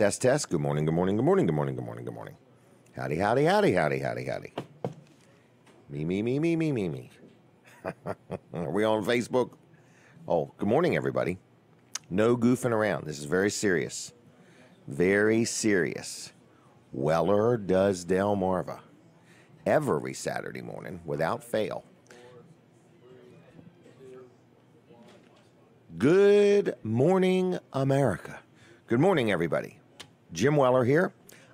Test, test. Good morning, good morning, good morning, good morning, good morning, good morning. Howdy, howdy, howdy, howdy, howdy, howdy. Me. Are we on Facebook? Oh, good morning, everybody. No goofing around. This is very serious. Very serious. Weller does Delmarva. Every Saturday morning, without fail. Good morning, America. Good morning, everybody. Jim Weller here.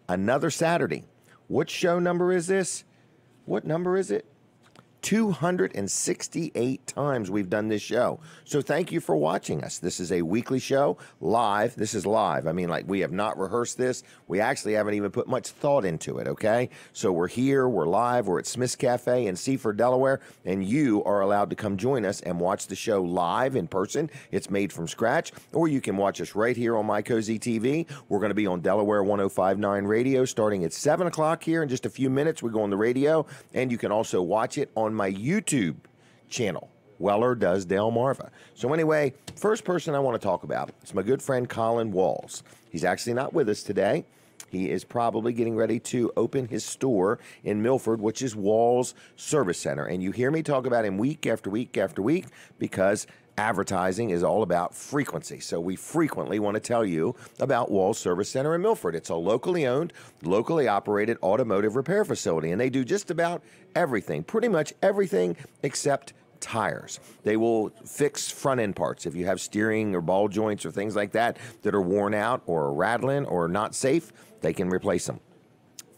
Another Saturday. What show number is this? What number is it? 268 times we've done this show. So thank you for watching us. This is a weekly show, live. This is live. I mean, like, we have not rehearsed this. We actually haven't even put much thought into it, okay? So we're here, we're live, we're at Smith's Cafe in Seaford, Delaware, and you are allowed to come join us and watch the show live in person. It's made from scratch, or you can watch us right here on My Cozy TV. We're going to be on Delaware 105.9 radio starting at 7 o'clock here. In just a few minutes, we go on the radio, and you can also watch it on my YouTube channel, Weller Does Delmarva. So anyway, first person I want to talk about is my good friend Colin Walls. He's actually not with us today. He is probably getting ready to open his store in Milford, which is Walls Service Center. And you hear me talk about him week after week after week because advertising is all about frequency. So we frequently want to tell you about Walls Service Center in Milford. It's a locally owned, locally operated automotive repair facility, and they do just about everything, pretty much everything except tires. They will fix front end parts. If you have steering or ball joints or things like that that are worn out or rattling or not safe, they can replace them.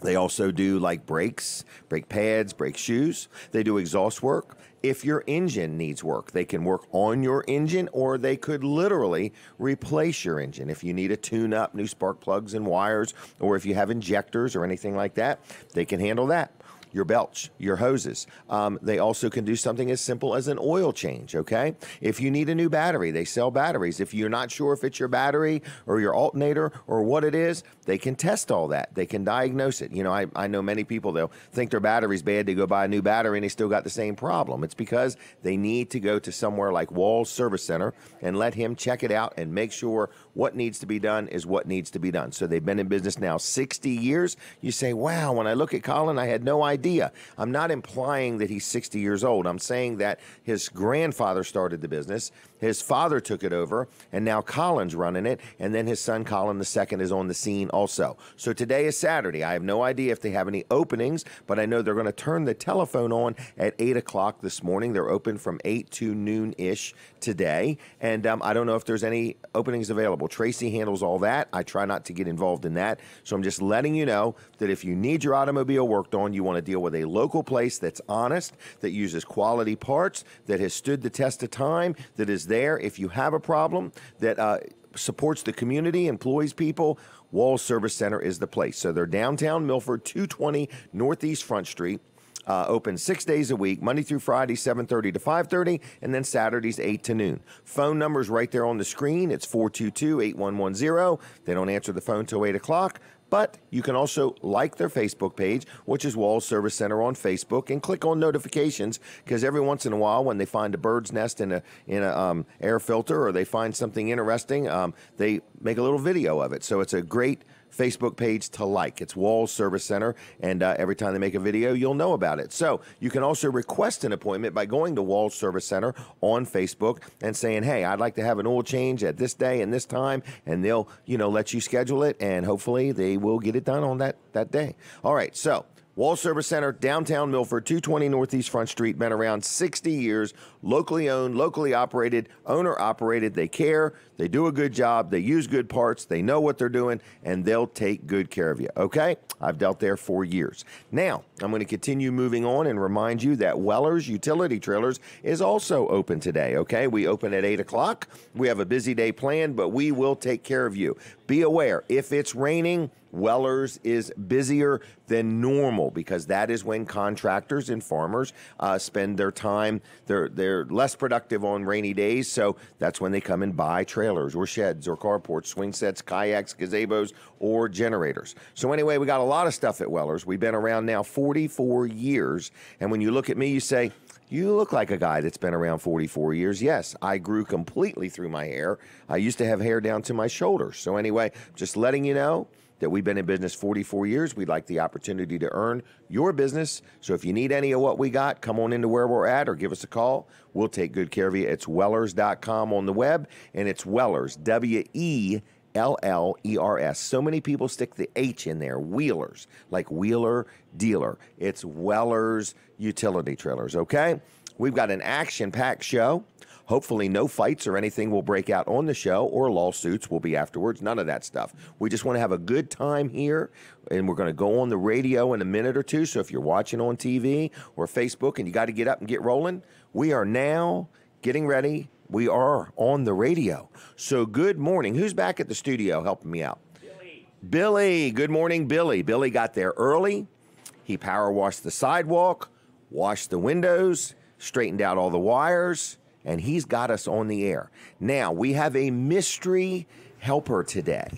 They also do like brakes, brake pads, brake shoes. They do exhaust work. If your engine needs work, they can work on your engine, or they could literally replace your engine. If you need a tune-up, new spark plugs and wires, or if you have injectors or anything like that, they can handle that. Your belts, your hoses. They also can do something as simple as an oil change, okay? If you need a new battery, they sell batteries. If you're not sure if it's your battery or your alternator or what it is, they can test all that. They can diagnose it. You know, I know many people, they'll think their battery's bad, they go buy a new battery and they still got the same problem. It's because they need to go to somewhere like Walls Service Center and let him check it out and make sure what needs to be done is what needs to be done. So they've been in business now 60 years. You say, wow, when I look at Colin, I had no idea. I'm not implying that he's 60 years old. I'm saying that his grandfather started the business, his father took it over, and now Colin's running it, and then his son Colin II is on the scene also. So today is Saturday. I have no idea if they have any openings, but I know they're going to turn the telephone on at 8 o'clock this morning. They're open from 8 to noon-ish today, and I don't know if there's any openings available. Tracy handles all that. I try not to get involved in that, so I'm just letting you know that if you need your automobile worked on, you want to deal with a local place that's honest, that uses quality parts, that has stood the test of time, that is there if you have a problem, that supports the community, employs people. Walls Service Center is the place. So they're downtown Milford, 220 Northeast Front Street. Open 6 days a week, Monday through Friday, 7:30 to 5:30, and then Saturdays, 8 to noon. Phone number's right there on the screen. It's 422-8110. They don't answer the phone till 8 o'clock. But you can also like their Facebook page, which is Walls Service Center on Facebook, and click on notifications, because every once in a while when they find a bird's nest in a air filter, or they find something interesting, they make a little video of it. So it's a great Facebook page to like. It's Walls Service Center, and every time they make a video, you'll know about it. So you can also request an appointment by going to Walls Service Center on Facebook and saying, hey, I'd like to have an oil change at this day and this time, and they'll, let you schedule it, and hopefully they will get it done on that day. All right, so Walls Service Center, downtown Milford, 220 Northeast Front Street, been around 60 years, locally owned, locally operated, owner-operated. They care, they do a good job, they use good parts, they know what they're doing, and they'll take good care of you, okay? I've dealt there for years. Now, I'm going to continue moving on and remind you that Weller's Utility Trailers is also open today, okay? We open at 8 o'clock. We have a busy day planned, but we will take care of you. Be aware, if it's raining, Weller's is busier than normal, because that is when contractors and farmers spend their time. They're less productive on rainy days, so that's when they come and buy trailers or sheds or carports, swing sets, kayaks, gazebos, or generators. So anyway, we got a lot of stuff at Weller's. We've been around now 44 years, and when you look at me, you say, You look like a guy that's been around 44 years. Yes, I grew completely through my hair. I used to have hair down to my shoulders. So anyway, just letting you know that we've been in business 44 years. We'd like the opportunity to earn your business. So if you need any of what we got, come on into where we're at or give us a call. We'll take good care of you. It's Wellers.com on the web, and it's Wellers, WELLERS. So many people stick the H in there, Wheelers, like Wheeler Dealer. It's Wellers Utility Trailers, okay? We've got an action-packed show. Hopefully no fights or anything will break out on the show, or lawsuits will be afterwards. None of that stuff. We just want to have a good time here, and we're going to go on the radio in a minute or two. So if you're watching on TV or Facebook and you got to get up and get rolling, we are now getting ready. We are on the radio. So good morning. Who's back at the studio helping me out? Billy. Good morning, Billy. Billy got there early. He power washed the sidewalk, washed the windows, straightened out all the wires, and he's got us on the air. Now, we have a mystery helper today.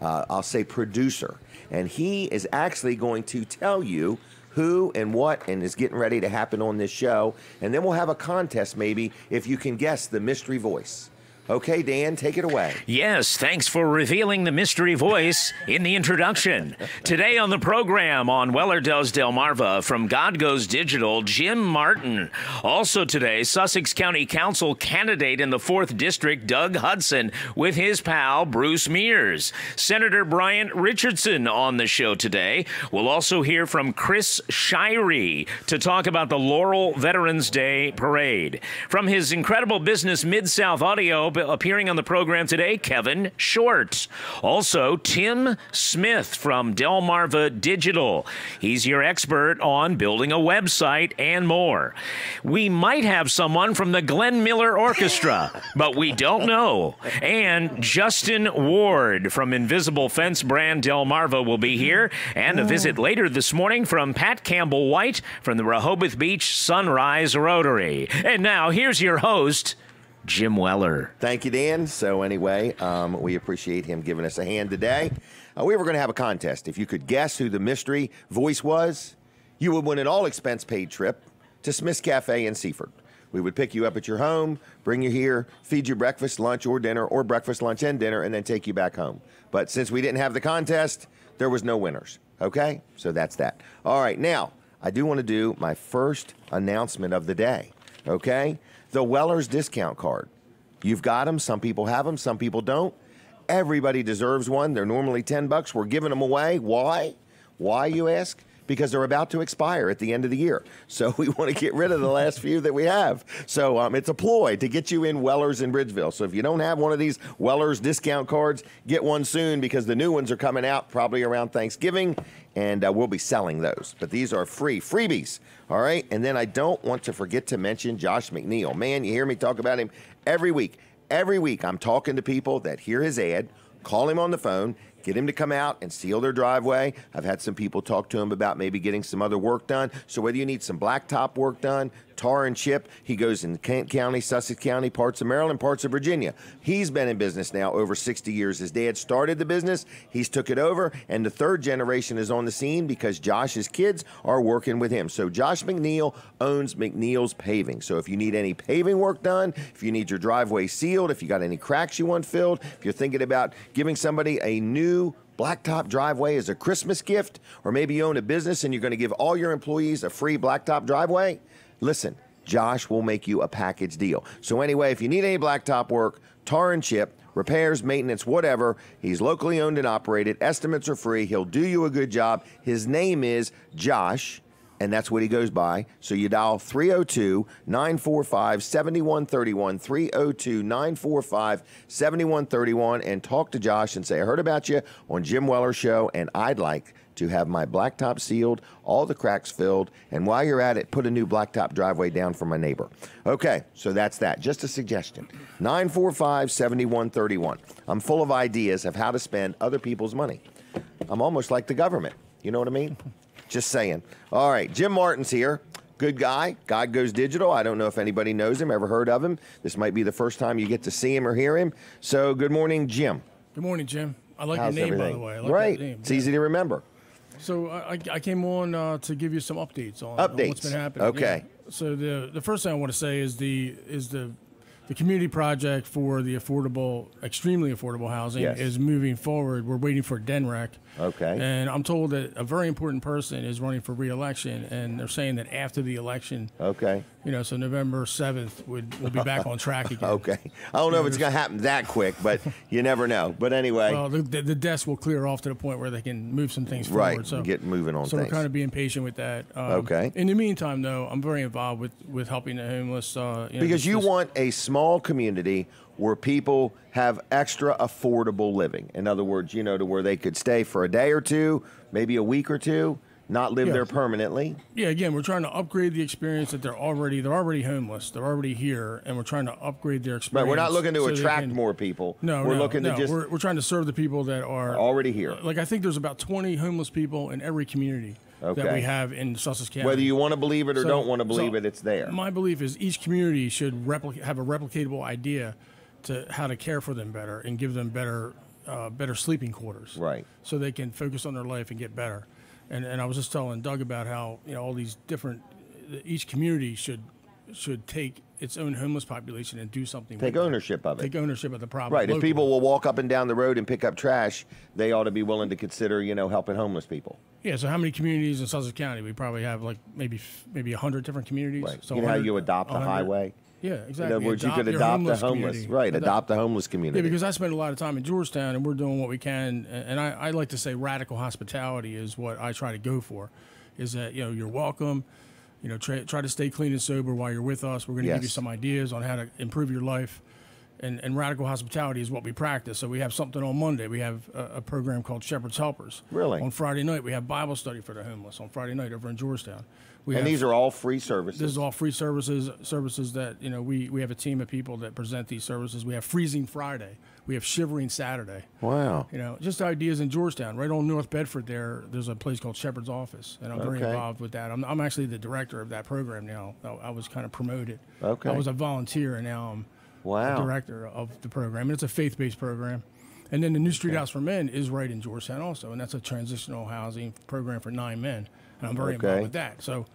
I'll say producer. And he is actually going to tell you who and what and is getting ready to happen on this show. And then we'll have a contest maybe if you can guess the mystery voice. Okay, Dan, take it away. Yes, thanks for revealing the mystery voice in the introduction. Today on the program on Weller Does Delmarva from God Goes Digital, Jim Martin. Also today, Sussex County Council candidate in the 4th District, Doug Hudson, with his pal, Bruce Mears. Senator Bryant Richardson on the show today. We'll also hear from Chris Shirey to talk about the Laurel Veterans Day Parade. From his incredible business Mid-South Audio, appearing on the program today, Kevin Short. Also, Tim Smith from Delmarva Digital. He's your expert on building a website and more. We might have someone from the Glenn Miller Orchestra, but we don't know. And Justin Ward from Invisible Fence brand Delmarva will be here. And a visit later this morning from Pat Campbell White from the Rehoboth Beach Sunrise Rotary. And now, here's your host, Jim Weller. Thank you, Dan. So anyway, we appreciate him giving us a hand today. We were going to have a contest. If you could guess who the mystery voice was, you would win an all-expense-paid trip to Smith's Cafe in Seaford. We would pick you up at your home, bring you here, feed you breakfast, lunch, or dinner, or breakfast, lunch, and dinner, and then take you back home. But since we didn't have the contest, there was no winners. Okay? So that's that. All right. Now, I do want to do my first announcement of the day. Okay? The Wellers discount card. You've got them. Some people have them. Some people don't. Everybody deserves one. They're normally $10. We're giving them away. Why? Why, you ask? Because they're about to expire at the end of the year. So we want to get rid of the last few that we have. So it's a ploy to get you in Wellers in Bridgeville. So if you don't have one of these Wellers discount cards, get one soon because the new ones are coming out probably around Thanksgiving, and we'll be selling those. But these are free freebies. All right. And then I don't want to forget to mention Josh McNeil. Man, you hear me talk about him every week. Every week I'm talking to people that hear his ad, call him on the phone, get him to come out and seal their driveway. I've had some people talk to him about maybe getting some other work done. So whether you need some blacktop work done, tar and chip, he goes in Kent County, Sussex County, parts of Maryland, parts of Virginia. He's been in business now over 60 years. His dad started the business. He's took it over, and the third generation is on the scene because Josh's kids are working with him. So Josh McNeil owns McNeil's Paving. So if you need any paving work done, if you need your driveway sealed, if you got any cracks you want filled, if you're thinking about giving somebody a new blacktop driveway as a Christmas gift, or maybe you own a business and you're going to give all your employees a free blacktop driveway, listen, Josh will make you a package deal. So anyway, if you need any blacktop work, tar and chip, repairs, maintenance, whatever, he's locally owned and operated. Estimates are free. He'll do you a good job. His name is Josh, and that's what he goes by. So you dial 302-945-7131, 302-945-7131, and talk to Josh and say, I heard about you on Jim Weller's show, and I'd like to have my blacktop sealed, all the cracks filled, and while you're at it, put a new blacktop driveway down for my neighbor. Okay, so that's that. Just a suggestion. 945-7131. I'm full of ideas of how to spend other people's money. I'm almost like the government. You know what I mean? Just saying. All right, Jim Martin's here. Good guy. God Goes Digital. I don't know if anybody knows him, ever heard of him. This might be the first time you get to see him or hear him. So good morning, Jim. Good morning, Jim. I like your name, everything? by the way. I like right. that name. It's easy to remember. So I came on to give you some updates on what's been happening. Okay. Yeah. So the first thing I want to say is the community project for the extremely affordable housing is moving forward. We're waiting for DENREC. Okay. And I'm told that a very important person is running for re-election, and they're saying that after the election, so November 7th, we'll be back on track again. Okay. I don't know if it's going to happen that quick, but you never know. But anyway. Well, the desk will clear off to the point where they can move some things forward. Right, So get moving on So things. we're kind of being patient with that. Okay. In the meantime, though, I'm very involved with helping the homeless. Because you want a small community where people have extra affordable living. In other words, to where they could stay for a day or two, maybe a week or two, not live there permanently. Yeah, again, we're trying to upgrade the experience that they're already homeless. They're already here, and we're trying to upgrade their experience. Right, we're not looking to attract more people. We're looking to just... We're trying to serve the people that are already here. Like, I think there's about 20 homeless people in every community that we have in Sussex County. Whether you want to believe it or don't want to believe it, it's there. My belief is each community should have a replicatable idea to how to care for them better and give them better sleeping quarters. Right. So they can focus on their life and get better. And I was just telling Doug about how all these different, each community should take its own homeless population and do something. Take ownership of it. Take ownership of the problem. Right. Locally. If people will walk up and down the road and pick up trash, they ought to be willing to consider, helping homeless people. Yeah. So how many communities in Sussex County? We probably have like maybe 100 different communities. Right. So how you adopt a highway. Yeah, exactly. In other words, you could adopt the homeless. Right, adopt the homeless community. Yeah, because I spend a lot of time in Georgetown, and we're doing what we can. And I like to say radical hospitality is what I try to go for, is that, you're welcome. Try to stay clean and sober while you're with us. We're going to give you some ideas on how to improve your life. And radical hospitality is what we practice. So we have something on Monday. We have a program called Shepherd's Helpers. Really? On Friday night, we have Bible study for the homeless on Friday night over in Georgetown. These are all free services. This is all free services that, we have a team of people that present these services. We have Freezing Friday. We have Shivering Saturday. Wow. Just ideas in Georgetown. Right on North Bedford there's a place called Shepherd's Office, and I'm very involved with that. I'm actually the director of that program now. I was kind of promoted. Okay. I was a volunteer, and now I'm the director of the program. And it's a faith-based program. And then the New Street House for Men is right in Georgetown also, and that's a transitional housing program for 9 men. And I'm very involved with that. So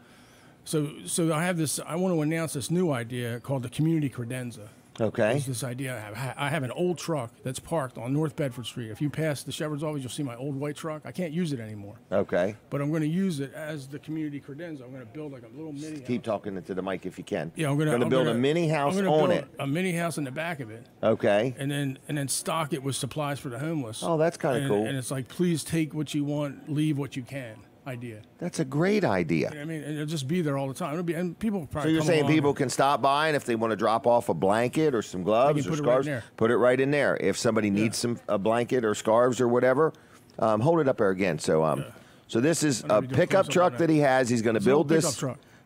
I have this. I want to announce this new idea called the Community Credenza. Okay. It's this idea I have an old truck that's parked on North Bedford Street. If you pass the Shepherd's Office, you'll see my old white truck. I can't use it anymore. Okay. But I'm going to use it as the Community Credenza. I'm going to build like a little mini house. Keep talking into the mic if you can. Yeah, I'm going to build a mini house on it. A mini house in the back of it. Okay. And then stock it with supplies for the homeless. Oh, that's kind of cool. And it's like, please take what you want, leave what you can. Idea. That's a great idea. I mean, it'll just be there all the time. And people probably. So you're saying people can stop by, and if they want to drop off a blanket or some gloves or scarves, put it right in there. If somebody needs a blanket or scarves or whatever, hold it up there again. So so this is a pickup truck that he has. He's going to build this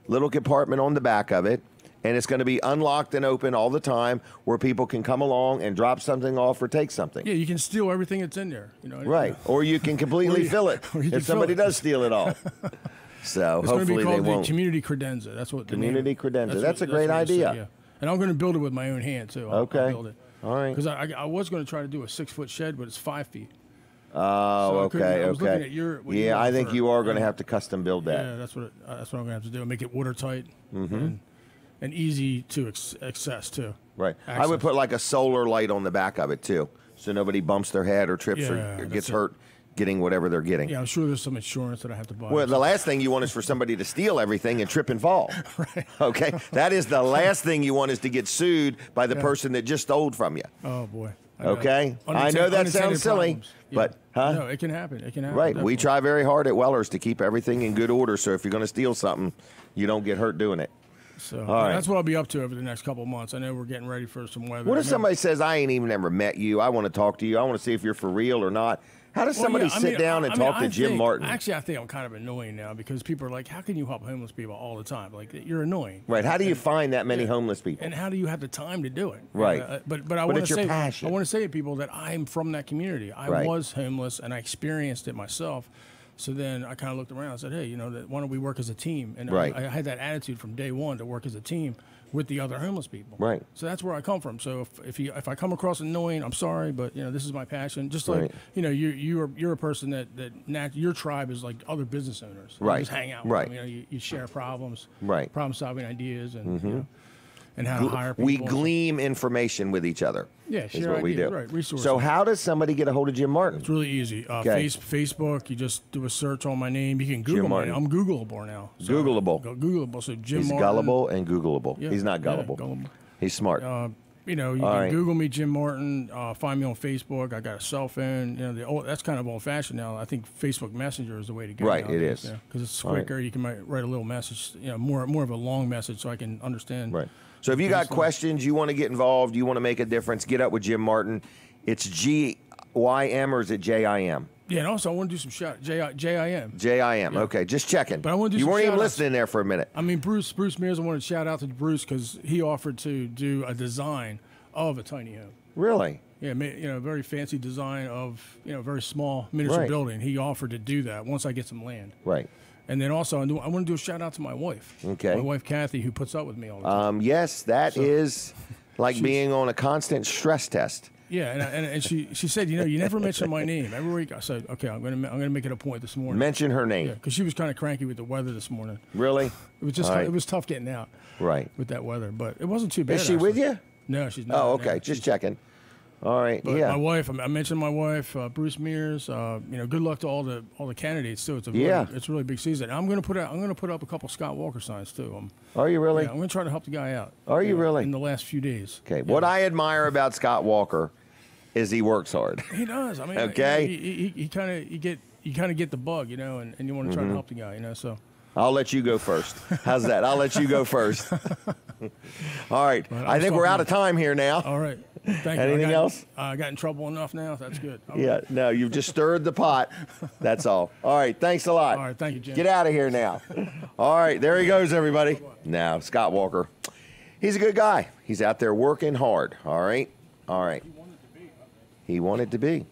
little compartment on the back of it. And it's going to be unlocked and open all the time where people can come along and drop something off or take something. Yeah, you can steal everything that's in there. Right. Or you can completely fill it if somebody does steal it all. So it's hopefully they won't. The Community Credenza. That's what Community Credenza. That's a great idea. Yeah. And I'm going to build it with my own hand, too. I'll build it. All right. Because I was going to try to do a 6-foot shed, but it's 5 feet. Oh, so okay. I think you are going to have to custom build that. Yeah, that's what I'm going to have to do. Make it watertight. Mm-hmm. And easy to access, too. Right. I would put like a solar light on the back of it, too, so nobody bumps their head or trips or gets hurt getting whatever they're getting. Yeah, I'm sure there's some insurance that I have to buy. Well, the last thing you want is for somebody to steal everything and trip and fall. Right. Okay? That is the last thing you want, is to get sued by the person that just stole from you. Oh, boy. Okay? I know that sounds silly, but... No, it can happen. It can happen. Right. Definitely. We try very hard at Weller's to keep everything in good order, so if you're going to steal something, you don't get hurt doing it. So that's what I'll be up to over the next couple of months. I know we're getting ready for some weather. What if somebody says, I ain't even ever met you, I want to talk to you, I want to see if you're for real or not? How does somebody sit down and talk to Jim Martin? Actually, I think I'm kind of annoying now because people are like, how can you help homeless people all the time? Like, you're annoying. Right. How do you find that many homeless people? And how do you have the time to do it? Right. But I want to say, passion. I want to say to people that I'm from that community. I was homeless and I experienced it myself. So then I kind of looked around and said, hey, you know, why don't we work as a team? And Right. I had that attitude from day one to work as a team with the other homeless people. Right. So that's where I come from. So if I come across annoying, I'm sorry, but you know, this is my passion. Just like Right. you know, you're a person that your tribe is like other business owners. You Right. just hang out with Right. them. You know, you share problems. Right. Problem solving ideas and you know, and how to hire people. We glean information with each other. Yeah, is share what we ideas, do. right, resources. So how does somebody get a hold of Jim Martin? It's really easy. Okay. Facebook, you just do a search on my name. You can Google me. Martin. I'm Googleable now. So Googleable. Googleable. So Jim He's Martin. gullible and Googleable. Yeah, He's not yeah, gullible. He's smart. You know, you All can right. Google me, Jim Martin. Find me on Facebook. I got a cell phone. You know, that's kind of old-fashioned now. I think Facebook Messenger is the way to go. Right, it nowadays, is. because it's All right. quicker. You can write a little message. You know, more of a long message so I can understand. Right. So if you got questions, you want to get involved, you want to make a difference, get up with Jim Martin. It's GYM or is it JIM? Yeah, and also I want to do some shout. JIM. JIM. Okay, just checking. But I wanna do you some weren't even shout-outs. listening there for a minute. I mean, Bruce Mears. I wanted to shout out to Bruce because he offered to do a design of a tiny home. Really? Yeah, you know, very fancy design of, you know, a very small miniature Right. building. He offered to do that once I get some land. Right. And then also, I want to do a shout out to my wife. Okay. My wife Kathy, who puts up with me all the time. Yes, that is like being on a constant stress test. Yeah, and she said, you know, you never mention my name every week. I said, okay, I'm gonna make it a point this morning. Mention her name. Yeah, because she was kind of cranky with the weather this morning. Really? It was just All right. it was tough getting out. Right. With that weather, but it wasn't too bad. Is she with you? No, she's not. Oh, no. okay. Just checking. All right. But yeah. my wife, I mentioned my wife, Bruce Mears. You know, good luck to all the candidates too. It's a it's a really big season. I'm gonna put up a couple Scott Walker signs too. Are you really? Yeah, I'm gonna try to help the guy out. Are you really? In the last few days. Okay. What I admire about Scott Walker is he works hard. He does. I mean, Okay. He kind of get the bug, you know, and you want to try to help the guy, you know. So I'll let you go first. How's that? I'll let you go first. All right. I think we're out of time here now. all right. Thank you. Anything else? I got in trouble enough now. That's good. All Yeah, right. no, you've just stirred the pot. That's all. All right, thanks a lot. All right, thank you, Jim. Get out of here now. All right, there he goes, everybody. Now, Scott Walker. He's a good guy. He's out there working hard. All right. All right. He wanted to be.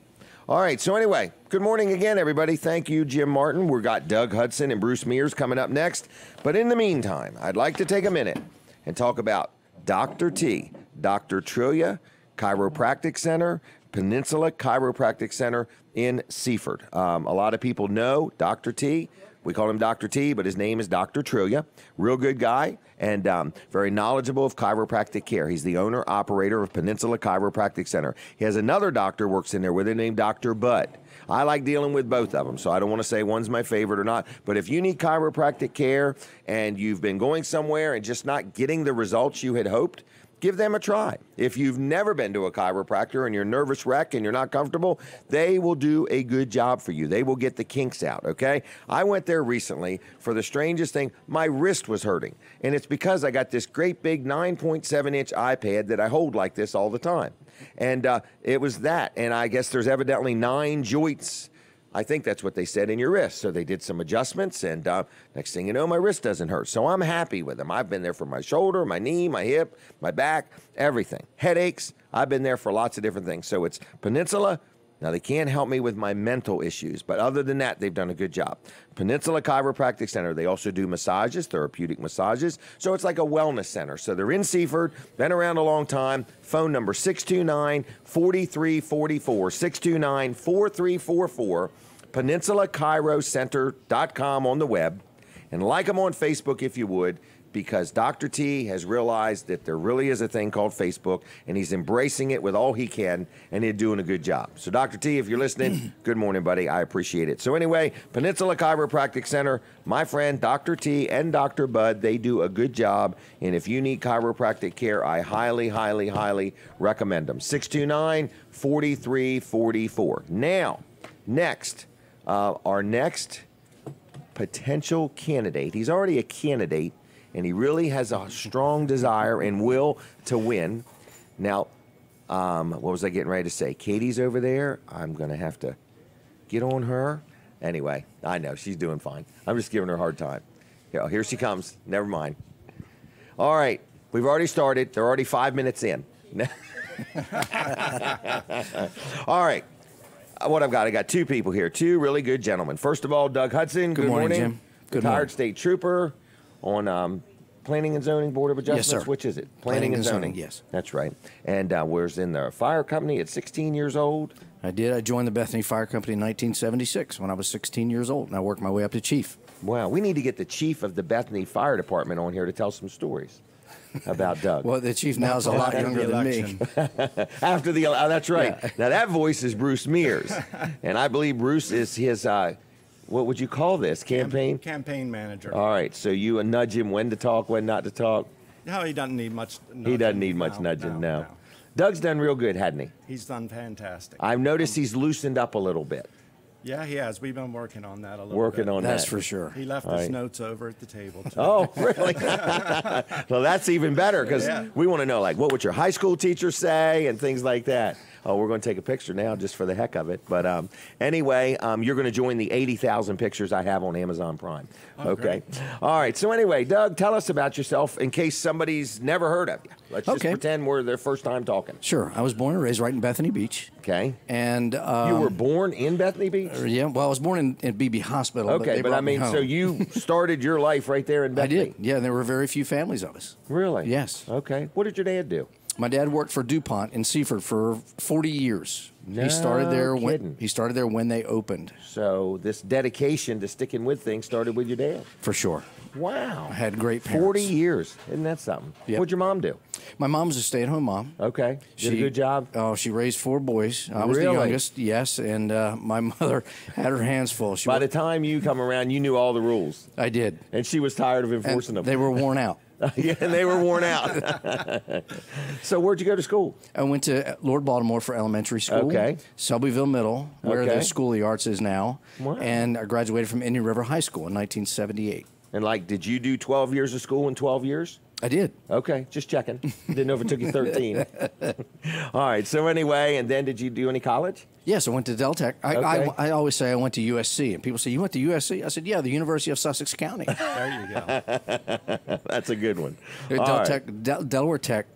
All right, so anyway, good morning again, everybody. Thank you, Jim Martin. We've got Doug Hudson and Bruce Mears coming up next. But in the meantime, I'd like to take a minute and talk about Dr. T, Dr. Trillia Chiropractic Center, Peninsula Chiropractic Center in Seaford. A lot of people know Dr. T. We call him Dr. T, but his name is Dr. Trillia. Real good guy and very knowledgeable of chiropractic care. He's the owner, operator of Peninsula Chiropractic Center. He has another doctor works in there with him named Dr. Bud. I like dealing with both of them, so I don't want to say one's my favorite or not. But if you need chiropractic care and you've been going somewhere and just not getting the results you had hoped, give them a try. If you've never been to a chiropractor and you're a nervous wreck and you're not comfortable, they will do a good job for you. They will get the kinks out, okay? I went there recently for the strangest thing. My wrist was hurting, and it's because I got this great big 9.7-inch iPad that I hold like this all the time. And it was that, and I guess there's evidently 9 joints. I think that's what they said in your wrist. So they did some adjustments, and next thing you know, my wrist doesn't hurt. So I'm happy with them. I've been there for my shoulder, my knee, my hip, my back, everything. Headaches, I've been there for lots of different things. So it's Peninsula. Now, they can't help me with my mental issues, but other than that, they've done a good job. Peninsula Chiropractic Center, they also do massages, therapeutic massages, so it's like a wellness center. So they're in Seaford, been around a long time. Phone number 629-4344, 629-4344, PeninsulaChiroCenter.com on the web, and like them on Facebook if you would, because Dr. T has realized that there really is a thing called Facebook, and he's embracing it with all he can, and he's doing a good job. So, Dr. T, if you're listening, good morning, buddy. I appreciate it. So, anyway, Peninsula Chiropractic Center, my friend Dr. T and Dr. Bud, they do a good job, and if you need chiropractic care, I highly, highly, highly recommend them. 629-4344. Now, next, our next potential candidate, he's already a candidate, and he really has a strong desire and will to win. Now, what was I getting ready to say? Katie's over there. I'm going to have to get on her. Anyway, I know. She's doing fine. I'm just giving her a hard time. Here she comes. Never mind. All right. We've already started. They're already 5 minutes in. All right. what I've got, I got two people here, two really good gentlemen. First of all, Doug Hudson. Good morning, Jim. Good Retired morning. state trooper on Planning and Zoning Board of Adjustments. Yes, sir. Which is it? Planning and Zoning, yes. That's right. And was in the fire company at 16 years old. I did. I joined the Bethany Fire Company in 1976 when I was 16 years old, and I worked my way up to chief. Wow, we need to get the chief of the Bethany Fire Department on here to tell some stories about Doug. Well, the chief now is a lot younger than me. After the that's right. Yeah. Now that voice is Bruce Mears, and I believe Bruce is his. What would you call this campaign? Campaign manager. All right, so you nudge him when to talk, when not to talk. No, he doesn't need much. He doesn't need much nudging. No. Doug's done real good, hadn't he? He's done fantastic. I've noticed he's loosened up a little bit. Yeah, he has. We've been working on that a little bit. Working on That's that. for sure. He left his notes over at the table, too. Oh, really? Well, that's even better because we want to know, like, what would your high school teacher say and things like that. Oh, we're going to take a picture now just for the heck of it. But anyway, you're going to join the 80,000 pictures I have on Amazon Prime. Oh, okay. great. All right. So anyway, Doug, tell us about yourself in case somebody's never heard of you. Let's just pretend we're their first time talking. Sure. I was born and raised right in Bethany Beach. Okay. And you were born in Bethany Beach? Yeah. Well, I was born in BB Hospital. Okay, but I mean, so you started your life right there in Bethany? I did. Yeah, there were very few families of us. Really? Yes. Okay. What did your dad do? My dad worked for DuPont in Seaford for 40 years. No he started there kidding. he started there when they opened. So this dedication to sticking with things started with your dad? For sure. Wow. I had great parents. 40 years. Isn't that something? Yep. What'd your mom do? My mom was a stay-at-home mom. Okay. Did a good job? Oh, she raised 4 boys. I was Really? the youngest, yes, and my mother had her hands full. By the time you come around, you knew all the rules. I did. And she was tired of enforcing them. They were worn out. Yeah, and they were worn out. So where'd you go to school? I went to Lord Baltimore for elementary school. Okay. Selbyville Middle, where Okay. the School of the Arts is now. Wow. And I graduated from Indian River High School in 1978. And like, did you do 12 years of school in 12 years? I did. Okay, just checking. Didn't know if it took you 13. All right, so anyway, and then did you do any college? Yes, I went to Deltech. Okay. I always say I went to USC, and people say, you went to USC? I said, yeah, the University of Sussex County. There you go. That's a good one. All right. Delaware Tech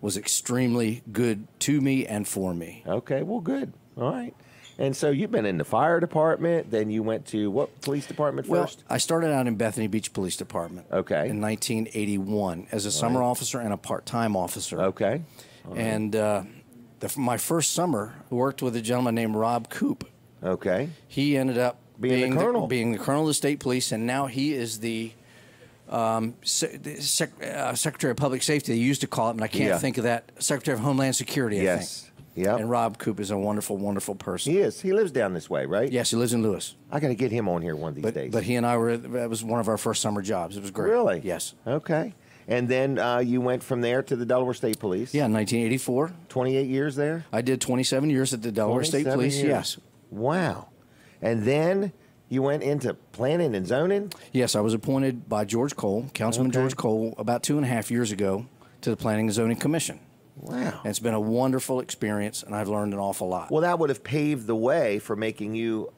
was extremely good to me and for me. Okay, well, good. All right. And so you've been in the fire department, then you went to what police department first? Well, I started out in Bethany Beach Police Department. Okay. In 1981 as a summer officer and a part-time officer. Okay. All right. And my first summer, I worked with a gentleman named Rob Coop. Okay. He ended up Being the colonel. being the colonel of the state police, and now he is the Secretary of Public Safety. They used to call it, and I can't think of that. Secretary of Homeland Security, I think. Yep. And Rob Coop is a wonderful, wonderful person. He is. He lives down this way, right? Yes, he lives in Lewis. I got to get him on here one of these days. But he and I were, that was one of our first summer jobs. It was great. Really? Yes. Okay. And then you went from there to the Delaware State Police. Yeah, in 1984. 28 years there? I did 27 years at the Delaware State 27 Police, years. yes. Wow. And then you went into planning and zoning? Yes, I was appointed by George Cole, Councilman George Cole, about 2.5 years ago to the Planning and Zoning Commission. Wow. And it's been a wonderful experience, and I've learned an awful lot. Well, that would have paved the way for making you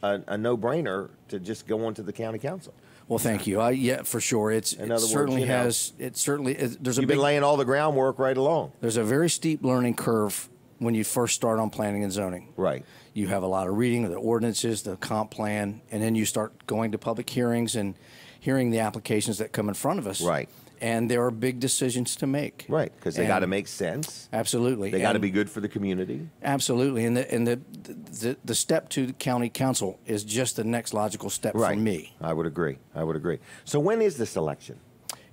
a no-brainer to just go on to the county council. Well, thank you. Yeah, for sure. It certainly has. There's a You've been laying all the groundwork right along. There's a very steep learning curve when you first start on planning and zoning. Right. You have a lot of reading of the ordinances, the comp plan, and then you start going to public hearings and hearing the applications that come in front of us. Right. And there are big decisions to make. Right, because they got to make sense. Absolutely. They got to be good for the community. Absolutely. And the step to the county council is just the next logical step for me. I would agree. So when is this election?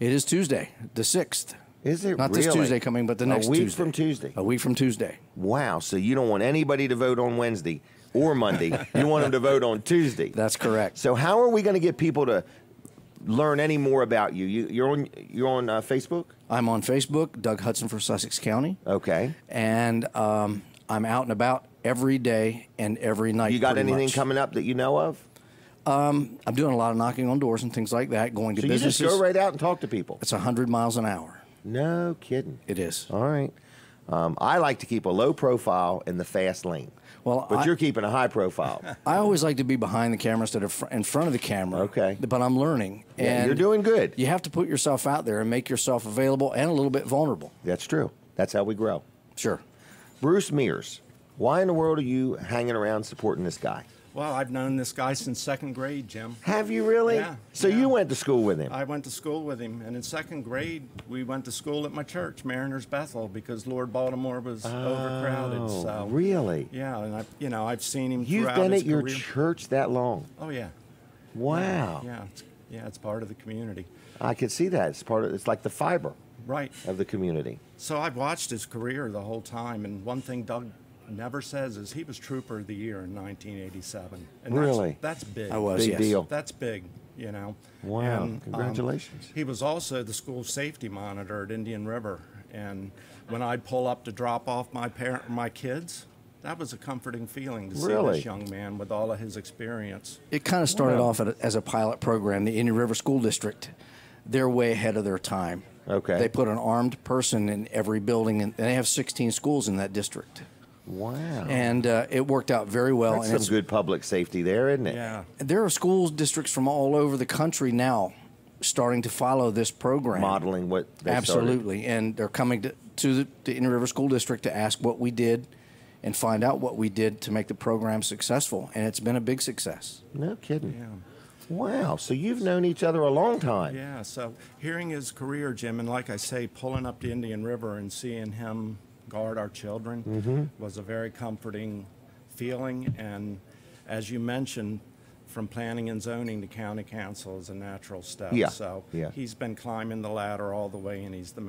It is Tuesday, the 6th. Is it Not really? this Tuesday coming, but the next Tuesday. A week from Tuesday. A week from Tuesday. Wow. So you don't want anybody to vote on Wednesday or Monday. You want them to vote on Tuesday. That's correct. So how are we going to get people to learn any more about you? You're on Facebook? I'm on Facebook, Doug Hudson for Sussex County. Okay. And I'm out and about every day and every night. You got pretty anything much. coming up that you know of? I'm doing a lot of knocking on doors and things like that, going to So you businesses. just go right out and talk to people? It's 100 miles an hour. No kidding. It is. All right. I like to keep a low profile in the fast lane. Well, but you're keeping a high profile. I always like to be behind the camera instead of in front of the camera. Okay. But I'm learning. Yeah, and you're doing good. You have to put yourself out there and make yourself available and a little bit vulnerable. That's true. That's how we grow. Sure. Bruce Mears. Why in the world are you hanging around supporting this guy? Well, I've known this guy since second grade, Jim. Have you really? Yeah. So yeah. you went to school with him? I went to school with him, and in second grade, we went to school at my church, Mariners Bethel, because Lord Baltimore was overcrowded. So really? yeah, and I've seen him. You've throughout been his at your career. church that long? Oh yeah. Wow. Yeah, it's part of the community. I could see that. It's like the fiber Right. of the community. So I've watched his career the whole time, and one thing Doug never says is he was Trooper of the Year in 1987. And Really? That's big. I was, Big yes. deal. That's big, you know. Wow, And, congratulations. he was also the school safety monitor at Indian River, and when I'd pull up to drop off my kids, that was a comforting feeling to see Really? this young man with all of his experience. It kind of started off as a pilot program. The Indian River School District, they're way ahead of their time. Okay. They put an armed person in every building, and they have 16 schools in that district. Wow. And it worked out very well. That's and some good public safety there, isn't it? Yeah. there are school districts from all over the country now starting to follow this program. Modeling what they started. Absolutely. And they're coming to the Indian River School District to ask what we did and find out what we did to make the program successful. And it's been a big success. No kidding. Yeah. Wow. So you've known each other a long time. Yeah, so hearing his career, Jim, and like I say, pulling up the Indian River and seeing him guard our children was a very comforting feeling. And as you mentioned, from planning and zoning to county council is a natural step. Yeah, So yeah. he's been climbing the ladder all the way, and he's the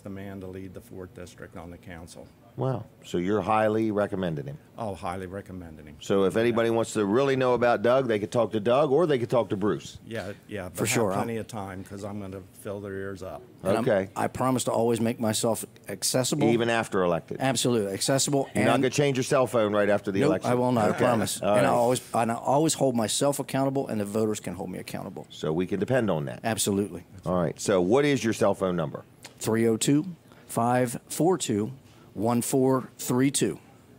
man to lead the 4th District on the council. Wow. So you're highly recommending him. Oh, highly recommending him. So if anybody wants to really know about Doug, they could talk to Doug or they could talk to Bruce. Yeah, but For sure. have plenty of time, because I'm going to fill their ears up. And Okay. I promise to always make myself accessible. Even after elected. Absolutely. Accessible. You're not going to change your cell phone right after the Nope, election. I will not. Okay. I promise. All And right. I always hold myself accountable, and the voters can hold me accountable. So we can depend on that. Absolutely. All right. So what is your cell phone number? 302-542-1432.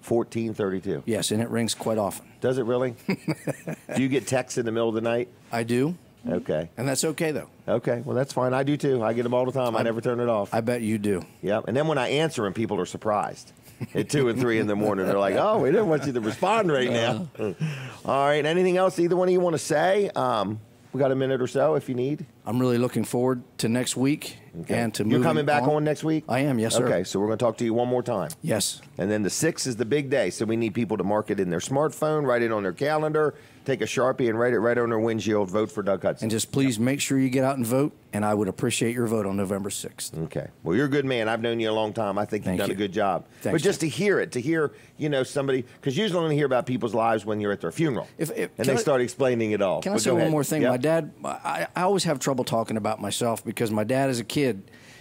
1432. Yes, and it rings quite often. Does it really? Do you get texts in the middle of the night? I do, Okay. and that's okay, though. Okay. Well, that's fine. I do too. I get them all the time. I never turn it off. I bet you do. Yep. And then when I answer them, people are surprised. At 2 and 3 in the morning, they're like, "Oh, we didn't want you to respond right now." All right. Anything else either one of you want to say? We got a minute or so if you need. I'm really looking forward to next week and to You're moving coming back on next week? I am, yes, sir. Okay, so we're going to talk to you one more time. Yes. And then the 6th is the big day, so we need people to mark it in their smartphone, write it on their calendar, take a Sharpie and write it right on their windshield, vote for Doug Hudson. And just please make sure you get out and vote, and I would appreciate your vote on November 6th. Okay. Well, you're a good man. I've known you a long time. I think you've Thank done you. a good job. Thanks, But just Jim. to hear, somebody, because usually only hear about people's lives when you're at their funeral. If- and can they I- start explaining it all. Can I But say go one ahead. more thing? Yep. My dad, I always have trouble talking about myself because my dad as a kid,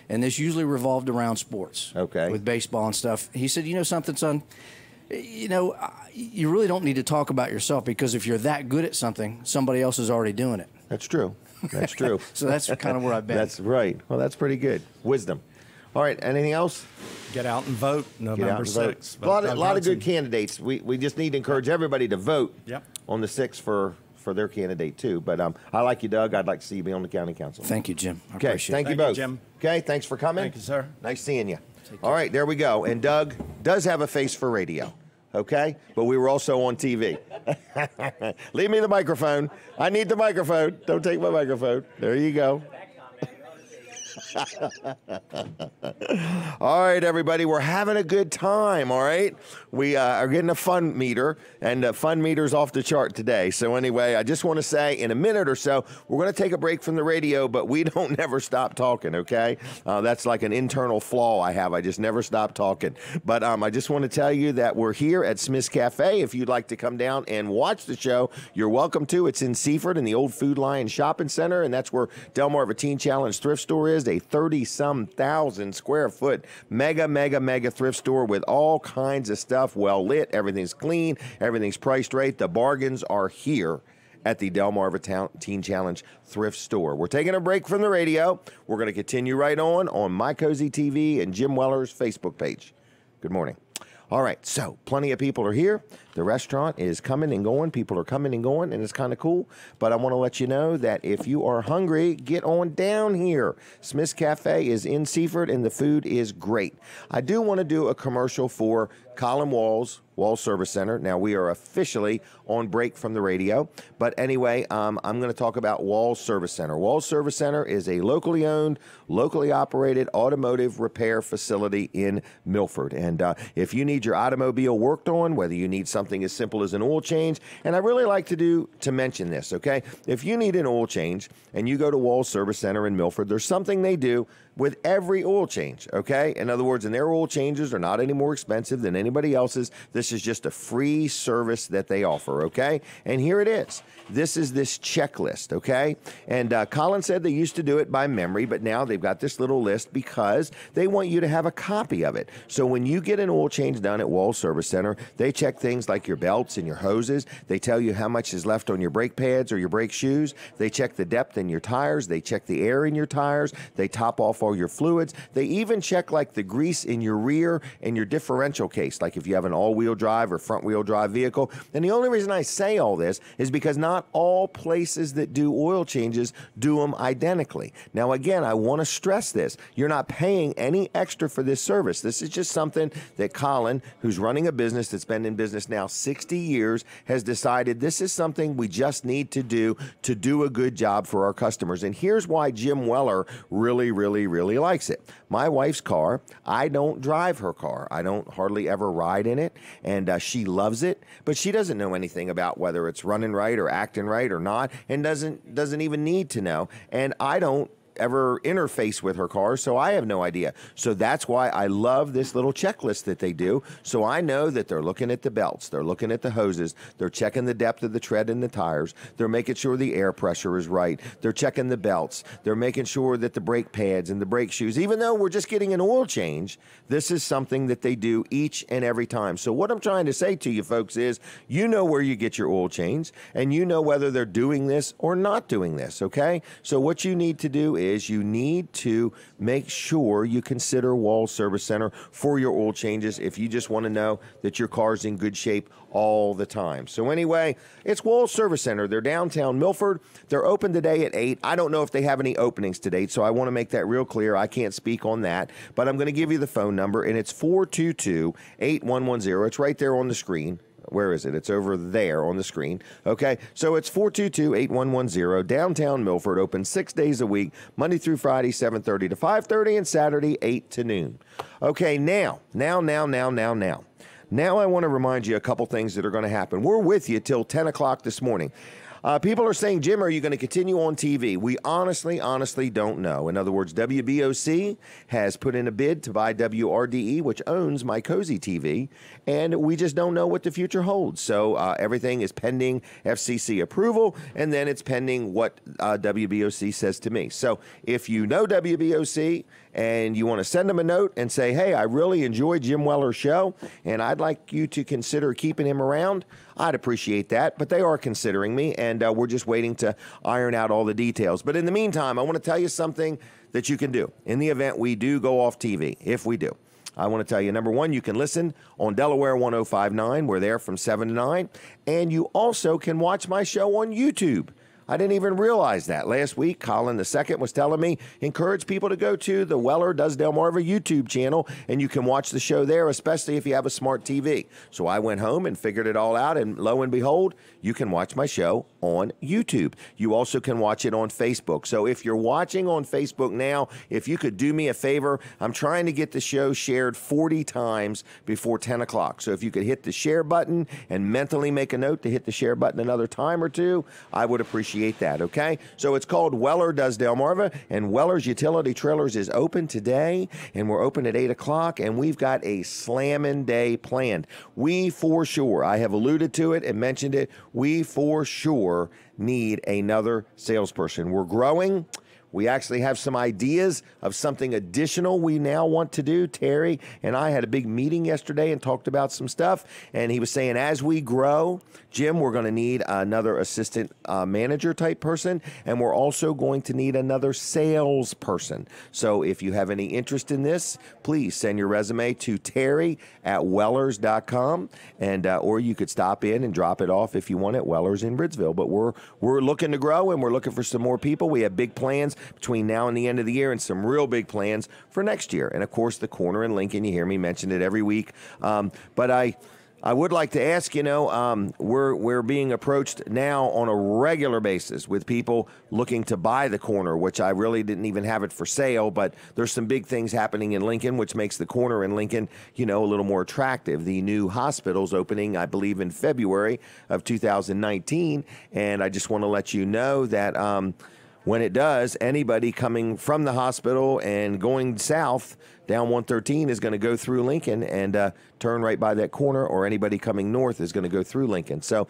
and this usually revolved around sports. Okay. With baseball and stuff. He said, you know something, son? You really don't need to talk about yourself because if you're that good at something, somebody else is already doing it. That's true. That's true. So that's kind of where I've been. That's right. Well, that's pretty good. Wisdom. All right. Anything else? Get out and vote Get out November and vote. 6th. A lot of Hudson. good candidates. We just need to encourage everybody to vote Yep. on the 6th for their candidate, too. But I like you, Doug. I'd like to see you be on the county council. Thank you, Jim. I Okay. appreciate Thank it. you Thank both. you, Jim. Okay. Thanks for coming. Thank you, sir. Nice seeing you. All right. There we go. And Doug does have a face for radio. Okay. But we were also on TV. Leave me the microphone. I need the microphone. Don't take my microphone. There you go. All right, everybody, we're having a good time, all right? We are getting a fun meter, and the fun meter's off the chart today. So anyway, I just want to say in a minute or so, we're going to take a break from the radio, but we don't never stop talking, okay? That's like an internal flaw I have. I just never stop talking. But I just want to tell you that we're here at Smith's Cafe. If you'd like to come down and watch the show, you're welcome to. It's in Seaford in the old Food Lion Shopping Center, and that's where Delmarva Teen Challenge Thrift Store is, a 30-some thousand square foot mega thrift store with all kinds of stuff, well lit, everything's clean, everything's priced right. The bargains are here at the Delmarva Teen Challenge Thrift Store. We're taking a break from the radio. We're going to continue right on My Cozy TV and Jim Weller's Facebook page. Good morning. All right, so plenty of people are here. The restaurant is coming and going. People are coming and going, and it's kind of cool. But I want to let you know that if you are hungry, get on down here. Smith's Cafe is in Seaford, and the food is great. I do want to do a commercial for Colin Walls Service Center. Now, we are officially on break from the radio. But anyway, I'm going to talk about Walls Service Center. Walls Service Center is a locally owned, locally operated automotive repair facility in Milford. And if you need your automobile worked on, whether you need something as simple as an oil change, and I really like to mention this, okay? If you need an oil change and you go to Walls Service Center in Milford, there's something they do with every oil change, okay? In other words, and their oil changes are not any more expensive than anybody else's. This is just a free service that they offer, okay? And here it is. This is this checklist, okay? And Colin said they used to do it by memory, but now they've got this little list because they want you to have a copy of it. So when you get an oil change done at Walls Service Center, they check things like your belts and your hoses. They tell you how much is left on your brake pads or your brake shoes. They check the depth in your tires. They check the air in your tires. They top off all your fluids. They even check like the grease in your rear and your differential case, like if you have an all-wheel drive or front-wheel drive vehicle. And the only reason I say all this is because not all places that do oil changes do them identically. Now, again, I want to stress this. You're not paying any extra for this service. This is just something that Colin, who's running a business that's been in business now 60 years, has decided this is something we just need to do a good job for our customers. And here's why Jim Weller really likes it. My wife's car, I don't drive her car. I don't hardly ever ride in it, and she loves it, but she doesn't know anything about whether it's running right or acting right or not, and doesn't even need to know. And I don't ever interface with her car, so I have no idea. So that's why I love this little checklist that they do. So I know that they're looking at the belts, they're looking at the hoses, they're checking the depth of the tread in the tires, they're making sure the air pressure is right, they're checking the belts, they're making sure that the brake pads and the brake shoes, even though we're just getting an oil change, this is something that they do each and every time. So what I'm trying to say to you folks is, you know where you get your oil change, and you know whether they're doing this or not doing this, okay? So what you need to do is you need to make sure you consider Walls Service Center for your oil changes if you just want to know that your car's in good shape all the time. So anyway, it's Walls Service Center. They're downtown Milford. They're open today at 8. I don't know if they have any openings today, so I want to make that real clear. I can't speak on that, but I'm going to give you the phone number, and it's 422-8110. It's right there on the screen. Where is it? It's over there on the screen. Okay, so it's 422-8110, downtown Milford, open 6 days a week, Monday through Friday, 7:30 to 5:30, and Saturday, 8 to noon. Okay, now I want to remind you a couple things that are going to happen. We're with you till 10 o'clock this morning. People are saying, Jim, are you going to continue on TV? We honestly don't know. In other words, WBOC has put in a bid to buy WRDE, which owns My Cozy TV, and we just don't know what the future holds. So everything is pending FCC approval, and then it's pending what WBOC says to me. So if you know WBOC and you want to send them a note and say, hey, I really enjoyed Jim Weller's show, and I'd like you to consider keeping him around, I'd appreciate that. But they are considering me, and we're just waiting to iron out all the details. But in the meantime, I want to tell you something that you can do in the event we do go off TV, if we do. I want to tell you, number one, you can listen on Delaware 105.9. We're there from 7 to 9. And you also can watch my show on YouTube. I didn't even realize that. Last week, Colin II was telling me, encourage people to go to the Weller Does Delmarva YouTube channel, and you can watch the show there, especially if you have a smart TV. So I went home and figured it all out, and lo and behold, you can watch my show on YouTube. You also can watch it on Facebook. So if you're watching on Facebook now, if you could do me a favor, I'm trying to get the show shared 40 times before 10 o'clock. So if you could hit the share button and mentally make a note to hit the share button another time or two, I would appreciate that, okay? So it's called Weller Does Delmarva, and Weller's Utility Trailers is open today, and we're open at 8 o'clock, and we've got a slamming day planned. We for sure, I have alluded to it and mentioned it, we for sure need another salesperson. We're growing. We actually have some ideas of something additional we now want to do. Terry and I had a big meeting yesterday and talked about some stuff, and he was saying as we grow, Jim, we're going to need another assistant manager type person, and we're also going to need another salesperson. So if you have any interest in this, please send your resume to terry@wellers.com, and or you could stop in and drop it off if you want at Wellers in Bridgeville. But we're looking to grow, and we're looking for some more people. We have big plans between now and the end of the year, and some real big plans for next year. And of course, the corner in Lincoln, you hear me mention it every week. But I would like to ask, we're being approached now on a regular basis with people looking to buy the corner, which I really didn't even have it for sale, but there's some big things happening in Lincoln, which makes the corner in Lincoln, a little more attractive. The new hospital's opening, I believe, in February of 2019, and I just want to let you know that when it does, anybody coming from the hospital and going south down 113 is going to go through Lincoln and turn right by that corner, or anybody coming north is going to go through Lincoln. So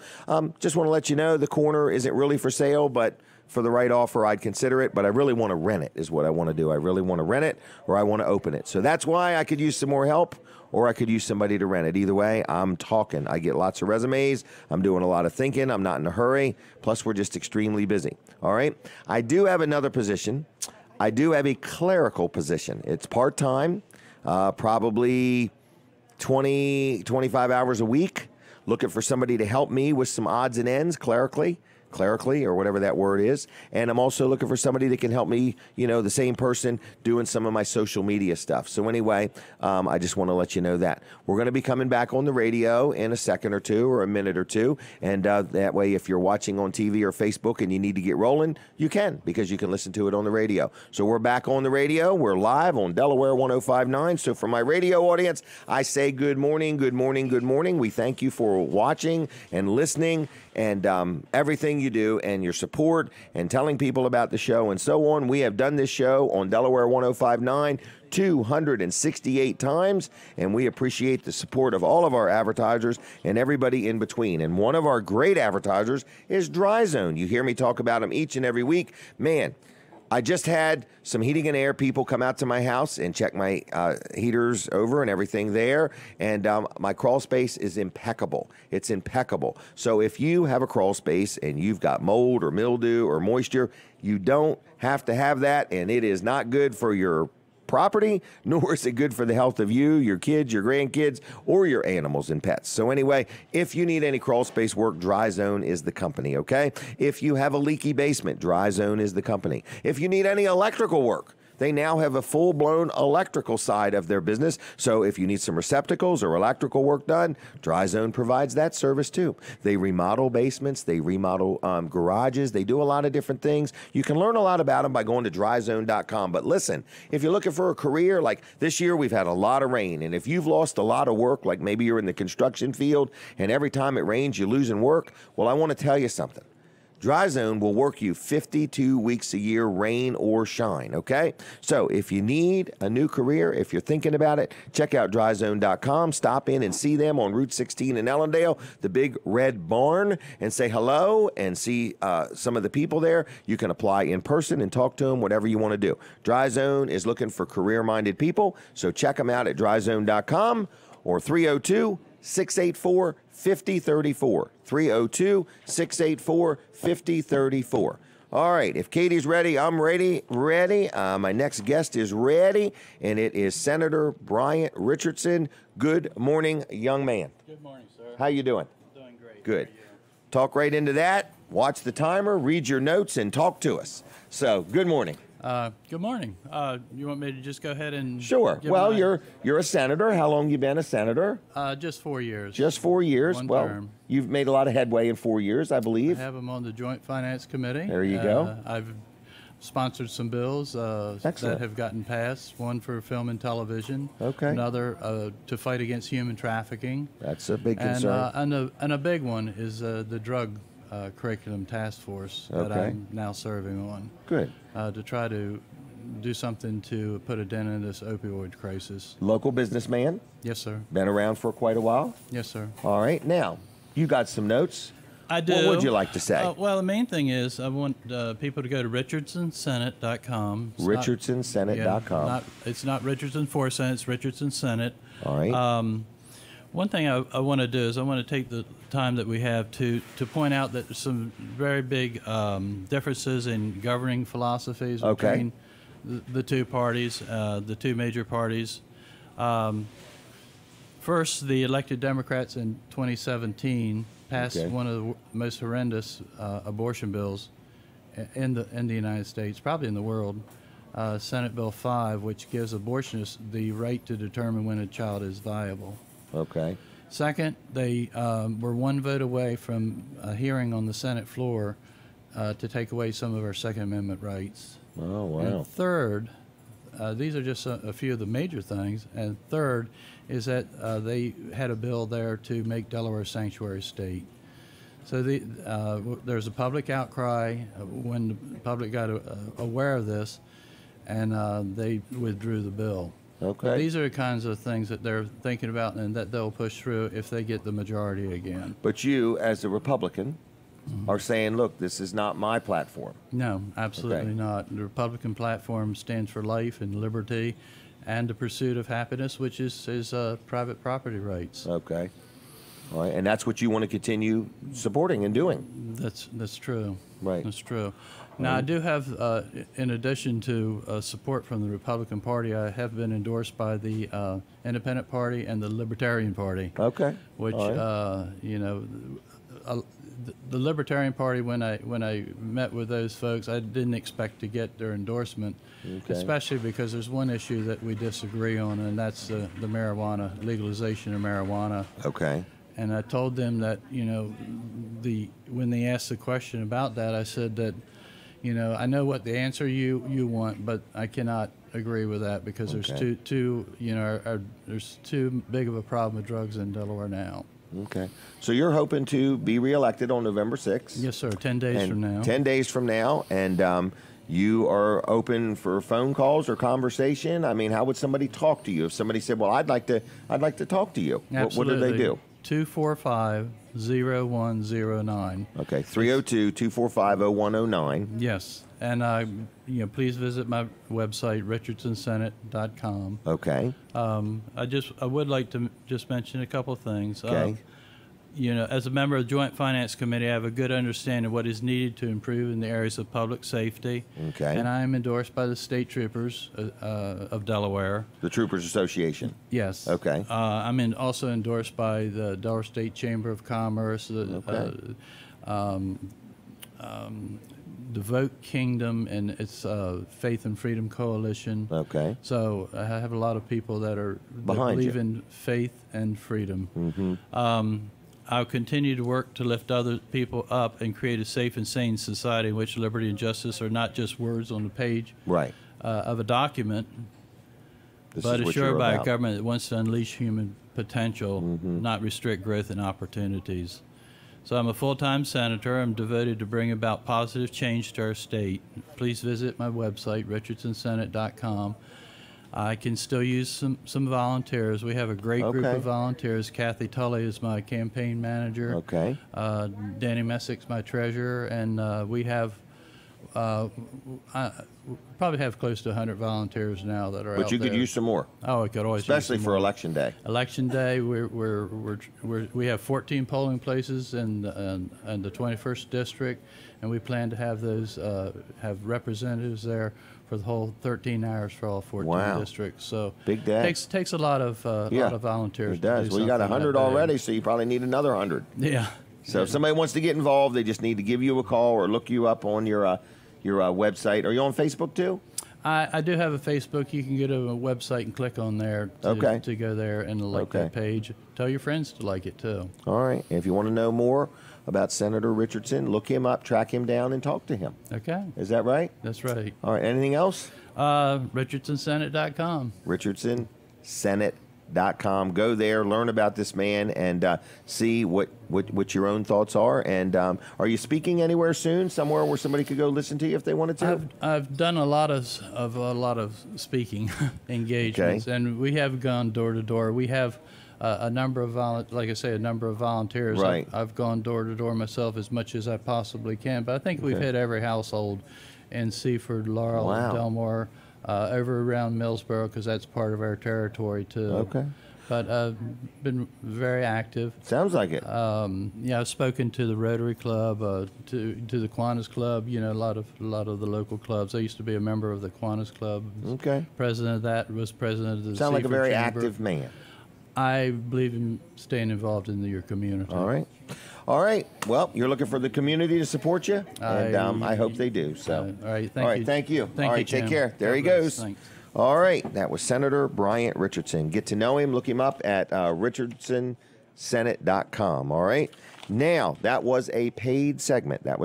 just want to let you know the corner isn't really for sale, but for the right offer, I'd consider it. But I really want to rent it is what I want to do. I really want to rent it, or I want to open it. So that's why I could use some more help, or I could use somebody to rent it. Either way, I'm talking. I get lots of resumes. I'm doing a lot of thinking. I'm not in a hurry. Plus, we're just extremely busy. All right. I do have another position. I do have a clerical position. It's part-time, probably 20, 25 hours a week. Looking for somebody to help me with some odds and ends clerically, or whatever that word is. And I'm also looking for somebody that can help me, the same person doing some of my social media stuff. So anyway, I just want to let you know that. We're going to be coming back on the radio in a second or two, or a minute or two. And that way, if you're watching on TV or Facebook and you need to get rolling, you can, because you can listen to it on the radio. So we're back on the radio. We're live on Delaware 105.9. So for my radio audience, I say good morning, good morning, good morning. We thank you for watching and listening, and everything you do, and your support, and telling people about the show, and so on. We have done this show on Delaware 105.9 268 times, and we appreciate the support of all of our advertisers and everybody in between. And one of our great advertisers is Dry Zone. You hear me talk about them each and every week. Man, I just had some heating and air people come out to my house and check my heaters over and everything there. And my crawl space is impeccable. It's impeccable. So if you have a crawl space and you've got mold or mildew or moisture, you don't have to have that. And it is not good for your property, nor is it good for the health of you, your kids, your grandkids, or your animals and pets. So anyway, if you need any crawl space work, Dry Zone is the company, okay? If you have a leaky basement, Dry Zone is the company. If you need any electrical work, they now have a full-blown electrical side of their business. So if you need some receptacles or electrical work done, Dry Zone provides that service too. They remodel basements. They remodel garages. They do a lot of different things. You can learn a lot about them by going to dryzone.com. But listen, if you're looking for a career, like this year we've had a lot of rain. And if you've lost a lot of work, like maybe you're in the construction field and every time it rains you're losing work, well, I want to tell you something. Dry Zone will work you 52 weeks a year, rain or shine, okay? So if you need a new career, if you're thinking about it, check out dryzone.com. Stop in and see them on Route 16 in Ellendale, the big red barn, and say hello and see some of the people there. You can apply in person and talk to them, whatever you want to do. Dry Zone is looking for career-minded people, so check them out at dryzone.com or 302-684-5034. 302-684-5034. All right, if Katie's ready, I'm ready. My next guest is ready, and it is Senator Bryant Richardson. Good morning, young man. Good morning, sir. How you doing? Doing great. Good. Talk right into that. Watch the timer, read your notes, and talk to us. So, good morning. Good morning. You want me to just go ahead and... Sure. Well, you're a senator. How long you been a senator? Just 4 years. Just 4 years. One well, term. You've made a lot of headway in 4 years, I believe. I have them on the Joint Finance Committee. There you go. I've sponsored some bills that have gotten passed. One for film and television. Okay. Another to fight against human trafficking. That's a big concern. And a big one is the drug curriculum task force that I'm now serving on. Good. To try to do something to put a dent in this opioid crisis. Local businessman? Yes, sir. Been around for quite a while? Yes, sir. All right. Now, you got some notes. I do. What would you like to say? Well, the main thing is I want people to go to richardsonsenate.com. richardsonsenate.com. It's not Richardson for Senate, it's Richardson Senate. All right. One thing I want to do is I want to take the time that we have to point out that there's some very big differences in governing philosophies between the two parties, the two major parties. First, the elected Democrats in 2017 passed one of the most horrendous abortion bills in the United States, probably in the world, Senate Bill 5, which gives abortionists the right to determine when a child is viable. Okay. Second, they were one vote away from a hearing on the Senate floor to take away some of our Second Amendment rights. Oh, wow. And third, these are just a few of the major things. And third is that they had a bill there to make Delaware a sanctuary state. So there's a public outcry when the public got aware of this, and they withdrew the bill. Okay. But these are the kinds of things that they're thinking about and that they'll push through if they get the majority again. But you, as a Republican, are saying, look, this is not my platform. No, absolutely Okay. not. The Republican platform stands for life and liberty and the pursuit of happiness, which is private property rights. Okay. All right. And that's what you want to continue supporting and doing. That's true. Right. That's true. Now, I do have, in addition to support from the Republican Party, I have been endorsed by the Independent Party and the Libertarian Party. Okay. Which, All right. you know, the Libertarian Party, when I met with those folks, I didn't expect to get their endorsement, Okay. especially because there's one issue that we disagree on, and that's the marijuana, legalization of marijuana. Okay. And I told them that, you know, when they asked the question about that, I said that, you know, I know what the answer you want, but I cannot agree with that because there's Okay. there's too big of a problem with drugs in Delaware now. Okay. So you're hoping to be reelected on November 6th? Yes, sir. 10 days from now. 10 days from now. And you are open for phone calls or conversation? I mean, how would somebody talk to you if somebody said, well, I'd like to talk to you? Absolutely. What do they do? 245-0109. Okay, 302-245-0109. Yes. And, you know, please visit my website, richardsonsenate.com. Okay. I would like to just mention a couple of things. Okay. You know, as a member of the Joint Finance Committee, I have a good understanding of what is needed to improve in the areas of public safety. Okay. And I am endorsed by the State Troopers of Delaware. The Troopers Association. Yes. Okay. I'm also endorsed by the Delaware State Chamber of Commerce, the Vote Kingdom, and its Faith and Freedom Coalition. Okay. So I have a lot of people that believe in faith and freedom. Mm-hmm. I'll continue to work to lift other people up and create a safe and sane society in which liberty and justice are not just words on the page Right. of a document, This but is what assured you're by a about. government that wants to unleash human potential, Mm-hmm. not restrict growth and opportunities. So I'm a full-time senator. I'm devoted to bring about positive change to our state. Please visit my website, richardsonsenate.com. I can still use some volunteers. We have a great group Okay. of volunteers. Kathy Tully is my campaign manager. Okay. Danny Messick's my treasurer, and we have probably have close to 100 volunteers now that are out But you could there. use some more, Oh, we could always especially use some for more. Election Day. Election Day, we have 14 polling places in the 21st district, and we plan to have those have representatives there for the whole 13 hours for all 14 Wow. districts. So Big day. takes a lot of volunteers. It does. To do Well, you got something 100 that day. already, so you probably need another 100. Yeah. So if somebody wants to get involved, they just need to give you a call or look you up on your website. Are you on Facebook too? I do have a Facebook. You can go to a website and click on there to go there and like Okay. that page. Tell your friends to like it too. All right. If you want to know more about Senator Richardson, look him up, track him down, and talk to him. Okay. Is that right? That's right. All right. Anything else? RichardsonSenate.com. RichardsonSenate.com. Go there, learn about this man, and see what your own thoughts are. And are you speaking anywhere soon? Somewhere where somebody could go listen to you if they wanted to? I've done a lot of speaking engagements, Okay. and we have gone door to door. We have a number of a number of volunteers. Right. I've gone door to door myself as much as I possibly can, but I think we've hit every household in Seaford, Laurel, Wow. Delmar, over around Millsboro, because that's part of our territory too. Okay. But I've been very active. Sounds like it. Yeah, I've spoken to the Rotary Club, to the Kiwanis Club. You know, a lot of the local clubs. I used to be a member of the Kiwanis Club. Okay. President of that, was president of the Sound like a Seaford very Chamber. active man. I believe in staying involved in your community. All right. All right. Well, you're looking for the community to support you, and I hope they do. So, all right. All right. Thank you. Thank All you, right. Take Jim. care. There God he bless. goes. Thanks. All right. That was Senator Bryant Richardson. Get to know him. Look him up at richardsonsenate.com. All right. Now, that was a paid segment. I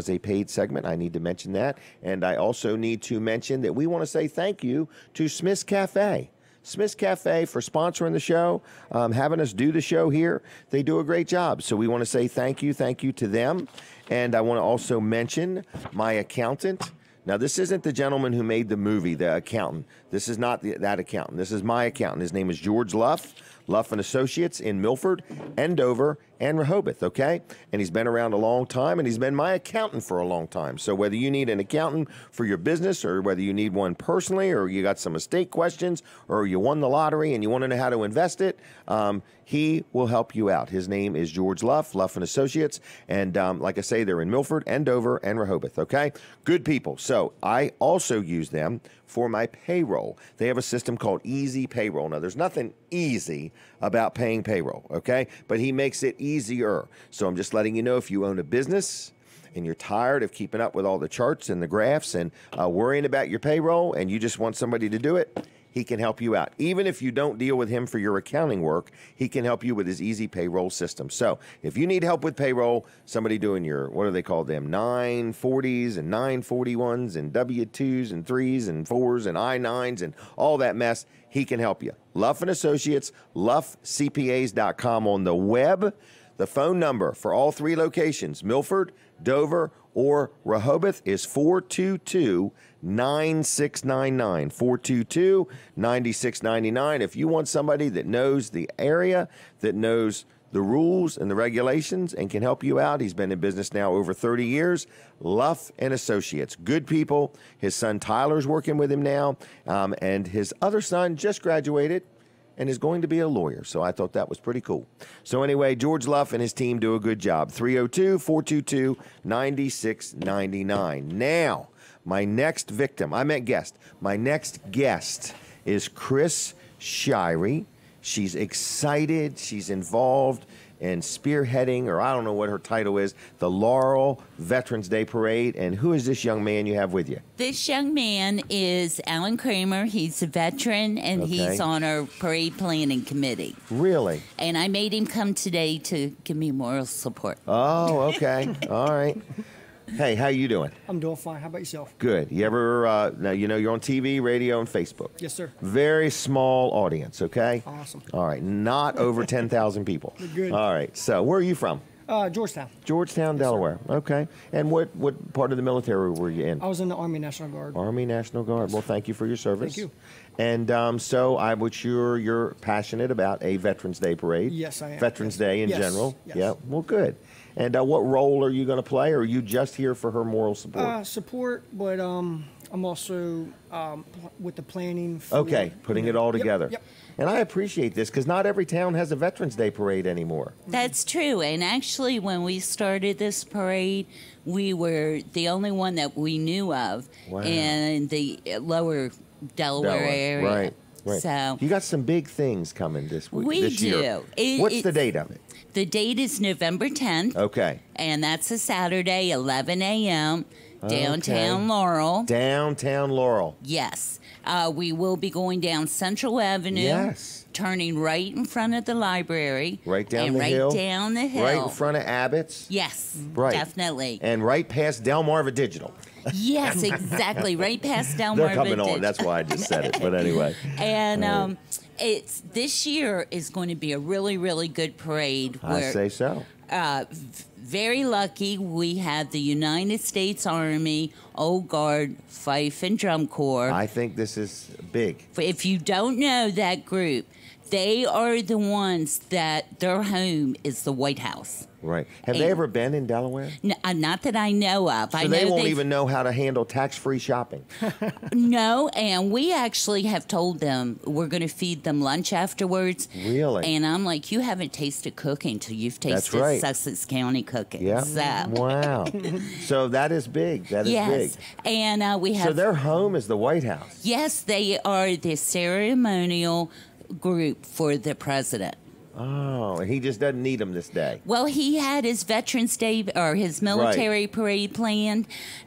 need to mention that. And I also need to mention that we want to say thank you to Smith's Cafe. Smith's Cafe for sponsoring the show, having us do the show here. They do a great job. So we want to say thank you to them. And I want to also mention my accountant. Now, this isn't the gentleman who made the movie, the accountant. This is not that accountant. This is my accountant. His name is George Luff and Associates in Milford, Andover, and Rehoboth, okay? And he's been around a long time, and he's been my accountant for a long time. So whether you need an accountant for your business or whether you need one personally or you got some estate questions or you won the lottery and you want to know how to invest it, he will help you out. His name is George Luff and Associates, and like I say, they're in Milford, Andover, and Rehoboth, okay? Good people. So I also use them for my payroll. They have a system called Easy Payroll. Now, there's nothing easy about paying payroll, okay? But he makes it easier. So I'm just letting you know, if you own a business and you're tired of keeping up with all the charts and the graphs and worrying about your payroll and you just want somebody to do it, he can help you out. Even if you don't deal with him for your accounting work, he can help you with his Easy Payroll system. So if you need help with payroll, somebody doing your, what do they call them, 940s and 941s and W-2s and 3s and 4s and I-9s and all that mess, he can help you. Luff and Associates, luffcpas.com on the web. The phone number for all three locations, Milford, Dover, or Rehoboth, is 422-9699. 422-9699. If you want somebody that knows the area, that knows the rules and the regulations and can help you out, he's been in business now over 30 years. Luff and Associates. Good people. His son Tyler's working with him now, and his other son just graduated and is going to be a lawyer. So I thought that was pretty cool. So anyway, George Luff and his team do a good job. 302-422-9699. Now, my next guest is Chris Shirey. She's excited. She's involved in spearheading, or I don't know what her title is, the Laurel Veterans Day Parade. And who is this young man you have with you? This young man is Alan Kramer. He's a veteran, and he's on our parade planning committee. Really? And I made him come today to give me moral support. Oh, okay. All right. Hey, how you doing? I'm doing fine. How about yourself? Good. You ever, now you know you're on TV, radio, and Facebook. Yes, sir. Very small audience, okay? Awesome. All right, not over 10,000 people. Good. All right, so where are you from? Georgetown. Georgetown, Delaware. Okay. And what part of the military were you in? I was in the Army National Guard. Army National Guard. Well, thank you for your service. Thank you. And so I'm sure you're passionate about a Veterans Day parade. Yes, I am. Veterans Day in Yes. general. Yes. Yeah. Well, good. And what role are you going to play, or are you just here for her moral support? Support, but I'm also with the planning. Okay, putting it all together. Yep. And I appreciate this because not every town has a Veterans Day parade anymore. That's true. And actually, when we started this parade, we were the only one that we knew of in the lower Delaware area. Right. So you got some big things coming this week. This year. What's the date of it? The date is November 10th. Okay. And that's a Saturday, 11 a.m., downtown Laurel. Downtown Laurel. Yes. We will be going down Central Avenue. Yes. Turning right in front of the library. Right down and the hill. Right down the hill. Right in front of Abbott's. Yes. Right. Definitely. And right past Delmarva Digital. Yes, exactly. Right past Delmarva They're coming Digital. on. That's why I just said it. But anyway. And it's this year is going to be a really, really good parade. I say so. Very lucky we have the United States Army, Old Guard, Fife, and Drum Corps. I think this is big. If you don't know that group, they are the ones that their home is the White House. Right. Have they ever been in Delaware? Not that I know of. So they won't even know how to handle tax-free shopping. No, and we actually have told them we're going to feed them lunch afterwards. Really? And I'm like, you haven't tasted cooking until you've tasted Sussex County cooking. Yeah. So. Wow. So that is big. That is yes. big. And we have. So their home is the White House. Yes, they are the ceremonial group for the president. Oh, and he just doesn't need them this day. Well, he had his Veterans Day or his military parade planned,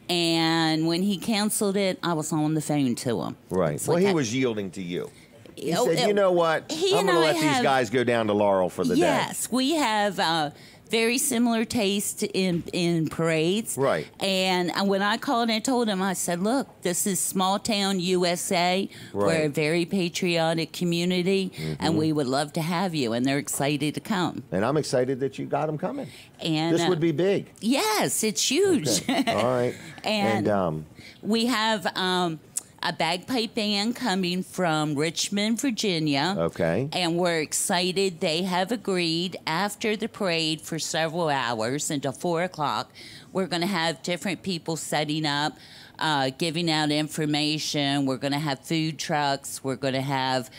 and when he canceled it, I was on the phone to him. Right. It's Well, like he I- was yielding to you. He Oh, said, you know what? he I'm and going to I let these have- guys go down to Laurel for the day. Yes, we have very similar taste in parades. Right. And when I called and told him, I said, look, this is small town USA. We're a Right. very patriotic community, and we would love to have you. And they're excited to come. And I'm excited that you got them coming. And This would be big. Yes, it's huge. Okay. All right. And, we have a bagpipe band coming from Richmond, Virginia. Okay. And we're excited. They have agreed after the parade for several hours until 4 o'clock. We're going to have different people setting up, giving out information. We're going to have food trucks. We're going to have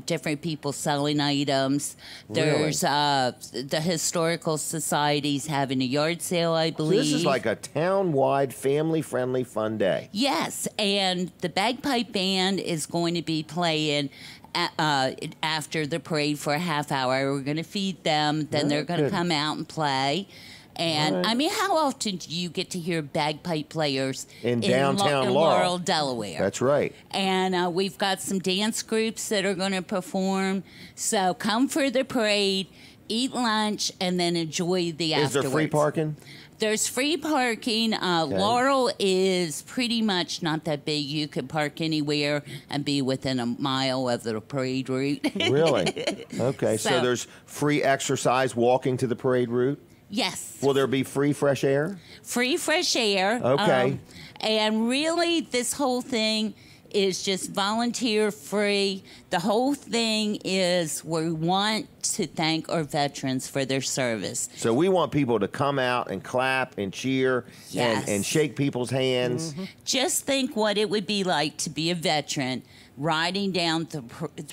different people selling items. There's the Historical Society's having a yard sale, I So believe. this is like a town-wide, family-friendly, fun day. Yes, and the bagpipe band is going to be playing after the parade for a half hour. We're going to feed them, then they're going to good. come out and play. And All right. I mean, how often do you get to hear bagpipe players In downtown in Laurel. Delaware? That's right. And we've got some dance groups that are going to perform. So come for the parade, eat lunch, and then enjoy the Is afterwards. there free parking? There's free parking. Laurel is pretty much not that big. You could park anywhere and be within a mile of the parade route. Really? Okay. So So- there's free exercise walking to the parade route? Yes. Will there be free fresh air? Free fresh air. Okay. And really, this whole thing is just volunteer free. The whole thing is we want to thank our veterans for their service. So we want people to come out and clap and cheer Yes. and shake people's hands. Just think what it would be like to be a veteran riding down the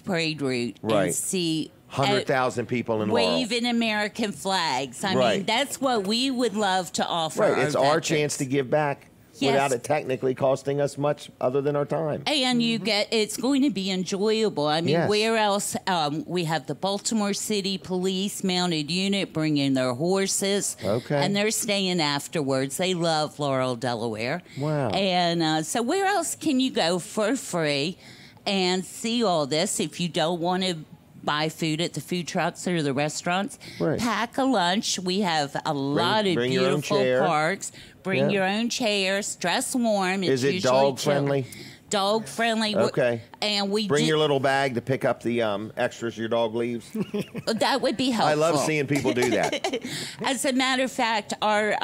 parade route Right. and see 100,000 people in Laurel. waving American flags. I Right. mean, that's what we would love to offer. Right. It's our veterans. chance to give back Yes. without it technically costing us much other than our time. And you get, it's going to be enjoyable. I mean, Yes. where else? We have the Baltimore City Police Mounted Unit bringing their horses. Okay. And they're staying afterwards. They love Laurel, Delaware. Wow. And so where else can you go for free and see all this if you don't want to buy food at the food trucks or the restaurants? Right. Pack a lunch. We have a lot of bring your own beautiful chair. parks. Bring Yeah. your own chairs. Dress warm. Is it usually dog chilly. friendly? Dog friendly. Okay. And we Bring do, your little bag to pick up the extras your dog leaves. that would be helpful. I love seeing people do that. As a matter of fact, our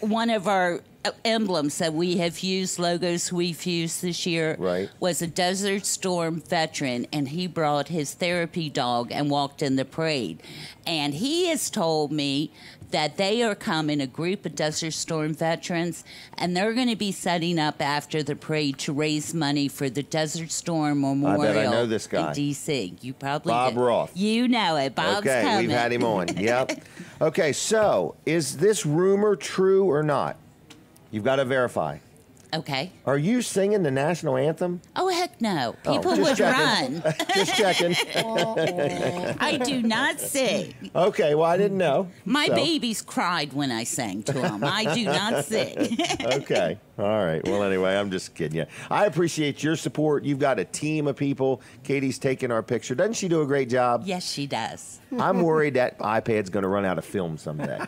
one of our emblems that we have used, logos we've used this year, Right. was a Desert Storm veteran, and he brought his therapy dog and walked in the parade. And he has told me that they are coming, a group of Desert Storm veterans, and they're going to be setting up after the parade to raise money for the Desert Storm Memorial know this guy. in D.C. You probably Bob do. Roth. You know it. Bob's Okay, coming. we've had him on. Yep. Okay, so is this rumor true or not? You've got to verify. Okay. Are you singing the national anthem? Oh, heck no. Oh, People just would checking. run. Just checking. I do not sing. Okay, well, I didn't know. My So- babies cried when I sang to them. I do not sing. Okay. All right. Well, anyway, I'm just kidding you. I appreciate your support. You've got a team of people. Katie's taking our picture. Doesn't she do a great job? Yes, she does. I'm worried that iPad's going to run out of film someday.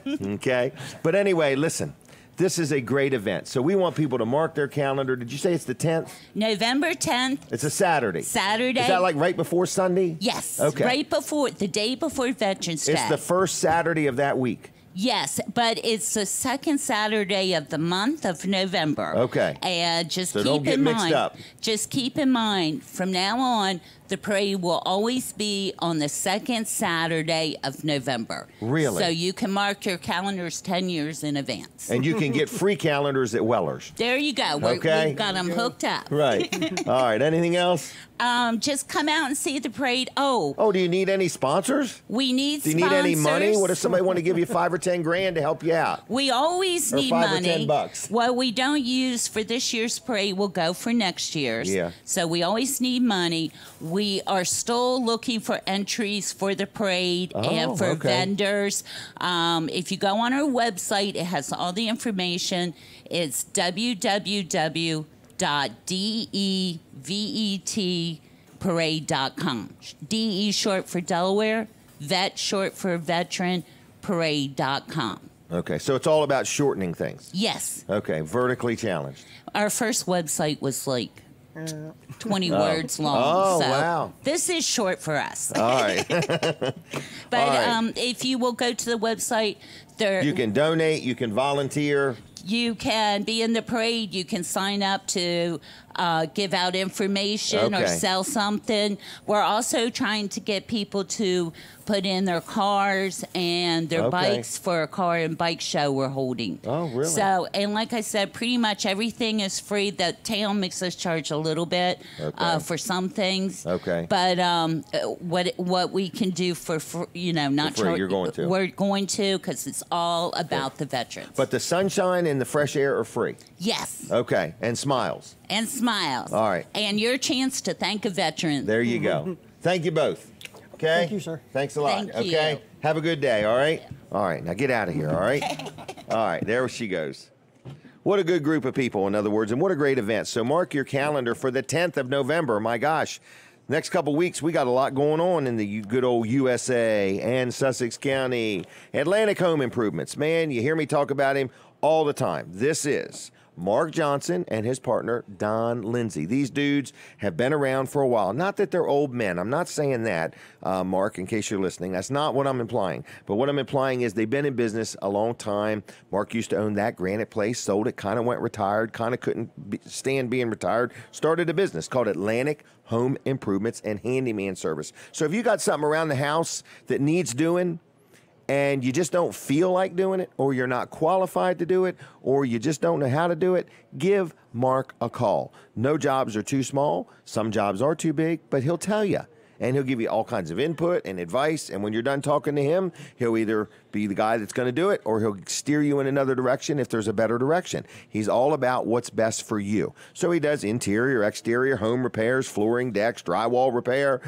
Okay? But anyway, listen. This is a great event. So we want people to mark their calendar. Did you say it's the 10th? November 10th. It's a Saturday. Saturday. Is that like right before Sunday? Yes. Okay. Right before, the day before Veterans Day. It's the first Saturday of that week. Yes, but it's the second Saturday of the month of November. Okay. And just So keep don't get in mixed mind, up. just keep in mind, from now on, the parade will always be on the second Saturday of November. Really? So you can mark your calendars 10 years in advance. And you can get free calendars at Weller's. There you go. Okay. We've got them hooked up. Right. All right. Anything else? Just come out and see the parade. Oh, Oh, do you need any sponsors? we need Do you need any money? sponsors. What if somebody want to give you $5 or 10 grand to help you out. We always Or need 5 or money. 10 bucks. What we don't use for this year's parade will go for next year's. Yeah. So we always need money. We are still looking for entries for the parade and for okay. vendors. If you go on our website, it has all the information. It's www.devetparade.com. DE short for Delaware, vet short for veteran, parade.com. Okay, so it's all about shortening things. Yes. Okay, vertically challenged. Our first website was like 20 words long. Oh, so wow. This is short for us. All right. But All right. If you will go to the website, there You can donate, you can volunteer. you can be in the parade. You can sign up to give out information or Okay. sell something. We're also trying to get people to put in their cars and their Okay. bikes for a car and bike show we're holding. Oh, really? So, and like I said, pretty much everything is free. The town makes us charge a little bit Okay. for some things. Okay. But what we can do for not For free, you're going to. We're going to, because it's all about the veterans. But the sunshine and the fresh air are free. Yes. Okay, and smiles. And smiles. All right. And your chance to thank a veteran. There you go. Thank you both. Okay? Thank you, sir. Thanks a lot. Thank you. Okay? Have a good day, all right? All right, now get out of here, all right? All right, there she goes. What a good group of people, in other words, and what a great event. So mark your calendar for the 10th of November. My gosh. Next couple weeks, we got a lot going on in the good old USA and Sussex County. Atlantic Home Improvements. Man, you hear me talk about him all the time. This is Mark Johnson and his partner, Don Lindsay. These dudes have been around for a while. Not that they're old men. I'm not saying that, Mark, in case you're listening. That's not what I'm implying. But what I'm implying is they've been in business a long time. Mark used to own that granite place, sold it, kind of went retired, kind of couldn't stand being retired, started a business called Atlantic Home Improvements and Handyman Service. So if you got something around the house that needs doing, and you just don't feel like doing it, or you're not qualified to do it, or you just don't know how to do it, give Mark a call. No jobs are too small. Some jobs are too big, but he'll tell you. And he'll give you all kinds of input and advice. And when you're done talking to him, he'll either be the guy that's going to do it, or he'll steer you in another direction if there's a better direction. He's all about what's best for you. So he does interior, exterior, home repairs, flooring, decks, drywall repair,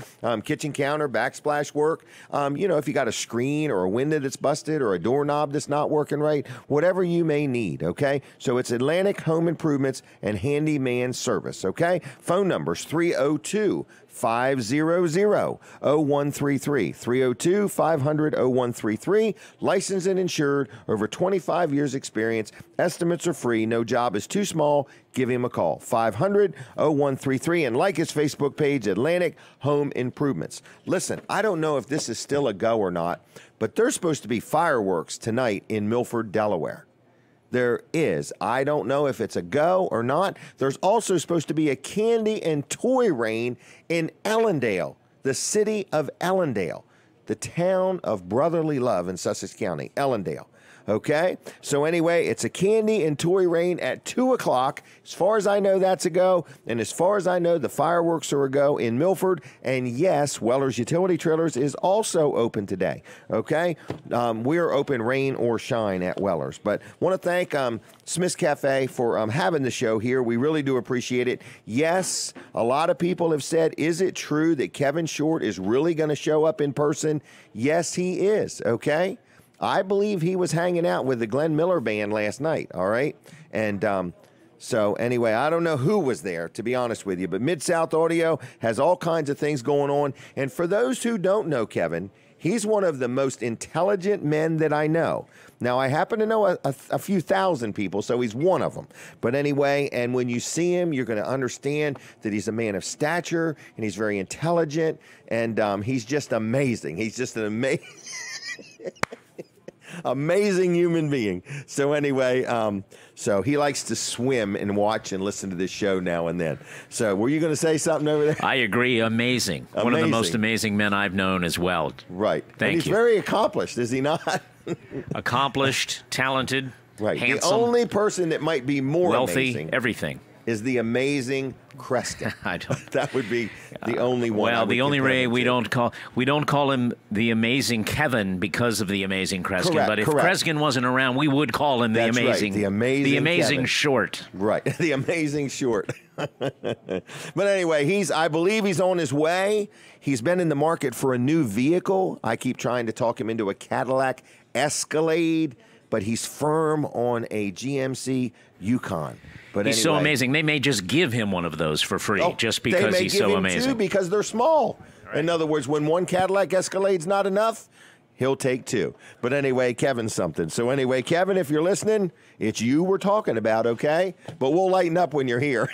kitchen counter, backsplash work. If you got a screen or a window that's busted or a doorknob that's not working right, whatever you may need, okay? So it's Atlantic Home Improvements and Handyman Service, okay? Phone numbers 302 500-0133, 302-500-0133, licensed and insured, over 25 years experience. Estimates are free. No job is too small. Give him a call, 500-0133, and like his Facebook page, Atlantic Home Improvements. Listen, I don't know if this is still a go or not, but there's supposed to be fireworks tonight in Milford, Delaware. There is. I don't know if it's a go or not. There's also supposed to be a candy and toy rain in Ellendale, the city of Ellendale, the town of brotherly love in Sussex County, Ellendale. Okay? So anyway, it's a candy and toy rain at 2 o'clock. As far as I know, that's a go. And as far as I know, the fireworks are a go in Milford. And yes, Weller's Utility Trailers is also open today. Okay? We're open rain or shine at Weller's. But want to thank Smith's Cafe for having the show here. We really do appreciate it. Yes, a lot of people have said, is it true that Kevin Short is really going to show up in person? Yes, he is. Okay? I believe he was hanging out with the Glenn Miller Band last night, all right? And so anyway, I don't know who was there, to be honest with you, but Mid-South Audio has all kinds of things going on. And for those who don't know Kevin, he's one of the most intelligent men that I know. Now, I happen to know a few thousand people, so he's one of them. But anyway, and when you see him, you're going to understand that he's a man of stature, and he's very intelligent, and he's just amazing. He's just an amazing... amazing human being. So anyway, so he likes to swim and watch and listen to this show now and then. So were you going to say something over there? I agree. Amazing. One of the most amazing men I've known as well. Right. Thank and he's you. very accomplished, is he not? Accomplished, talented, right. handsome. The only person that might be more wealthy, amazing. everything. is the amazing Kreskin. I don't. That would be the only one. Well, the only way we don't call him the amazing Kevin because of the amazing Kreskin. Correct, but if correct. Kreskin wasn't around, we would call him the That's right, amazing, the amazing Kevin. short. Right, the amazing short. But anyway, I believe he's on his way. He's been in the market for a new vehicle. I keep trying to talk him into a Cadillac Escalade, but he's firm on a GMC Yukon. But He's anyway, so amazing. They may just give him one of those for free just because he's so amazing. Two because they're small. Right. In other words, when one Cadillac Escalade's not enough, he'll take two. But anyway, Kevin's something. So anyway, Kevin, if you're listening, it's you we're talking about, okay? But we'll lighten up when you're here.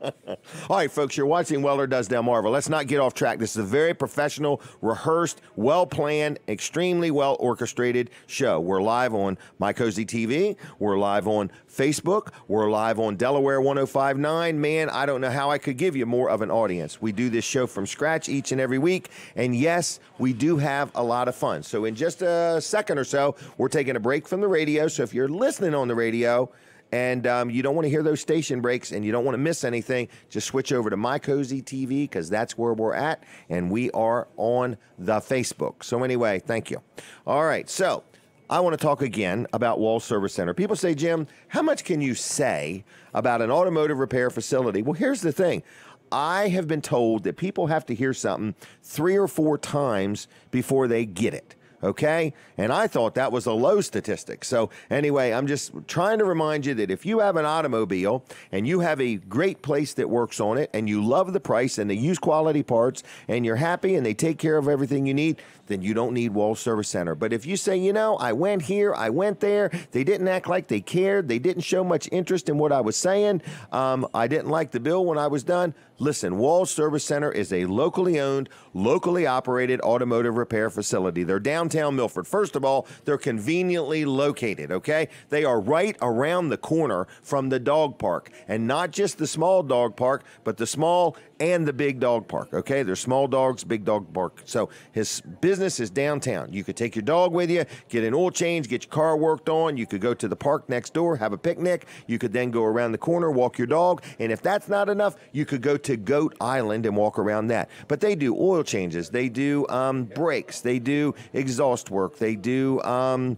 All right, folks, you're watching Weller Does Delmarva. Let's not get off track. This is a very professional, rehearsed, well-planned, extremely well-orchestrated show. We're live on My Cozy TV. We're live on Facebook. We're live on Delaware 105.9. Man, I don't know how I could give you more of an audience. We do this show from scratch each and every week. And yes, we do have a lot of fun. So in just a second or so, we're taking a break from the radio. So if you're listening on the radio, and you don't want to hear those station breaks and you don't want to miss anything, just switch over to My Cozy TV because that's where we're at, and we are on the Facebook. So anyway, thank you. All right, so I want to talk again about Walls Service Center. People say, Jim, how much can you say about an automotive repair facility? Well, here's the thing. I have been told that people have to hear something 3 or 4 times before they get it. Okay? And I thought that was a low statistic. So anyway, I'm just trying to remind you that if you have an automobile and you have a great place that works on it and you love the price and they use quality parts and you're happy and they take care of everything you need, then you don't need Walls Service Center. But if you say, you know, I went here, I went there, they didn't act like they cared, they didn't show much interest in what I was saying, I didn't like the bill when I was done, listen, Walls Service Center is a locally owned, locally operated automotive repair facility. They're downtown Milford. First of all, they're conveniently located, okay? They are right around the corner from the dog park, and not just the small dog park, but the small and the big dog park, okay? There's small dogs, big dog park. So his business is downtown. You could take your dog with you, get an oil change, get your car worked on. You could go to the park next door, have a picnic. You could then go around the corner, walk your dog. And if that's not enough, you could go to Goat Island and walk around that. But they do oil changes. They do brakes. They do exhaust work. They do...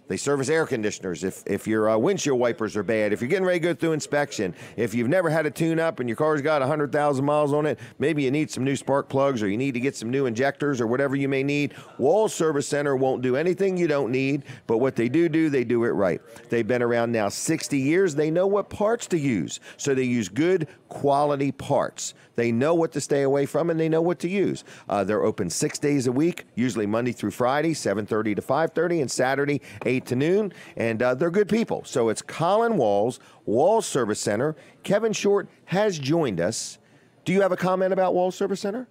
They service air conditioners if your windshield wipers are bad, if you're getting ready to go through inspection, if you've never had a tune-up and your car's got 100,000 miles on it, maybe you need some new spark plugs or you need to get some new injectors or whatever you may need. Walls Service Center won't do anything you don't need, but what they do, they do it right. They've been around now 60 years. They know what parts to use, so they use good quality parts. They know what to stay away from, and they know what to use. They're open 6 days a week, usually Monday through Friday, 7:30 to 5:30, and Saturday, 8 to noon. And they're good people. So it's Colin Walls, Walls Service Center. Kevin Short has joined us. Do you have a comment about Walls Service Center?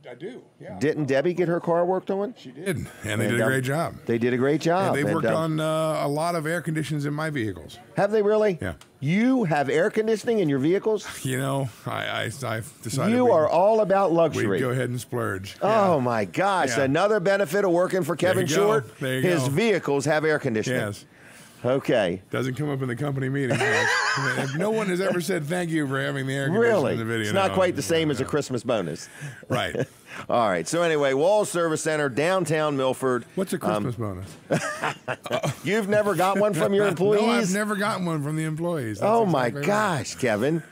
I do, yeah. Didn't Debbie get her car worked on? She did, and they did a great job. They did a great job. And they've worked on a lot of air conditions in my vehicles. Have they really? Yeah. You have air conditioning in your vehicles? You know, I've decided you are all about luxury. We go ahead and splurge. Oh, my gosh. Yeah. Another benefit of working for Kevin Short, there you his go. vehicles have air conditioning. Yes. Okay. Doesn't come up in the company meeting. No one has ever said thank you for having the air conditioning Really? in the video. It's not No. quite the same as a Christmas bonus. Right. All right. So anyway, Walls Service Center, downtown Milford. What's a Christmas bonus? You've never got one from your employees? No, I've never gotten one from the employees. That's oh, exactly my right. gosh, Kevin.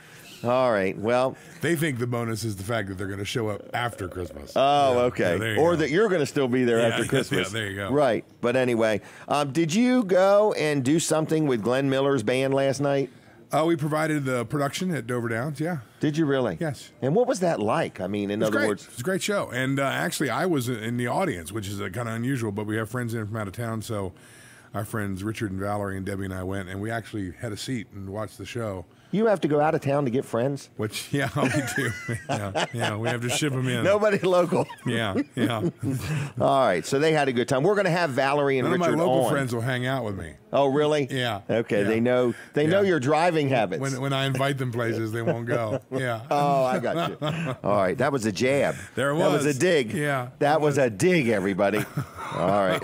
All right. Well, they think the bonus is the fact that they're going to show up after Christmas. Oh, okay. Yeah, or go. that you're going to still be there after Christmas. Yeah, there you go. Right. But anyway, did you go and do something with Glenn Miller's band last night? We provided the production at Dover Downs, yeah. Did you really? Yes. And what was that like? I mean, in other words... It was a great show. And actually, I was in the audience, which is kind of unusual, but we have friends in from out of town, so our friends Richard and Valerie and Debbie and I went, and we actually had a seat and watched the show. You have to go out of town to get friends? Which, yeah, we do. yeah, we have to ship them in. Nobody local. Yeah. All right, so they had a good time. We're going to have Valerie and None Richard of my local on. friends will hang out with me. Oh, really? Yeah. Okay, yeah. They know your driving habits. When I invite them places, they won't go. Yeah. Oh, I got you. All right, that was a jab. There it was. That was a dig. Yeah. That was a dig, everybody. All right.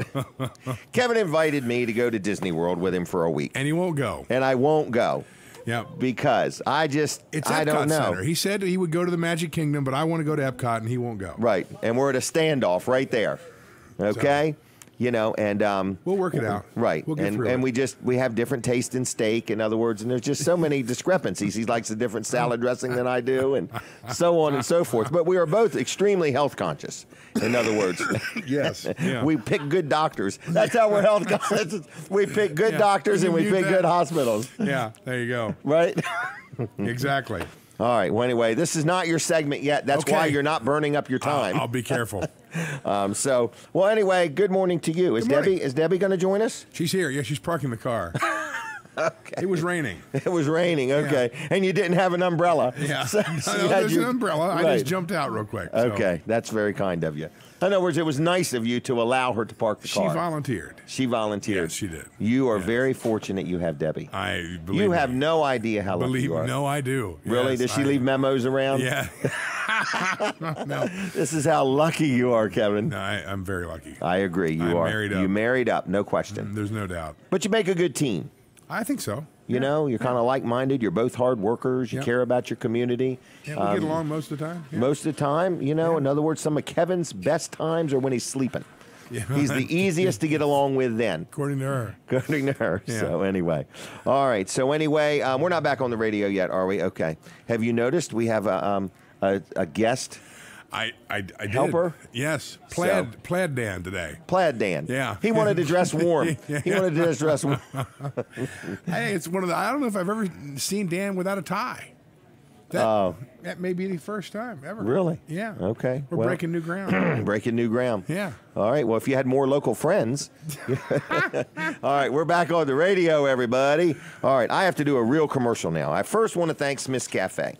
Kevin invited me to go to Disney World with him for a week. And he won't go. And I won't go. Yeah. Because I It's I don't Epcot know. Center. He said he would go to the Magic Kingdom, but I want to go to Epcot, and he won't go. Right. And we're at a standoff right there. Okay? You know, and We'll work it out. Right. We'll get and through and it. we have different taste in steak, in other words, and there's just so many discrepancies. He likes a different salad dressing than I do, and so on and so forth. But we are both extremely health conscious. In other words, Yes. Yeah. we pick good doctors. That's how we're health conscious. We pick good doctors and we You pick bet. good hospitals. Yeah, there you go. Right? Exactly. All right. Well, anyway, this is not your segment yet. That's why Okay. you're not burning up your time. I'll be careful. Well, anyway, good morning to you. Is Good morning. Debbie going to join us? She's here. Yeah, she's parking the car. Okay. It was raining. It was raining. Okay. And you didn't have an umbrella. Yeah. So No, you had there's an umbrella. I Right. just jumped out real quick. so. Okay. That's very kind of you. In other words, it was nice of you to allow her to park the She car. volunteered. She volunteered. Yes, she did. You are Yes. very fortunate you have Debbie. I believe You have me. no idea how lucky Believe you are. no, I do. Really? Yes, Does she leave memos around? Yeah. No, This is how lucky you are, Kevin. no, I'm very lucky. I agree. You I'm are. married up. You married up, no question. There's no doubt. But you make a good team. I think so. You know, you're kind of like-minded. You're both hard workers. You Yep. care about your community. Yeah, we get along most of the time. Yeah. Most of the time, you know, in other words, some of Kevin's best times are when he's sleeping. Yeah. He's the easiest to get along with then. According to her. According to her. Yeah. So anyway. All right. So anyway, we're not back on the radio yet, are we? Okay. Have you noticed we have a guest? I did. Helper? Yes. So- Plaid Dan today. Plaid Dan. Yeah. He wanted to dress warm. Yeah. He wanted to dress warm. Hey, it's one of the. I don't know if I've ever seen Dan without a tie. That may be the first time ever. Really? Yeah. Okay. We're Well- breaking new ground. Breaking new ground. Yeah. All right. Well, if you had more local friends. All right. We're back on the radio, everybody. All right. I have to do a real commercial now. I first want to thank Smith's Cafe.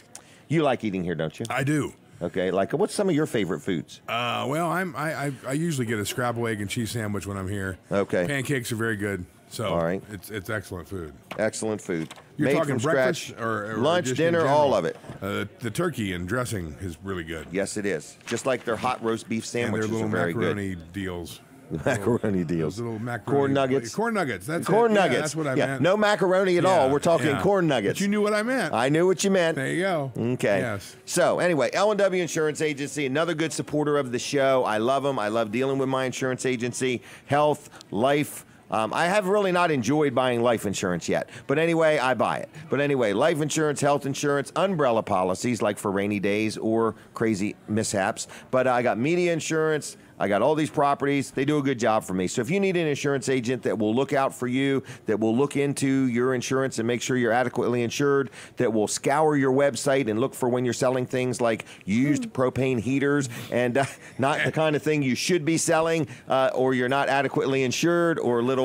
You like eating here, don't you? I do. Okay. Like, what's some of your favorite foods? Well, I usually get a scrapple egg and cheese sandwich when I'm here. Okay. Pancakes are very good. So All right. it's excellent food. Excellent food. You're Made talking from breakfast scratch. or Lunch, just in dinner, general? all of it. The turkey and dressing is really good. Yes, it is. Just like their hot roast beef And sandwiches their little are very macaroni deals. good. Macaroni deals. Those little macaroni. Corn nuggets. Corn nuggets. That's Corn it. nuggets. Yeah, that's what I meant. No macaroni at all. Yeah, We're talking yeah. corn nuggets. But you knew what I meant. I knew what you meant. There you go. Okay. Yes. So anyway, L&W Insurance Agency, another good supporter of the show. I love them. I love dealing with my insurance agency. Health, life. I have really not enjoyed buying life insurance yet. But anyway, I buy it. But anyway, life insurance, health insurance, umbrella policies like for rainy days or crazy mishaps. But I got media insurance. I got all these properties. They do a good job for me. So if you need an insurance agent that will look out for you, that will look into your insurance and make sure you're adequately insured, that will scour your website and look for when you're selling things like used propane heaters and not the kind of thing you should be selling, or you're not adequately insured, or little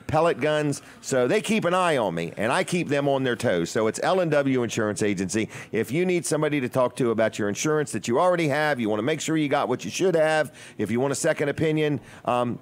pellet guns. So they keep an eye on me, and I keep them on their toes. So it's L&W Insurance Agency. If you need somebody to talk to about your insurance that you already have, you want to make sure you got what you should have. If you want a second opinion,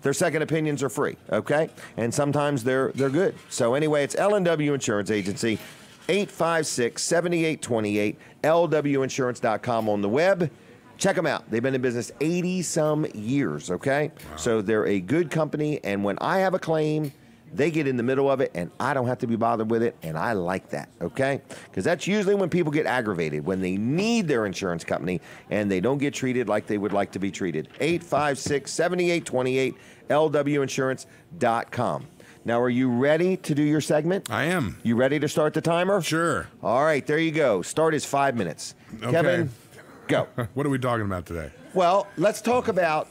their second opinions are free, okay? And sometimes they're good. So anyway, it's L&W Insurance Agency, 856-7828, lwinsurance.com on the web. Check them out. They've been in business 80-some years, okay? Wow. So they're a good company, and when I have a claim, they get in the middle of it, and I don't have to be bothered with it, and I like that, okay? Because that's usually when people get aggravated, when they need their insurance company, and they don't get treated like they would like to be treated. 856-7828, lwinsurance.com. Now, are you ready to do your segment? I am. You ready to start the timer? Sure. All right, there you go. Start is 5 minutes. Okay. Kevin, go. What are we talking about today? Well, let's talk about,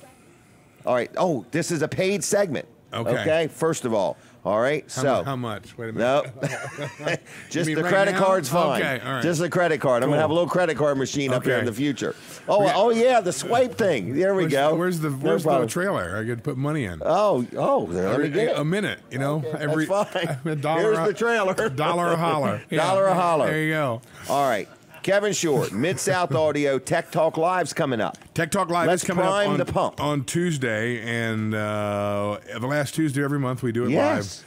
all right, this is a paid segment. Okay. First of all. All right, How much? Wait a minute. Nope. Just mean the right credit now? card's fine. Okay, all right. Just the credit card. I'm Cool. gonna have a little credit card machine up here in Okay. the future. Oh yeah, the swipe thing. There we go. Where's the problem. trailer? I could put money in. Oh, let me get it. A minute, you know. That's fine. a dollar. Here's the trailer. Dollar a holler. Dollar a holler. There you go. All right. Kevin Short, Mid-South Audio, Tech Talk Live's coming up. Tech Talk Live Let's is coming prime up the pump. on Tuesday, and the last Tuesday every month we do it Yes.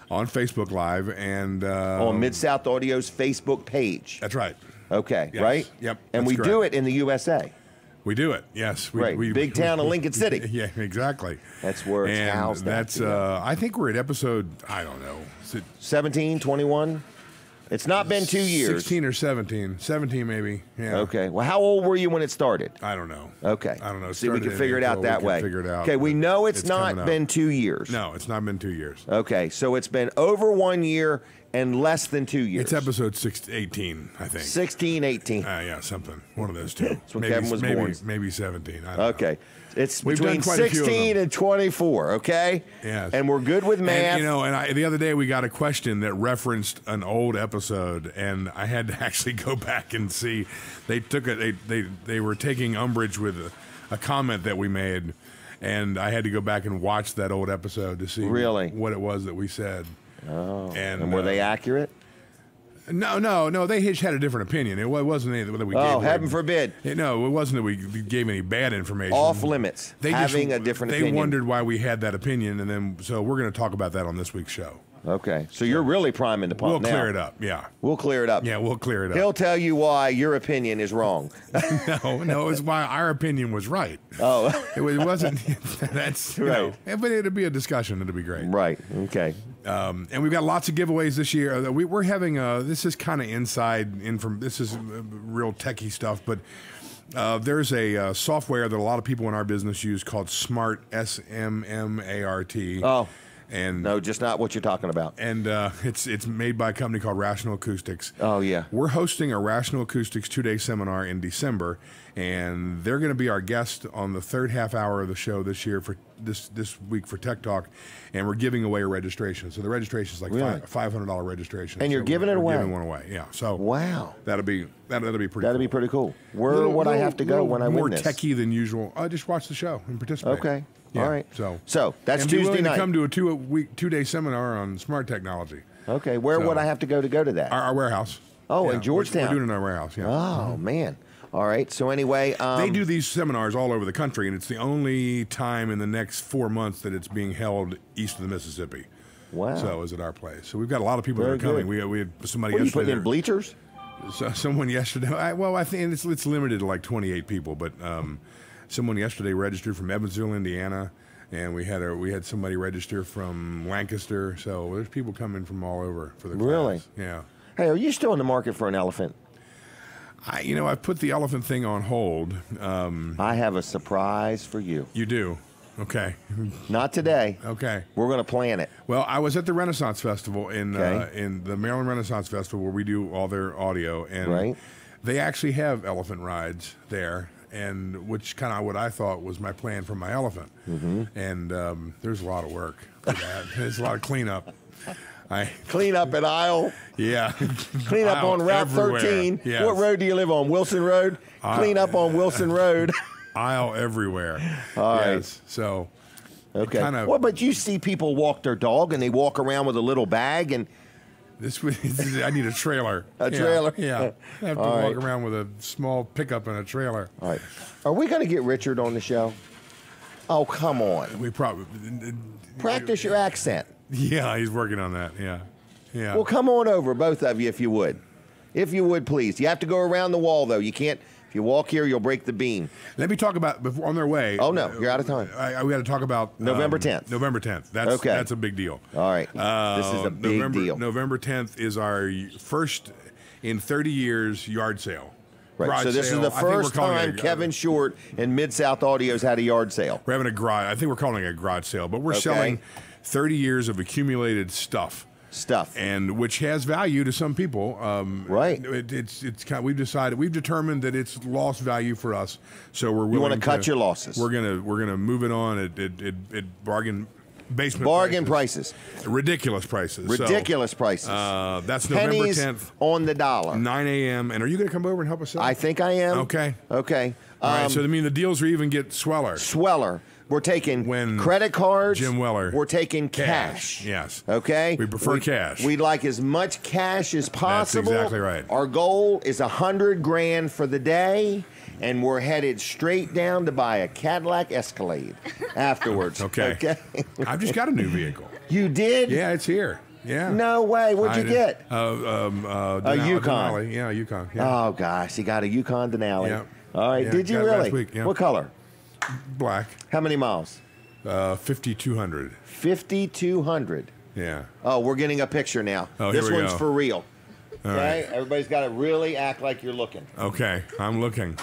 live on Facebook Live and On Mid-South Audio's Facebook page. That's right. Okay, Yes. right? Yep, And that's we correct. do it in the USA. We do it. Yes. Right. Big town of Lincoln City. Yeah, exactly. That's where it's and housed at, that's you know. I think we're at episode, I don't know. Is it 17, 21? It's not been 2 years. 16 or 17. 17 maybe. Yeah. Okay. Well, how old were you when it started? I don't know. Okay. I don't know. See, we can Started figure it out April. that We can way. figure it out. Okay, we know it's coming not up. been 2 years. No, it's not been 2 years. Okay, so it's been over 1 year and less than 2 years. It's episode 18, I think. 16, 18. Yeah, something. One of those two. That's when Kevin was born. Maybe 17. I don't know. Okay. It's We've between done quite a few of 16 them. and 24, okay? Yes. And we're good with math. And the other day we got a question that referenced an old episode, and I had to actually go back and see. They took it. They were taking umbrage with a comment that we made, and I had to go back and watch that old episode to see Really? what it was that we said. Oh. And were they accurate? No. They each had a different opinion. It wasn't anything that we gave. Oh, heaven forbid. No, it wasn't that we gave any bad information. Off limits. They having just, a different they opinion. wondered why we had that opinion, and then so we're going to talk about that on this week's show. Okay. So you're really priming the pump We'll now. clear it up. Yeah. We'll clear it up. Yeah, we'll clear it up. He'll tell you why your opinion is wrong. No, it's why our opinion was right. Oh. It wasn't. That's Right. But it'll be a discussion. It'll be great. Right. Okay. And we've got lots of giveaways this year. We're having this is kind of inside info. This is real techie stuff, but there's a software that a lot of people in our business use called Smart, SMMART. Oh. And no, just not what you're talking about. And it's made by a company called Rational Acoustics. Oh, yeah. We're hosting a Rational Acoustics 2-day seminar in December, and they're going to be our guest on the third half hour of the show this year for this week for Tech Talk, and we're giving away a registration. So the registration is like Really? $500 registration. And you're giving it away? We're giving one away, yeah. So wow. That'll be pretty cool. That'll be pretty cool. Where would I have to go when I win this? More techie than usual. Just watch the show and participate. Okay. Yeah, All right. So that's and Tuesday be willing night. to come to a 2-day seminar on smart technology. Okay. Where would I have to go to that? Our warehouse. Oh, Yeah, in Georgetown. We're doing it in our warehouse. Yeah. Oh man. All right. So anyway, They do these seminars all over the country, and it's the only time in the next 4 months that it's being held east of the Mississippi. Wow. So is at our place. So we've got a lot of people Very that are coming. good. We had somebody What are you yesterday. putting in bleachers? So someone yesterday. I think it's limited to like 28 people, but someone yesterday registered from Evansville, Indiana, and we had somebody register from Lancaster. So there's people coming from all over for the class. Really? Yeah. Hey, are you still in the market for an elephant? I put the elephant thing on hold. I have a surprise for you. You do. Okay. Not today. Okay. We're going to plan it. Well, I was at the Renaissance Festival in Okay. the Maryland Renaissance Festival where we do all their audio, and Right. they actually have elephant rides there, and which kind of what I thought was my plan for my elephant. Mm-hmm. And there's a lot of work for that. There's a lot of cleanup. Clean up an aisle. Yeah. Clean up Aisle on Route everywhere. 13. Yes. What road do you live on? Wilson Road? Clean up on Wilson Road. Aisle everywhere. All right. Yes. So. Okay. Kind of. Well, but you see people walk their dog and they walk around with a little bag and I need a trailer. A trailer? Yeah. I have to All walk right. around with a small pickup and a trailer. All right. Are we going to get Richard on the show? Oh, come on. We probably. Practice your accent. Yeah, he's working on that. Yeah. Yeah. Well, come on over, both of you, if you would. If you would, please. You have to go around the wall, though. You can't. If you walk here, you'll break the beam. Let me talk about before on their way. Oh, no. You're out of time. We got to talk about November 10th. November 10th. That's a big deal. All right. This is a big deal. November 10th is our first in 30 years yard sale. Right. Garage So this sale. is the I think we're first calling time it Kevin Short and Mid-South Audio's had a yard sale. We're having a garage. I think we're calling it a garage sale, but we're Okay. selling 30 years of accumulated stuff. And which has value to some people. Right. It's kind of, we've determined that it's lost value for us. So we're willing You want to cut your losses. We're gonna move it on at bargain prices. Ridiculous prices. Ridiculous prices. That's Pennies November 10th. on the dollar. 9 a.m. And are you going to come over and help us out? I think I am. Okay. Okay. All right. So I mean the deals are even get sweller. We're taking credit cards. Jim Weller. We're taking cash. Yes. Okay. We prefer cash. We'd like as much cash as possible. That's exactly right. Our goal is $100,000 for the day, and we're headed straight down to buy a Cadillac Escalade afterwards. Okay. I've just got a new vehicle. You did? Yeah, it's here. Yeah. No way. What'd you get? A Yukon. Denali. Yeah, Yukon. Yeah. Oh gosh, you got a Yukon Denali. Yeah. All right. Yeah, Did you got it really? last week, yeah. What color? Black. How many miles? 5,200. 5,200. Yeah. Oh, we're getting a picture now. Oh, this here we one's go. for real. Okay, everybody's got to really act like you're looking. Okay, I'm looking.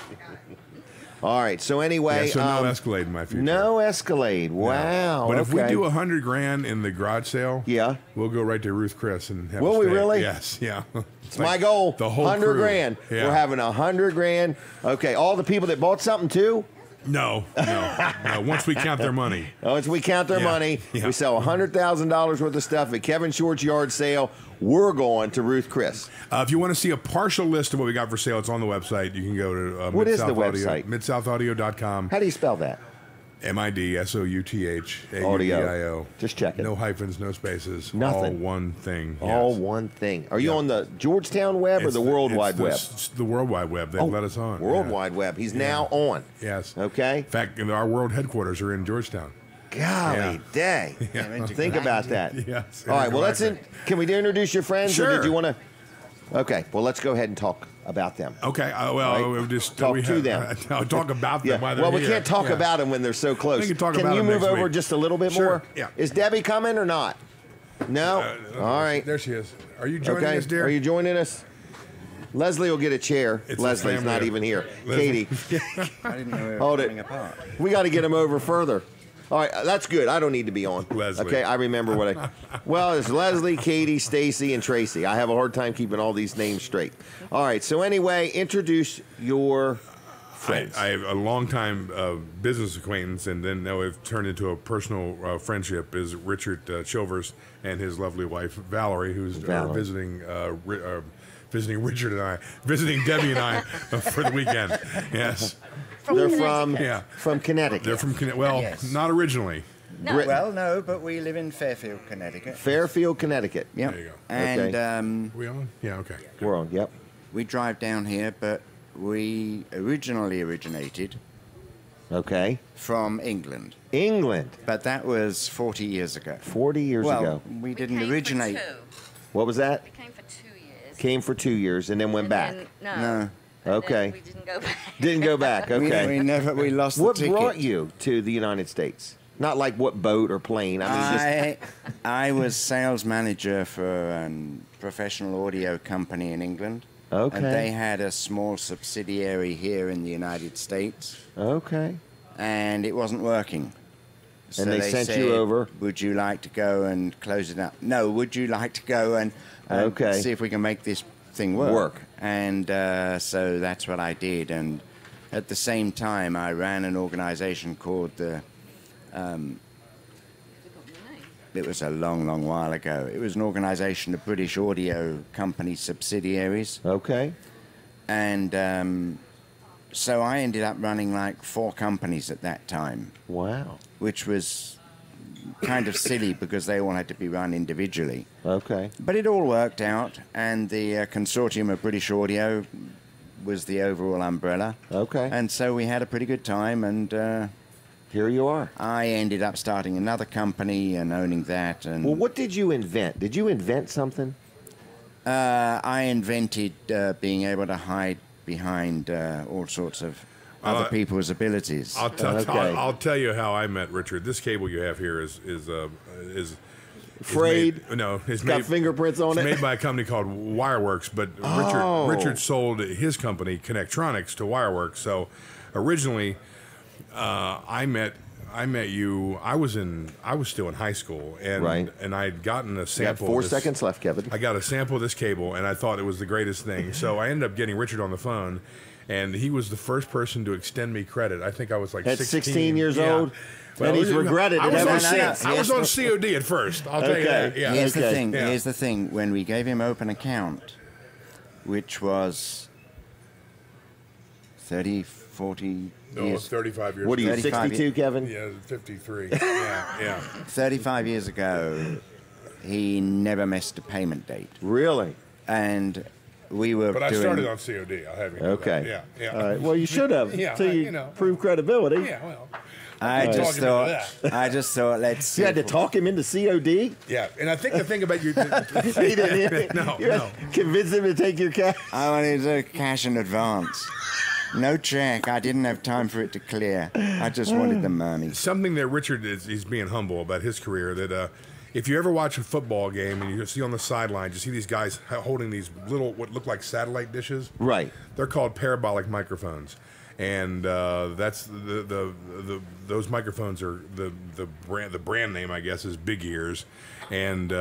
All right. So anyway, Yeah, so no Escalade in my future. No Escalade. Wow. But if we okay. do $100,000 in the garage sale, Yeah. we'll go right to Ruth Chris and have Will a we steak. really? Yes. Yeah. It's my goal. The whole $100,000. Yeah. We're having $100,000. Okay. All the people that bought something too. No. Once we count their money. Once we count their money, we sell $100,000 worth of stuff at Kevin Short's yard sale. We're going to Ruth Chris. If you want to see a partial list of what we got for sale, it's on the website. You can go to what is the website? MidSouthAudio.com. How do you spell that? MidSouthAudio. Just check it. No hyphens, no spaces. Nothing. All one thing. All Yes. one thing. Are you on the Georgetown web or It's the World Wide Web? It's the World Wide Web. They let us on. World Yeah. Wide Web. He's now on. Yes. Okay. In fact, our world headquarters are in Georgetown. Golly day. Think about that. Yes. All right. Well, can we introduce your friends? Sure. Or did you want to? Okay. Well, let's go ahead and talk about them. Okay. Right. Just Talk to them. Talk about them. While they're Well, we here. can't talk Yeah. about them when they're so close. We can talk Can about you them move next over week. just a little bit Sure. more? Yeah. Is Debbie coming or not? No. All right. There she is. Are you joining Okay. us, dear? Are you joining us? Leslie will get a chair. It's a Leslie's family not of- even here. Leslie. Katie, I didn't know we were hold coming it. apart. We got to get him over further. All right, that's good. I don't need to be on. Leslie. Okay, I remember what I. Well, it's Leslie, Katie, Stacy, and Tracy. I have a hard time keeping all these names straight. All right, so anyway, introduce your friends. I have a long-time business acquaintance, and then now we've turned into a personal friendship. Is Richard Chilvers and his lovely wife Valerie, who's visiting Richard and I, visiting Debbie and I for the weekend. Yes, They're from Connecticut. They're from Connecticut. Well, Yes. not originally. No. Well, no, but we live in Fairfield, Connecticut. Fairfield, Connecticut. Yep. There you go. And Okay. We on? Yeah. Okay. We're on. Yep. we drive down here, but we originally originated Okay. from England. England. But that was 40 years ago. 40 years well, ago. we didn't originate. What was that? We came for 2 years. Came for 2 years and then went back. No. Okay. We didn't go back. Didn't go back. Okay. We lost What the ticket. brought you to the United States? Not like what boat or plane. I mean, I was sales manager for a professional audio company in England. Okay. And they had a small subsidiary here in the United States. Okay. And it wasn't working. So And they sent you said, over? Would you like to go and close it up? No, would you like to go and Okay. see if we can make this thing work? Work. And so that's what I did. And at the same time, I ran an organization called the... it was a long, long while ago. It was an organization of British audio company subsidiaries. Okay. And so I ended up running like 4 companies at that time. Wow. Which was kind of silly because they all had to be run individually. Okay. But it all worked out, and the consortium of British Audio was the overall umbrella. Okay. And so we had a pretty good time, and here you are. I ended up starting another company and owning that. And Well, what did you invent? Did you invent something? I invented being able to hide behind all sorts of other people's abilities. I'll tell you how I met Richard. This cable you have here is Frayed? It's got fingerprints on it? It's made by a company called Wireworks, but Richard sold his company Connectronics to Wireworks. So originally, I met you. I was still in high school, and I'd gotten a sample. You got 4 seconds left, Kevin. I got a sample of this cable, and I thought it was the greatest thing. So I ended up getting Richard on the phone, and he was the first person to extend me credit. I think I was like At 16 years Yeah. old? Well, and he's regretted it ever since. I was on COD at first. I'll tell you that. Yeah. Here's the thing. Here's the thing. When we gave him open account, which was 30, 40 No, years. 35 years What are you, 35 62, Kevin? Yeah, 53. Yeah. 35 years ago, he never missed a payment date. Really? And we were But I doing... started on COD. I'll have you know Okay. that. Yeah. All right. Well, you should have. Yeah, So you, prove credibility. Yeah, well. I just thought, let's see. You had to talk him into COD? Yeah, and I think the thing about you... He didn't. No. Convince him to take your cash? I wanted cash in advance. No check. I didn't have time for it to clear. I just wanted the money. Something that Richard he's being humble about his career, that if you ever watch a football game and you see on the sideline, you see these guys holding these little, what look like satellite dishes. Right. They're called parabolic microphones. And that's those microphones are the brand name, I guess, is Big Ears, and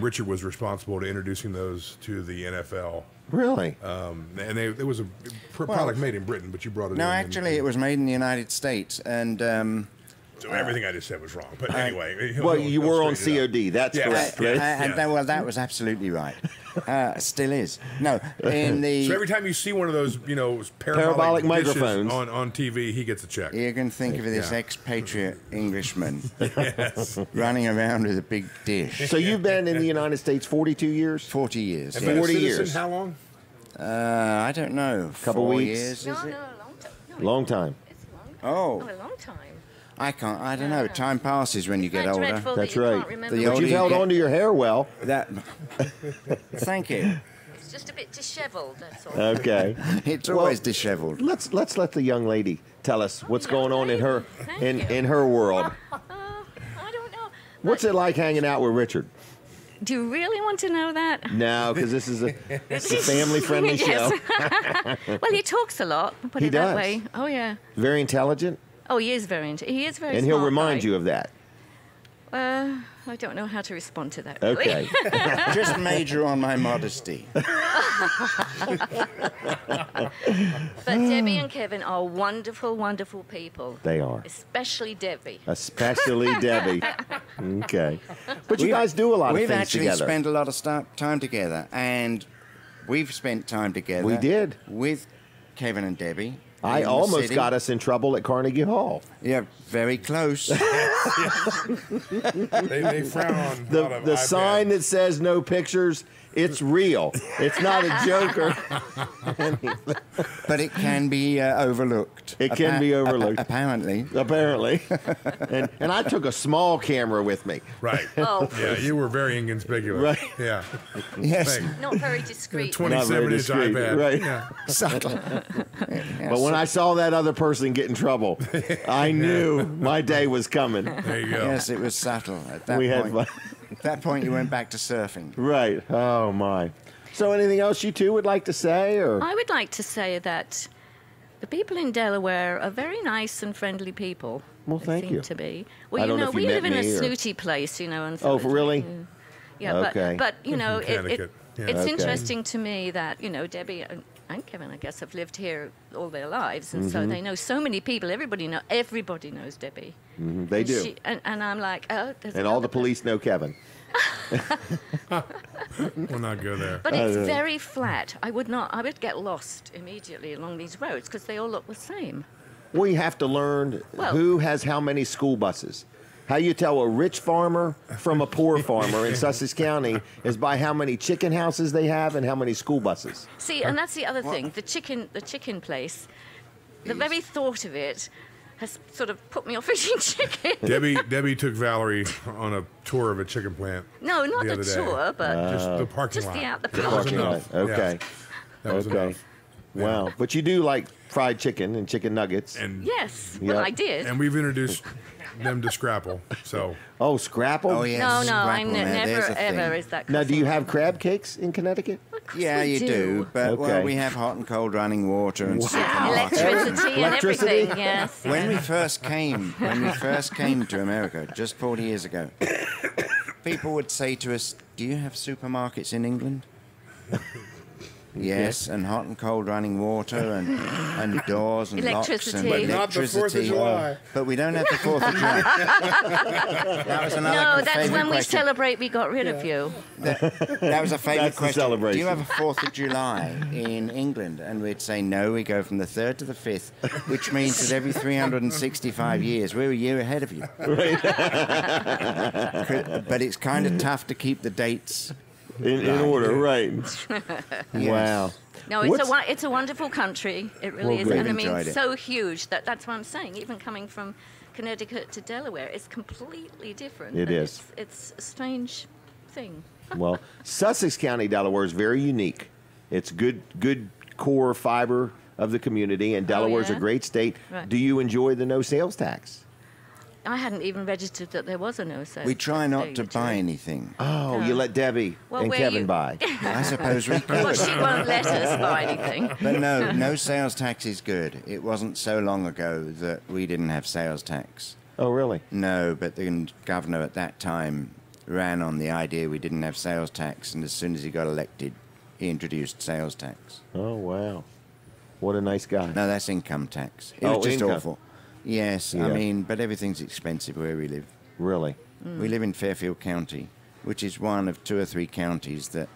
Richard was responsible to introducing those to the NFL. Really? And it was a product made in Britain, but you brought it in. No, actually, it was made in the United States, and so everything I just said was wrong. But anyway, well, you were on COD. That's correct. Right? That was absolutely right. Still is. No, in the so every time you see one of those, parabolic microphones on TV, he gets a check. You can think of it as expatriate Englishman Yes. running around with a big dish. So you've been in the United States 42 years? 40 years. And been a 40 citizen years. How long? I don't know. Couple 4 weeks? years, No, is no, it? a long time. No, Long time. It's a long time. Oh, Oh, a long time. I don't know. Time passes when you get older. Dreadful That's that you right. Can't remember The But older you've you held get- on to your hair well. Thank you. It's just a bit dishevelled, that's all. Okay. It's always dishevelled. Let's let the young lady tell us what's going on in her Thank you. in her world. I don't know. What's it like hanging out with Richard? Do you really want to know that? No, because this is a family-friendly show. Yes. Well, he talks a lot. Put He it that does. way. Oh yeah. Very intelligent, Oh, he is very. He is very. and he'll smart remind guy. you of that. I don't know how to respond to that. Really. Okay. Just major on my modesty. But Debbie and Kevin are wonderful, wonderful people. They are. Especially Debbie. Especially Debbie. Okay. But you guys do a lot of We've things actually together. spent a lot of time together, and we've spent time together. We did. With Kevin and Debbie. I in the almost city. got us in trouble at Carnegie Hall. Yeah, very close. They frown on a lot of The iPads. sign that says no pictures, it's real. It's not a joker. But it can be overlooked. It can be overlooked. Apparently. Apparently. and I took a small camera with me. Right. Oh. Yeah, you were very inconspicuous. Right. Yeah. Yes. Thanks. Not very discreet. Not very 27-inch discreet. iPad. Right. Yeah. Subtle. But when I saw that other person get in trouble, I knew my day was coming. There you go. Yes, it was subtle at that We had point. fun. At that point, you went back to surfing. Right. Oh, my. So anything else you two would like to say? Or I would like to say that the people in Delaware are very nice and friendly people. Well, they thank seem you. to be. I Well, don't know if you we met live in a me or- snooty place, and Oh, for really? Yeah, Okay. but it, Connecticut. Yeah. it's Okay. interesting to me that Debbie and Kevin, I guess, have lived here all their lives, and so they know so many people. Everybody knows Debbie. they And do. and I'm like, oh, there's And all the another person. police know Kevin. We'll not go there. But it's very flat. I would get lost immediately along these roads because they all look the same. We have to learn Well- who has how many school buses. How you tell a rich farmer from a poor farmer in Sussex County is by how many chicken houses they have and how many school buses. See, and that's the other thing. The chicken place, the very thought of it has sort of put me off eating chicken. Debbie took Valerie on a tour of a chicken plant. No, not the the other day. tour, but Just the parking just lot. the out the That was parking Parking enough. lot. Okay. Yeah. That was Okay. enough. Wow. But you do like fried chicken and chicken nuggets. And yes, well, Yep. I did. and we've introduced them to Scrapple. So Oh, Scrapple? Oh, yes. no, I Scrapple, now, never there's a ever thing. is that. Now, do you have cosmetic. crab cakes in Connecticut? Of course Yeah, we you do. But, well, Okay. we have hot and cold running water and supermarkets. Electricity and Electricity? everything. Yes. When we first came to America just 40 years ago, people would say to us, "Do you have supermarkets in England?" Yes, and hot and cold running water and doors and locks and Electricity. But not the 4th of electricity. July. But we don't have the 4th of July. That was another No, that's favourite when we question. celebrate we got rid of you. That was a favourite That's the question. Do celebration. you have a 4th of July in England? And we'd say, no, we go from the 3rd to the 5th, which means that every 365 years, we're a year ahead of you. But it's kind of tough to keep the dates. In order, right. Yes. Wow. No, it's a wonderful country. It really Well, is, great. and I mean, Enjoyed it. so huge that's what I'm saying. Even coming from Connecticut to Delaware, it's completely different. It and is. It's a strange thing. Well, Sussex County, Delaware is very unique. It's good core fiber of the community, and Delaware's yeah? a great state. Right. Do you enjoy the no sales tax? I hadn't even registered that there was a no sales. We try not to stage, buy right? anything. Oh, you let Debbie Well, and where Kevin you- buy. I suppose we could. Well, she won't let us buy anything. But no sales tax is good. It wasn't so long ago that we didn't have sales tax. Oh, really? No, but the governor at that time ran on the idea we didn't have sales tax, and as soon as he got elected, he introduced sales tax. Oh, wow. What a nice guy. No, that's income tax. It Oh, was just income. awful. Yes, Yeah. I mean, but everything's expensive where we live. Really? We live in Fairfield County, which is one of 2 or 3 counties that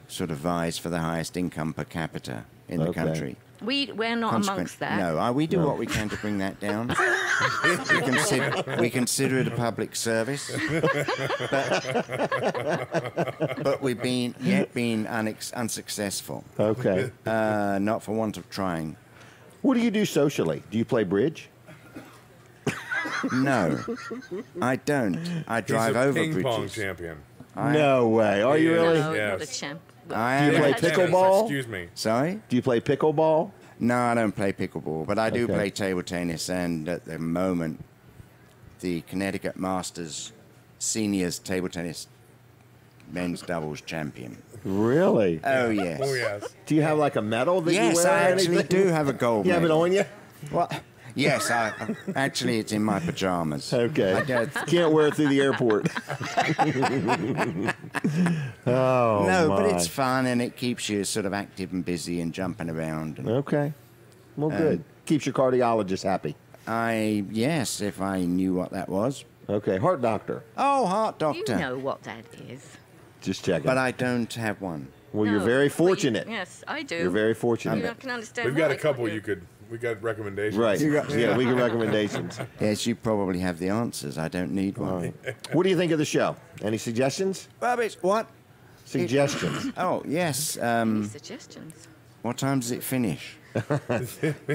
sort of vies for the highest income per capita in the Okay. country. We're not amongst that. No, we do what we can to bring that down. we consider it a public service, but we've been unsuccessful. Okay. Not for want of trying. What do you do socially? Do you play bridge? No, I don't. I drive He's a over ping pong bridges. champion. No way. Are you really? No, Yes. not a champ. I Do you am play a- pickleball? Excuse me. Sorry? Do you play pickleball? No, I don't play pickleball, but I do Okay. play table tennis, and at the moment, the Connecticut Masters Seniors Table Tennis Men's Doubles Champion. Really? Oh, yes. Oh, yes. Do you have like a medal that you Yes, wear? I or actually anything? do have a gold You have it medal. on you? What? Yes, actually, it's in my pajamas. Okay. I don't- Can't wear it through the airport. Oh, no, my. but it's fun, and it keeps you sort of active and busy and jumping around. And Okay. Well, good. Keeps your cardiologist happy. yes, if I knew what that was. Okay. Heart doctor. Oh, heart You doctor. know what that is. Just checking. But I don't have one. well, you're No, very but you- fortunate. yes, I do. You're very fortunate. I can understand We've got why, a couple can't we got recommendations. Right. You got- Yeah, we get recommendations. Yes, you probably have the answers. I don't need one. All right. What do you think of the show? Any suggestions? Rubbish. What? Suggestions. Oh, yes. Any suggestions? What time does it finish?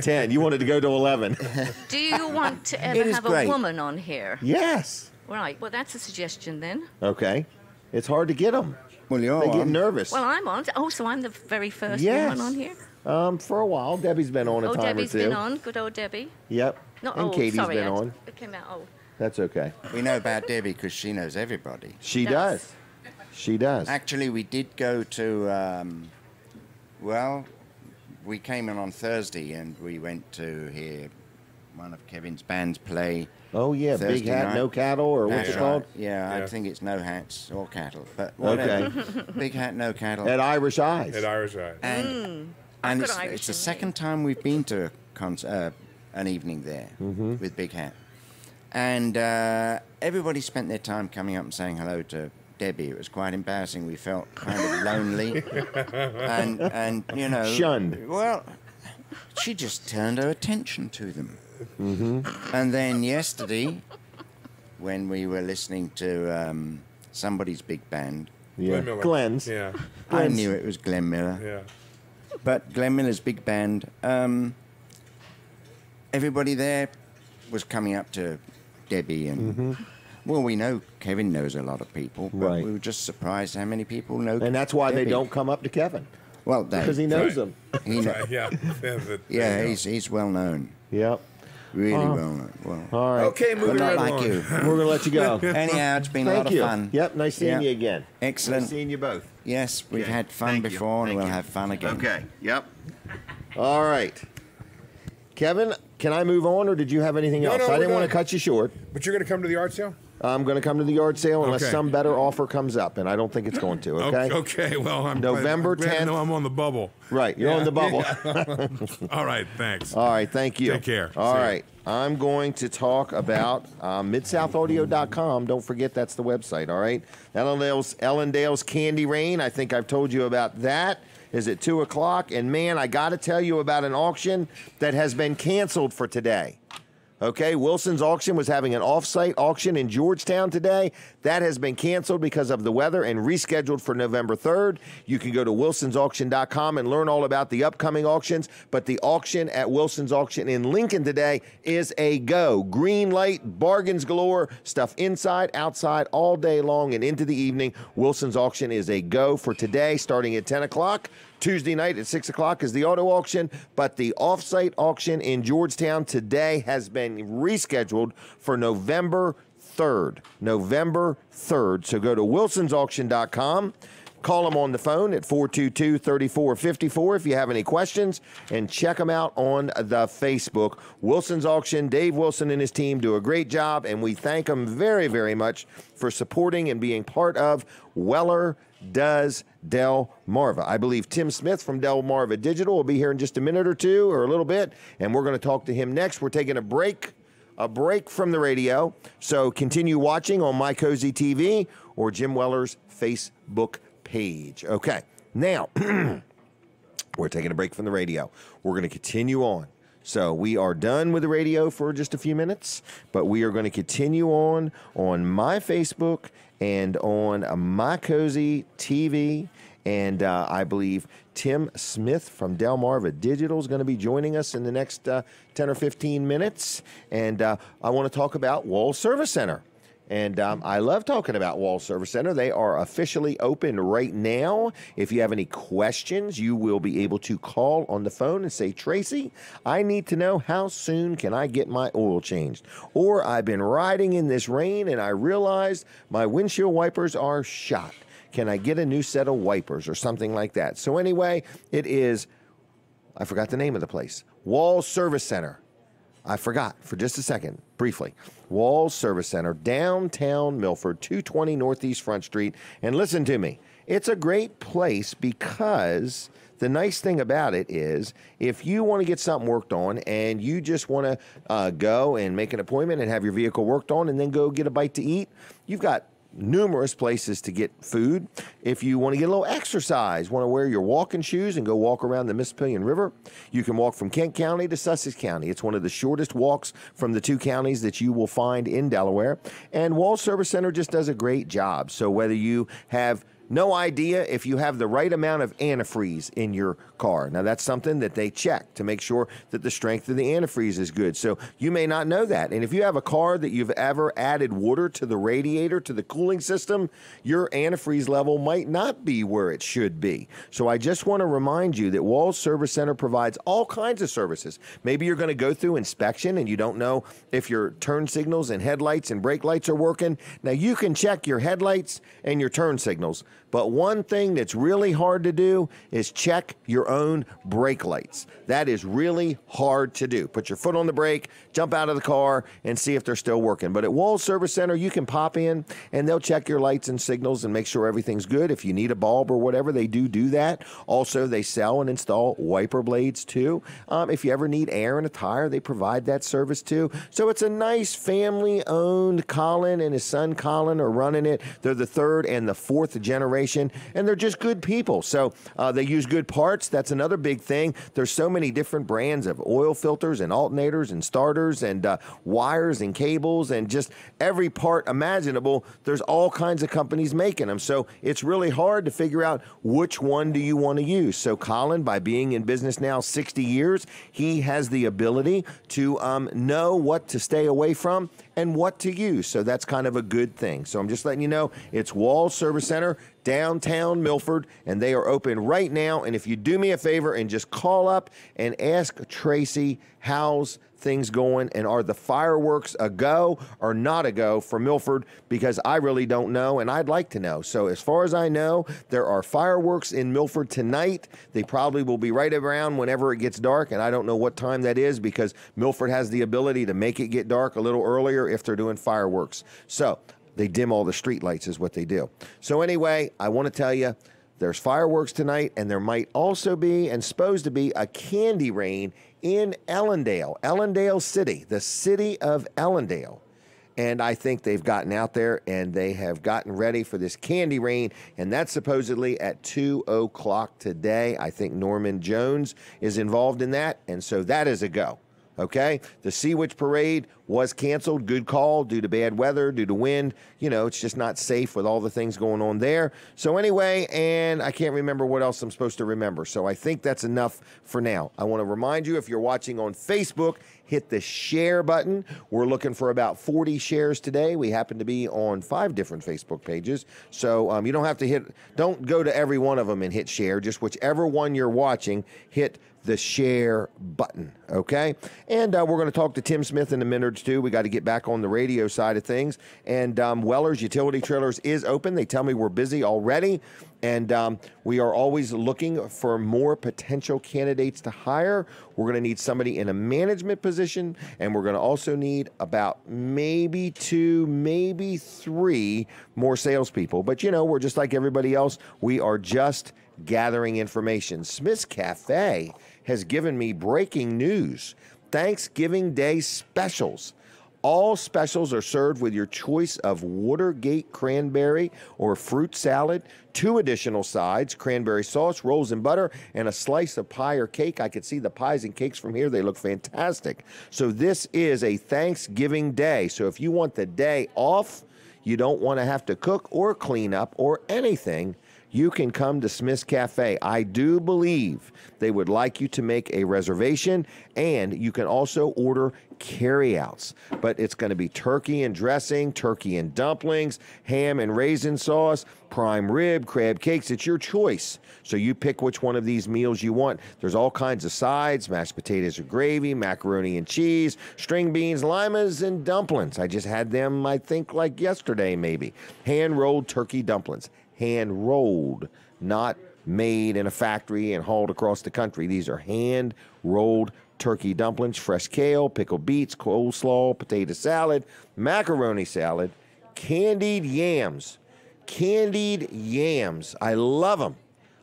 10. You wanted to go to 11. Do you want to ever It is have great. a woman on here? Yes. Right. Well, that's a suggestion then. Okay. It's hard to get them. Well, you're They get on. nervous. Well, I'm on. Oh, so I'm the very first Yes. woman on here. For a while. Debbie's been on a Oh, time Debbie's or two. been on. Good old Debbie. Yep. No, and oh, Katie's sorry, been on. It came out. Oh, That's okay. We know about Debbie because she knows everybody. She Does. does. She does. Actually, we did go to, we came in on Thursday and we went to hear one of Kevin's bands play. Oh, yeah. Thursday Big Hat, night. No Cattle, or what's That's it right. called? Yeah, Yeah. I think it's No Hats or Cattle. But whatever. Big Hat, No Cattle. At Irish Eyes. At Irish Eye. And got it's, Irish it's the in me. second time we've been to an evening there with Big Hat. And everybody spent their time coming up and saying hello to Debbie. It was quite embarrassing. We felt kind of lonely. and you know. Shunned. Well, she just turned her attention to them. And then yesterday, when we were listening to somebody's big band, Yeah. Glenn Miller. Glenn's. Yeah. I Glenn's. knew it was Glenn Miller. Yeah. But Glenn Miller's big band, everybody there was coming up to Debbie and, well, we know Kevin knows a lot of people, but Right. we were just surprised how many people know And that's why they Debbie. don't come up to Kevin. Well, Because he knows them. he kno- Yeah. yeah, he's well known, Yep. really well known. Well, All right. Okay, but moving not right like along. you. We're going to let you go. Anyhow, it's been a lot Thank of you. fun. Yep. Nice seeing Yeah. you again. Excellent. Nice seeing you both. Yes, we've Okay. had fun Thank you. before, and Thank we'll you. have fun again. Okay. Yep. All right. Kevin, can I move on, or did you have anything else? no, I we're didn't want to done. cut you short. But you're going to come to the art sale? I'm going to come to the yard sale unless Okay. some better offer comes up, and I don't think it's going to. Okay. Okay, well, I'm November glad to 10th. know I'm on the bubble. Right. You're on the bubble. All right, thanks. All right. Thank you. Take care. All See ya. right. I'm going to talk about MidSouthAudio.com. Don't forget that's the website. All right. Ellendale's Candy Rain. I think I've told you about that. Is at 2 o'clock. And man, I got to tell you about an auction that has been canceled for today. Okay, Wilson's Auction was having an off-site auction in Georgetown today. That has been canceled because of the weather and rescheduled for November 3rd. You can go to wilsonsauction.com and learn all about the upcoming auctions, but the auction at Wilson's Auction in Lincoln today is a go. Green light, bargains galore, stuff inside, outside, all day long and into the evening. Wilson's Auction is a go for today, starting at 10 o'clock. Tuesday night at 6 o'clock is the auto auction, but the off-site auction in Georgetown today has been rescheduled for November 3rd. November 3rd. So go to wilsonsauction.com. Call them on the phone at 422-3454 if you have any questions, and check them out on the Facebook. Wilson's Auction, Dave Wilson and his team do a great job, and we thank them very, very much for supporting and being part of Weller Does Delmarva. I believe Tim Smith from Delmarva Digital will be here in just a minute or two or a little bit, and we're going to talk to him next. We're taking a break from the radio, so continue watching on My Cozy TV or Jim Weller's Facebook page. Okay, now we're taking a break from the radio. We're going to continue on. So we are done with the radio for just a few minutes, but we are going to continue on my Facebook and on My Cozy TV. And I believe Tim Smith from Delmarva Digital is going to be joining us in the next 10 or 15 minutes. And I want to talk about Wall Service Center. And I love talking about Wall Service Center. They are officially open right now. If you have any questions, you will be able to call on the phone and say, Tracy, I need to know how soon can I get my oil changed? Or I've been riding in this rain and I realized my windshield wipers are shot. Can I get a new set of wipers or something like that? So anyway, it is, I forgot the name of the place, Wall Service Center. I forgot for just a second, briefly. Wall Service Center, downtown Milford, 220 Northeast Front Street. And listen to me, it's a great place because the nice thing about it is if you want to get something worked on and you just want to go and make an appointment and have your vehicle worked on and then go get a bite to eat, you've got numerous places to get food. If you want to get a little exercise, want to wear your walking shoes and go walk around the Mississippi River, you can walk from Kent County to Sussex County. It's one of the shortest walks from the two counties that you will find in Delaware. And Wall Service Center just does a great job. So whether you have no idea if you have the right amount of antifreeze in your car. Now, that's something that they check to make sure that the strength of the antifreeze is good. So you may not know that. And if you have a car that you've ever added water to the radiator, to the cooling system, your antifreeze level might not be where it should be. So I just want to remind you that Walls Service Center provides all kinds of services. Maybe you're going to go through inspection and you don't know if your turn signals and headlights and brake lights are working. Now, you can check your headlights and your turn signals. But one thing that's really hard to do is check your own brake lights. That is really hard to do. Put your foot on the brake, jump out of the car, and see if they're still working. But at Walls Service Center, you can pop in, and they'll check your lights and signals and make sure everything's good. If you need a bulb or whatever, they do that. Also, they sell and install wiper blades, too. If you ever need air in a tire, they provide that service, too. So it's a nice family-owned. Colin and his son Colin are running it. They're the third and the fourth generation. And they're just good people. So they use good parts. That's another big thing. There's so many different brands of oil filters and alternators and starters and wires and cables and just every part imaginable. There's all kinds of companies making them. So it's really hard to figure out which one do you want to use. So Colin, by being in business now 60 years, he has the ability to know what to stay away from and what to use. So that's kind of a good thing. So I'm just letting you know it's Walls Service Center, downtown Milford, and they are open right now. And if you do me a favor and just call up and ask Tracy, how's things going, and are the fireworks a go or not a go for Milford, because I really don't know and I'd like to know. So as far as I know, there are fireworks in Milford tonight. They probably will be right around whenever it gets dark, and I don't know what time that is because Milford has the ability to make it get dark a little earlier if they're doing fireworks. So they dim all the street lights is what they do. So anyway, I want to tell you, there's fireworks tonight, and there might also be, and supposed to be, a candy rain in Ellendale City, the city of Ellendale. And I think they've gotten out there and they have gotten ready for this candy rain, and that's supposedly at 2 o'clock today. I think Norman Jones is involved in that, and so that is a go. Okay, the Sea Witch Parade was canceled. Good call, due to bad weather, due to wind. You know, it's just not safe with all the things going on there. So anyway, and I can't remember what else I'm supposed to remember. So I think that's enough for now. I want to remind you, if you're watching on Facebook, hit the share button. We're looking for about 40 shares today. We happen to be on 5 different Facebook pages. So you don't have to don't go to every one of them and hit share. Just whichever one you're watching, hit the share button, okay? And we're going to talk to Tim Smith in a minute or two. We got to get back on the radio side of things. And Weller's Utility Trailers is open. They tell me we're busy already. And we are always looking for more potential candidates to hire. We're going to need somebody in a management position, and we're going to also need about maybe 2, maybe 3 more salespeople. But, you know, we're just like everybody else. We are just gathering information. Smith's Cafe has given me breaking news. Thanksgiving Day specials. All specials are served with your choice of Watergate cranberry or fruit salad, 2 additional sides, cranberry sauce, rolls and butter, and a slice of pie or cake. I could see the pies and cakes from here. They look fantastic. So this is a Thanksgiving Day. So if you want the day off, you don't want to have to cook or clean up or anything, you can come to Smith's Cafe. I do believe they would like you to make a reservation, and you can also order carryouts. But it's going to be turkey and dressing, turkey and dumplings, ham and raisin sauce, prime rib, crab cakes. It's your choice. So you pick which one of these meals you want. There's all kinds of sides, mashed potatoes or gravy, macaroni and cheese, string beans, limas, and dumplings. I just had them, I think, like yesterday maybe. Hand-rolled turkey dumplings. Hand-rolled, not made in a factory and hauled across the country. These are hand-rolled turkey dumplings, fresh kale, pickled beets, coleslaw, potato salad, macaroni salad, candied yams. Candied yams. I love them.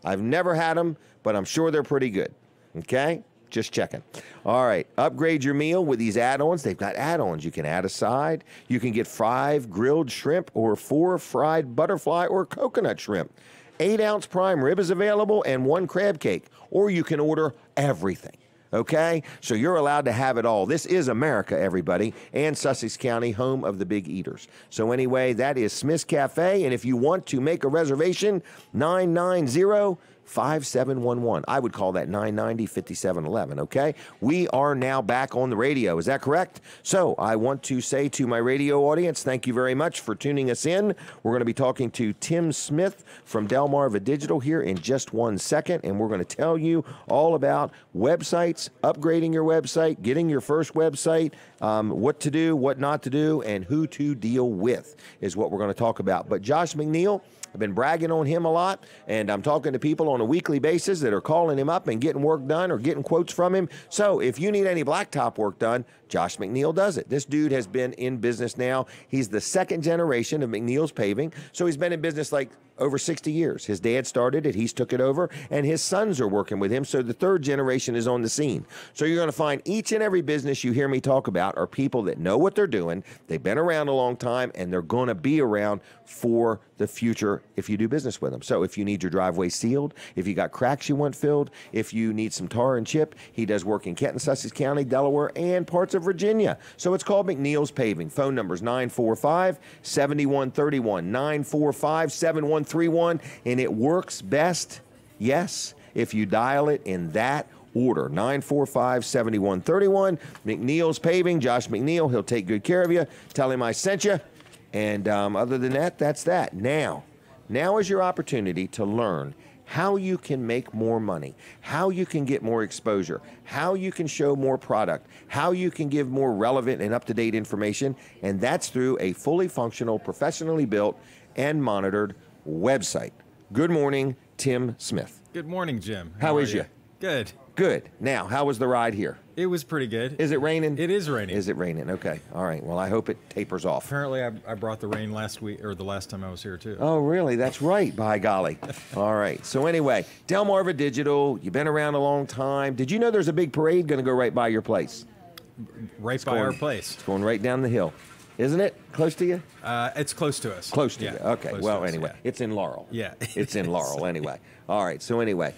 I've never had them, but I'm sure they're pretty good. Okay? Just checking. All right. Upgrade your meal with these add-ons. They've got add-ons. You can add a side. You can get 5 grilled shrimp or 4 fried butterfly or coconut shrimp. 8-ounce prime rib is available and 1 crab cake. Or you can order everything. Okay? So you're allowed to have it all. This is America, everybody, and Sussex County, home of the big eaters. So anyway, that is Smith's Cafe. And if you want to make a reservation, 990-5711. I would call that 990-5711, okay? We are now back on the radio. Is that correct? So I want to say to my radio audience, thank you very much for tuning us in. We're going to be talking to Tim Smith from Delmarva Digital here in just 1 second, and we're going to tell you all about websites, upgrading your website, getting your first website, what to do, what not to do, and who to deal with is what we're going to talk about. But Josh McNeil, I've been bragging on him a lot, and I'm talking to people on a weekly basis that are calling him up and getting work done or getting quotes from him. So if you need any blacktop work done, Josh McNeil does it. This dude has been in business now. He's the 2nd generation of McNeil's Paving, so he's been in business like over 60 years. His dad started it, he's took it over, and his sons are working with him, so the 3rd generation is on the scene. So you're going to find each and every business you hear me talk about are people that know what they're doing, they've been around a long time, and they're going to be around for the future if you do business with them. So if you need your driveway sealed, if you got cracks you want filled, if you need some tar and chip, he does work in Kenton, Sussex County, Delaware, and parts of Virginia. So it's called McNeil's Paving. Phone number is 945-7131, 945-7131, and it works best, yes, if you dial it in that order. 945-7131, McNeil's Paving, Josh McNeil. He'll take good care of you. Tell him I sent you. And other than that, that's that. Now is your opportunity to learn how you can make more money, how you can get more exposure, how you can show more product, how you can give more relevant and up-to-date information, and that's through a fully functional, professionally built, and monitored website. Good morning, Tim Smith. Good morning, Jim. How is you? Good. Good. Now, how was the ride here? It was pretty good. Is it raining? It is raining. Is it raining? Okay. All right. Well, I hope it tapers off. Apparently, I brought the rain last week, or the last time I was here, too. Oh, really? That's right. By golly. All right. So anyway, Delmarva Digital, you've been around a long time. Did you know there's a big parade going to go right by your place? Right by our place. It's going right down the hill. Isn't it close to you? It's close to us. Close to Yeah, you. Okay. close Well, to us, anyway, yeah. it's in Laurel. Yeah. It's in Laurel anyway. All right. So anyway,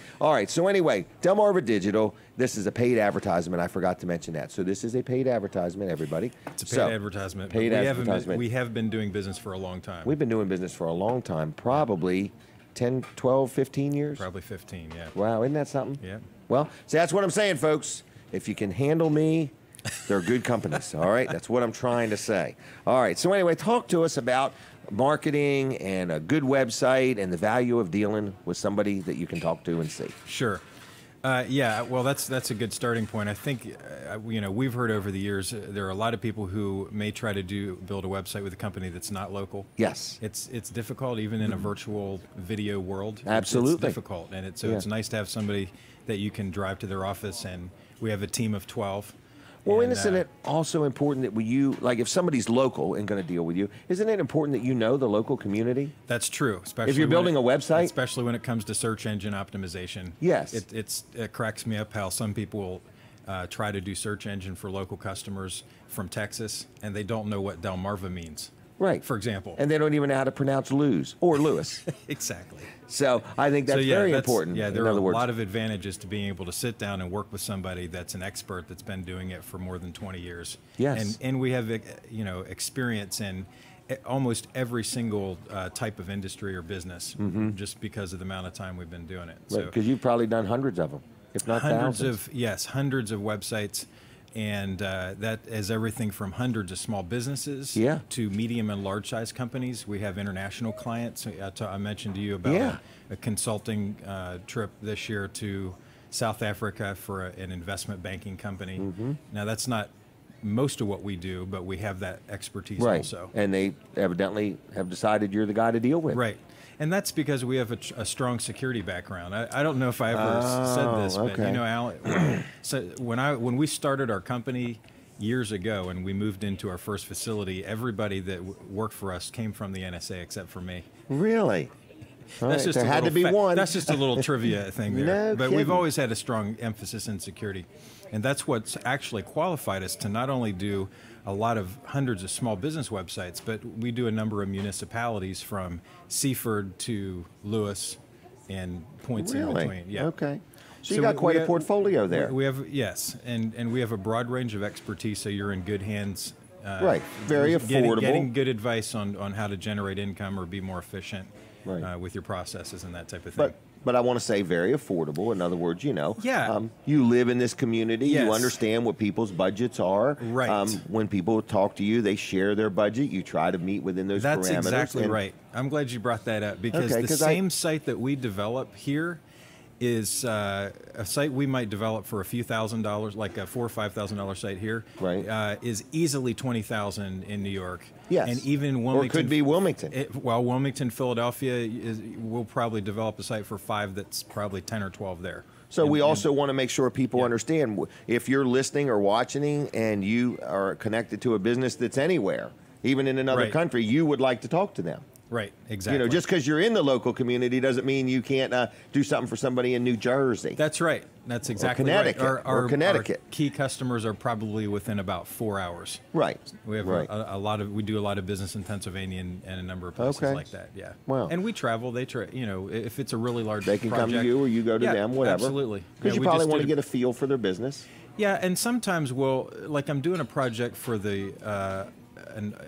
Delmarva Digital. This is a paid advertisement. I forgot to mention that. So this is a paid advertisement, everybody. It's a paid advertisement. Paid but advertisement. We have been doing business for a long time. We've been doing business for a long time, probably 10, 12, 15 years. Probably 15, yeah. Wow, isn't that something? Yeah. Well, see, that's what I'm saying, folks. If you can handle me, they're good companies. All right, that's what I'm trying to say. All right. So anyway, talk to us about marketing and a good website and the value of dealing with somebody that you can talk to and see. Sure. Yeah, well, that's a good starting point. I think, we've heard over the years there are a lot of people who may try to build a website with a company that's not local. Yes. It's difficult, even in a virtual video world. Absolutely. It's difficult, and it's nice to have somebody that you can drive to their office, and we have a team of 12. Well, and, isn't it also important that like if somebody's local and going to deal with you, isn't it important that you know the local community? That's true. Especially if you're building a website. Especially when it comes to search engine optimization. Yes. It cracks me up how some people try to do search engine for local customers from Texas, and they don't know what Delmarva means. Right. For example. And they don't even know how to pronounce Lewis or Lewis. Exactly. So I think that's very important. Yeah, there in are other a words. lot of advantages to being able to sit down and work with somebody that's an expert that's been doing it for more than 20 years. Yes. And we have experience in almost every single type of industry or business, just because of the amount of time we've been doing it. Right, because you've probably done hundreds of them, if not thousands. Hundreds of websites. And that is everything from hundreds of small businesses to medium and large size companies. We have international clients. I mentioned to you about a consulting trip this year to South Africa for an investment banking company. Now, that's not most of what we do, but we have that expertise also. And they evidently have decided you're the guy to deal with. Right. And that's because we have a strong security background. I don't know if I ever said this, but Al, so when we started our company years ago and we moved into our first facility, everybody that worked for us came from the NSA except for me. Really? That's just there had to be one. That's just a little trivia thing there. No but kidding. We've always had a strong emphasis in security. And that's what's actually qualified us to not only do a lot of hundreds of small business websites, but we do a number of municipalities from Seaford to Lewis and points in between. Yeah. Okay. So you got quite a portfolio there. We have, yes, and we have a broad range of expertise, so you're in good hands. Right. Very affordable. Getting good advice on how to generate income or be more efficient with your processes and that type of thing. But I want to say very affordable. In other words, you live in this community. Yes. You understand what people's budgets are. Right. When people talk to you, they share their budget. You try to meet within those parameters. That's exactly right. I'm glad you brought that up because the same site that we develop here is a site we might develop for a few $1,000s, like a $4,000 or $5,000 site here. Right. Is easily $20,000 in New York. Yes. And even Wilmington. Or it could be Wilmington. Wilmington, Philadelphia, we'll probably develop a site for 5 that's probably 10 or 12 there. So we also want to make sure people understand if you're listening or watching and you are connected to a business that's anywhere, even in another country, you would like to talk to them. Right, exactly. Just because you're in the local community doesn't mean you can't do something for somebody in New Jersey. That's right. That's exactly Connecticut, right. or Connecticut. Our key customers are probably within about 4 hours. Right. We have we do a lot of business in Pennsylvania and a number of places like that. Yeah. Wow. And we travel. They if it's a really large they can project, come to you or you go to them, whatever. Absolutely. Because you probably want to get a feel for their business. Yeah, and sometimes I'm doing a project for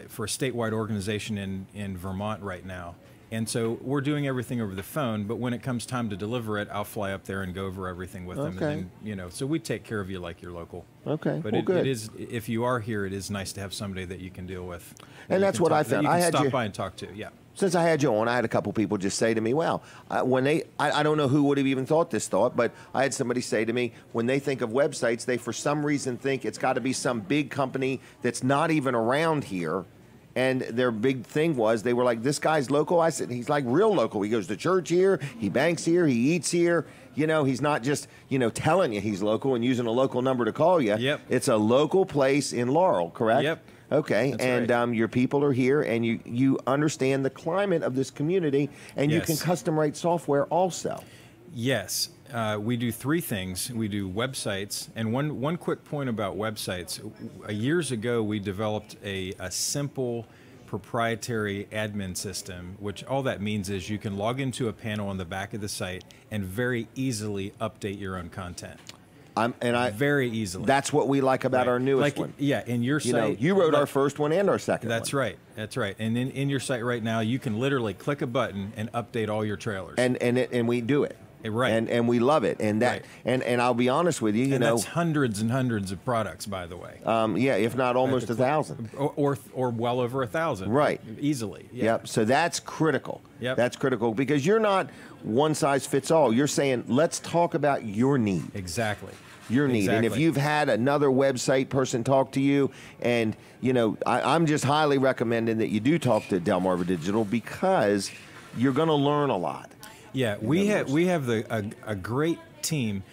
for a statewide organization in Vermont right now. And so we're doing everything over the phone, but when it comes time to deliver it, I'll fly up there and go over everything with them. And then, so we take care of you like you're local. Okay, but good. It is, if you are here, it is nice to have somebody that you can deal with. And that's what I found. I had stop by and talk to. Yeah. Since I had you on, I had a couple people just say to me, well, I don't know who would have even thought this thought, but I had somebody say to me, when they think of websites, they for some reason think it's got to be some big company that's not even around here. And their big thing was, they were like, this guy's local. I said, he's like real local. He goes to church here, he banks here, he eats here. He's not just, telling you he's local and using a local number to call you. Yep. It's a local place in Laurel, correct? Yep. Okay, That's and right. Your people are here, and you understand the climate of this community, and you can custom write software also. Yes, we do three things. We do websites, and one quick point about websites. Years ago, we developed a simple proprietary admin system, which all that means is you can log into a panel on the back of the site and very easily update your own content. Very easily. That's what we like about our newest one. Yeah, in your site. You wrote our first one and our second one. That's right. That's right. And in your site right now, you can literally click a button and update all your trailers. And we do it. Right. And we love it. And that and I'll be honest with you, that's hundreds and hundreds of products, by the way. Yeah, if not almost 1,000. Or well over 1,000. Right. Easily. Yeah. Yep. So that's critical. Yep. That's critical because you're not one size fits all. You're saying, let's talk about your need. Exactly. Your need. And if you've had another website person talk to you, and I'm just highly recommending that you do talk to Delmarva Digital because you're going to learn a lot. Yeah, we have a great team,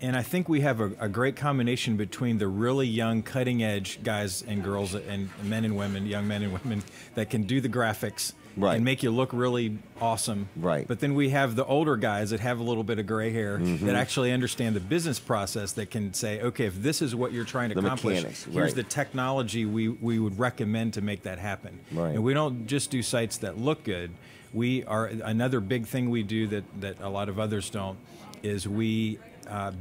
and I think we have a great combination between the really young, cutting edge guys and girls and men and women, young men and women that can do the graphics. Right. And make you look really awesome. Right. But then we have the older guys that have a little bit of gray hair that actually understand the business process, that can say, okay, if this is what you're trying to accomplish, here's the technology we would recommend to make that happen. Right. And we don't just do sites that look good. We are another big thing we do that a lot of others don't is we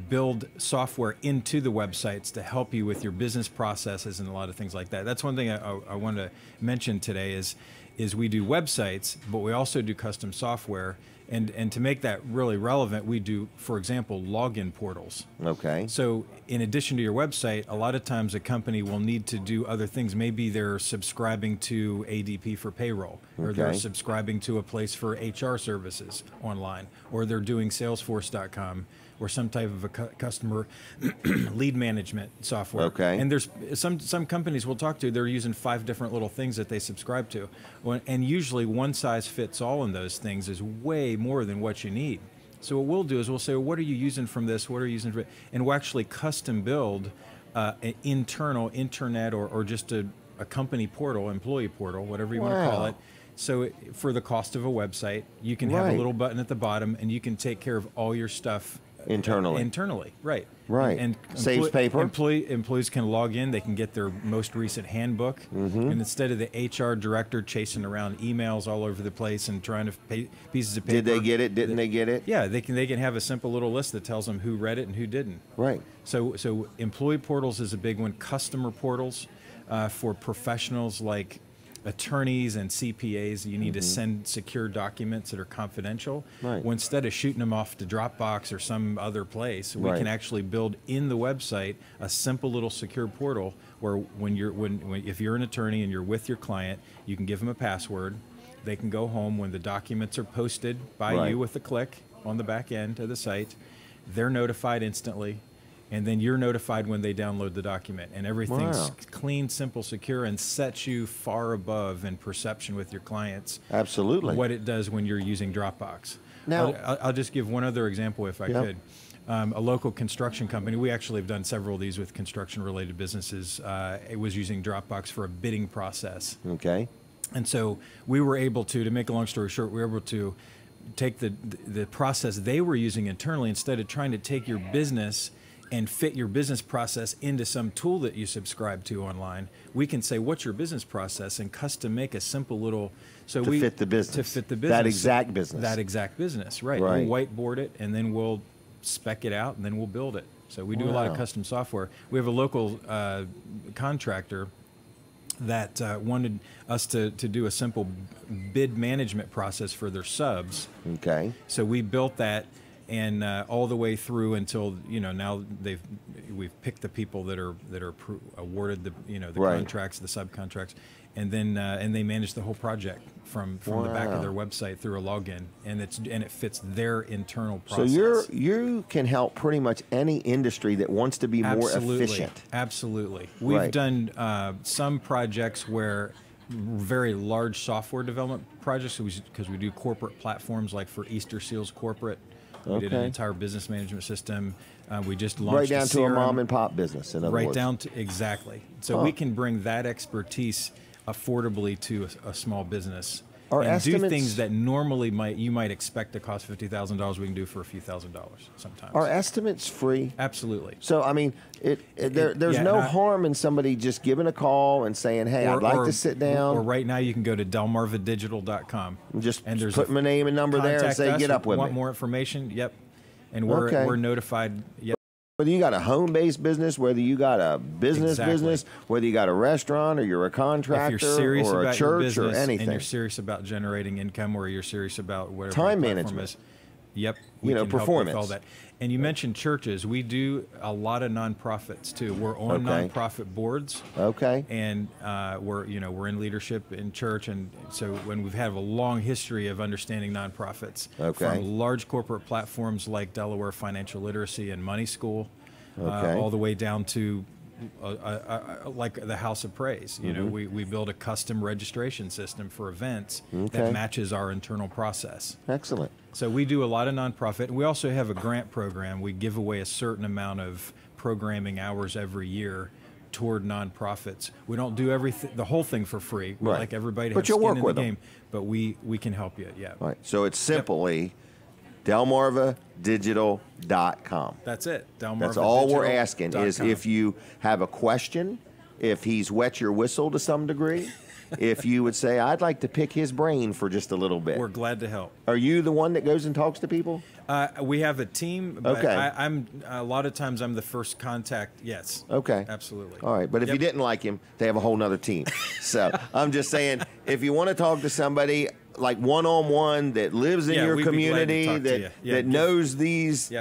build software into the websites to help you with your business processes and a lot of things like that. That's one thing I want to mention today is we do websites, but we also do custom software. And to make that really relevant, we do, for example, login portals. Okay. So in addition to your website, a lot of times a company will need to do other things. Maybe they're subscribing to ADP for payroll, or they're subscribing to a place for HR services online, or they're doing Salesforce.com, or some type of a customer lead management software. Okay. And there's some companies we'll talk to, they're using 5 different little things that they subscribe to. And usually one size fits all in those things is way more than what you need. So what we'll do is we'll say, well, what are you using from this? What are you using from it? And we'll actually custom build an internal internet or just a company portal, employee portal, whatever you want to call it. So for the cost of a website, you can have a little button at the bottom and you can take care of all your stuff internally, right? And saves paper. Employees can log in. They can get their most recent handbook, and instead of the HR director chasing around emails all over the place and trying to pay pieces of paper. Did they get it? Didn't they get it? Yeah, they can have a simple little list that tells them who read it and who didn't. Right. So employee portals is a big one. Customer portals for professionals like attorneys and CPAs, you need to send secure documents that are confidential. Right. Well, instead of shooting them off to Dropbox or some other place, we can actually build in the website a simple little secure portal where if you're an attorney and you're with your client, you can give them a password. They can go home when the documents are posted by you with a click on the back end of the site. They're notified instantly. And then you're notified when they download the document. And everything's clean, simple, secure, and sets you far above in perception with your clients. Absolutely. What it does when you're using Dropbox. Now, I'll just give one other example if I could. A local construction company, we actually have done several of these with construction-related businesses. It was using Dropbox for a bidding process. Okay. And so we were able to make a long story short, we were able to take the process they were using internally, instead of trying to take your business and fit your business process into some tool that you subscribe to online. We can say, what's your business process, and custom make a simple little to fit the business. To fit the business. That exact business. That exact business, right. We'll whiteboard it, and then we'll spec it out, and then we'll build it. So we do a lot of custom software. We have a local contractor that wanted us to do a simple bid management process for their subs. Okay. So we built that, and all the way through until now we've picked the people that are awarded the contracts, the subcontracts, and then and they manage the whole project from the back of their website through a login, and it fits their internal process. So you can help pretty much any industry that wants to be more efficient. Absolutely. We've done some projects where very large software development projects because we do corporate platforms, like for Easter Seals Corporate. We did an entire business management system. We just launched right down to a CRM, mom and pop business. In other words. Down to exactly. So we can bring that expertise affordably to a small business, and estimates, do things that normally you might expect to cost $50,000. We can do for a few $1,000s sometimes. Are estimates free? Absolutely. So I mean, there's no harm in somebody just giving a call and saying, "Hey, I'd like to sit down." Or right now, you can go to delmarvadigital.com and there's put my name and number there and say, "Get up with me." Want more information? Yep. And we're notified. Yep. Whether you got a home-based business, whether you got a business, whether you got a restaurant or you're a contractor if you're serious or about a your church business or anything, and you're serious about generating income, or you're serious about whatever time the platform management is. Yep. We can performance. help with all that. And you mentioned churches. We do a lot of nonprofits too. We're on nonprofit boards. Okay. And we're in leadership in church, and so when we've had a long history of understanding nonprofits, from large corporate platforms like Delaware Financial Literacy and Money School, all the way down to like the House of Praise. You know, we build a custom registration system for events that matches our internal process. Excellent. So we do a lot of nonprofit. We also have a grant program. We give away a certain amount of programming hours every year toward nonprofits. We don't do everything, the whole thing for free. We like everybody to have skin in the game, but we can help you. Yeah. Right. So it's simply delmarvadigital.com. That's it. That's all we're asking is if you have a question, if he's wet your whistle to some degree, if you would say, I'd like to pick his brain for just a little bit. We're glad to help. Are you the one that goes and talks to people? We have a team, but I'm a lot of times I'm the first contact. Yes. Okay. Absolutely. All right. But if you didn't like him, they have a whole nother team. So I'm just saying, if you want to talk to somebody like one-on-one that lives in your community, that knows these,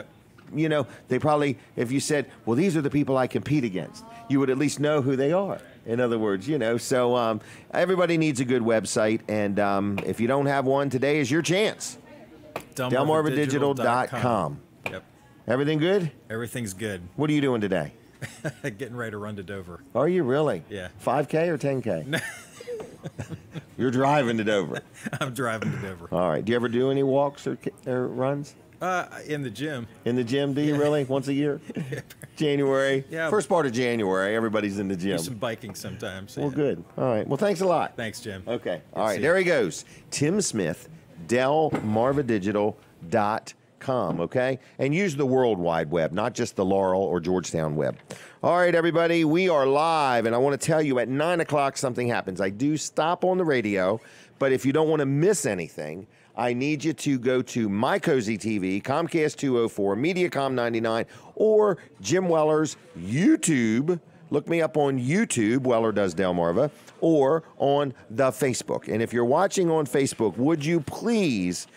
you know, they probably, if you said, well, these are the people I compete against, you would at least know who they are. In other words, you know, so everybody needs a good website. And if you don't have one, today is your chance. delmarvadigital.com. Yep. Everything good? Everything's good. What are you doing today? Getting ready to run to Dover. Are you really? Yeah. 5K or 10K? You're driving to Dover. I'm driving to Dover. All right. Do you ever do any walks or runs? In the gym. In the gym, do you really? Once a year? January? Yeah. First part of January, everybody's in the gym. Do some biking sometimes. Well, good. All right. Well, thanks a lot. Thanks, Jim. Okay. All right. There he goes. Tim Smith, delmarvadigital.com, okay? And use the World Wide Web, not just the Laurel or Georgetown web. All right, everybody, we are live, and I want to tell you at 9 o'clock something happens. I do stop on the radio, but if you don't want to miss anything, I need you to go to My Cozy TV, Comcast 204, Mediacom 99, or Jim Weller's YouTube. Look me up on YouTube, Weller Does Delmarva, or on the Facebook. And if you're watching on Facebook, would you please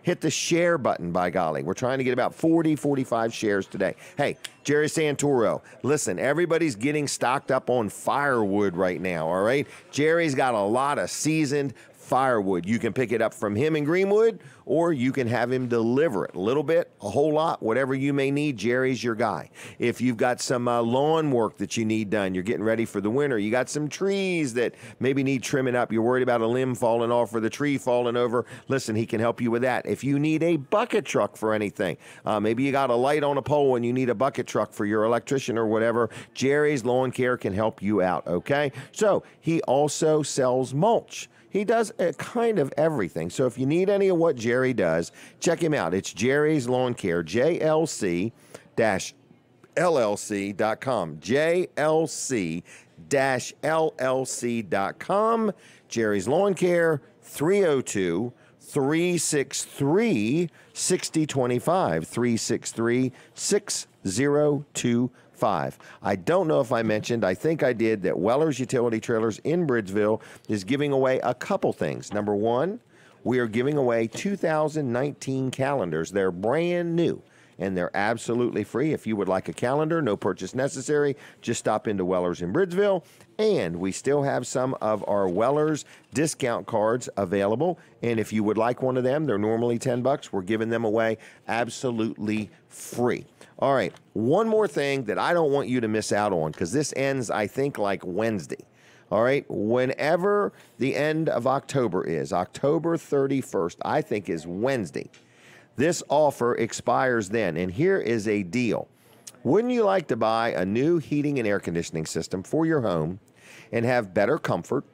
hit the share button, by golly. We're trying to get about 45 shares today. Hey, Jerry Santoro, listen, everybody's getting stocked up on firewood right now, all right? Jerry's got a lot of seasoned firewood. You can pick it up from him in Greenwood, or you can have him deliver it. A little bit, a whole lot, whatever you may need, Jerry's your guy. If you've got some lawn work that you need done, you're getting ready for the winter, you got some trees that maybe need trimming up, you're worried about a limb falling off or the tree falling over, listen, he can help you with that. If you need a bucket truck for anything, maybe you got a light on a pole and you need a bucket truck for your electrician or whatever, Jerry's Lawn Care can help you out, okay? So he also sells mulch. He does kind of everything. So if you need any of what Jerry does, check him out. It's Jerry's Lawn Care, JLC-LLC.com. JLC-LLC.com. Jerry's Lawn Care, 302 363 6025. 363 6025. I don't know if I mentioned, I think I did, that Weller's Utility Trailers in Bridgeville is giving away a couple things. Number one, we are giving away 2019 calendars. They're brand new, and they're absolutely free. If you would like a calendar, no purchase necessary, just stop into Weller's in Bridgeville. And we still have some of our Weller's discount cards available. And if you would like one of them, they're normally $10. We're giving them away absolutely free. All right, one more thing that I don't want you to miss out on, because this ends, I think, like Wednesday. All right, whenever the end of October is, October 31st, I think is Wednesday. This offer expires then, and here is a deal. Wouldn't you like to buy a new heating and air conditioning system for your home and have better comfort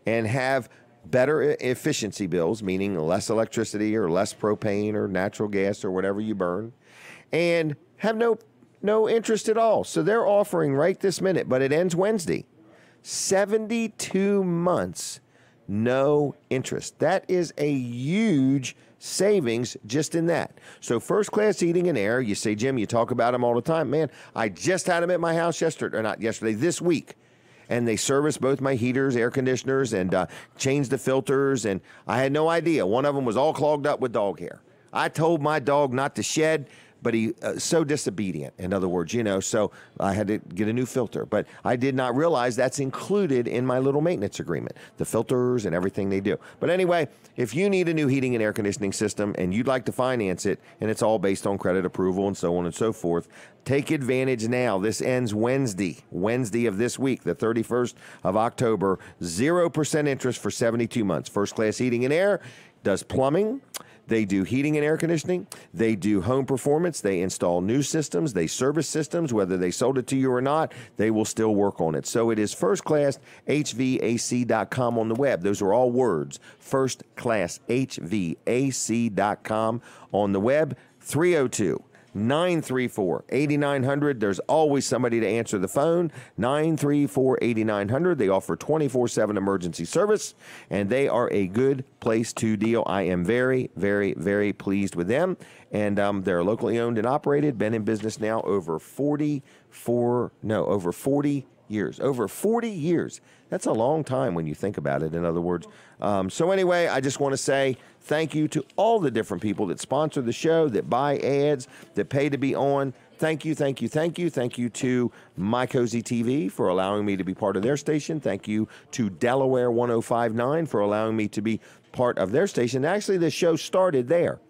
and have better efficiency bills, meaning less electricity or less propane or natural gas or whatever you burn, and have no interest at all. So they're offering right this minute, but it ends Wednesday, 72 months, no interest. That is a huge savings just in that. So First Class Heating and Air, you say, Jim, you talk about them all the time. Man, I just had them at my house this week. And they serviced both my heaters, air conditioners, and changed the filters. And I had no idea. One of them was all clogged up with dog hair. I told my dog not to shed, but he so disobedient. In other words, so I had to get a new filter. But I did not realize that's included in my little maintenance agreement, the filters and everything they do. But anyway, if you need a new heating and air conditioning system and you'd like to finance it, and it's all based on credit approval and so on and so forth, take advantage now. This ends Wednesday of this week, the 31st of October. 0% interest for 72 months. First Class Heating and Air does plumbing. They do heating and air conditioning. They do home performance. They install new systems. They service systems. Whether they sold it to you or not, they will still work on it. So it is firstclasshvac.com on the web. Those are all words. Firstclasshvac.com on the web. 302-934-8900. There's always somebody to answer the phone. 934-8900. They offer 24/7 emergency service, and they are a good place to deal. I am very, very, very pleased with them. And they're locally owned and operated. Been in business now over 40 years. Over 40 years. That's a long time when you think about it, in other words. So anyway, I just want to say thank you to all the different people that sponsor the show, that buy ads, that pay to be on. Thank you, thank you, thank you. Thank you to My Cozy TV for allowing me to be part of their station. Thank you to Delaware 1059 for allowing me to be part of their station. Actually, the show started there.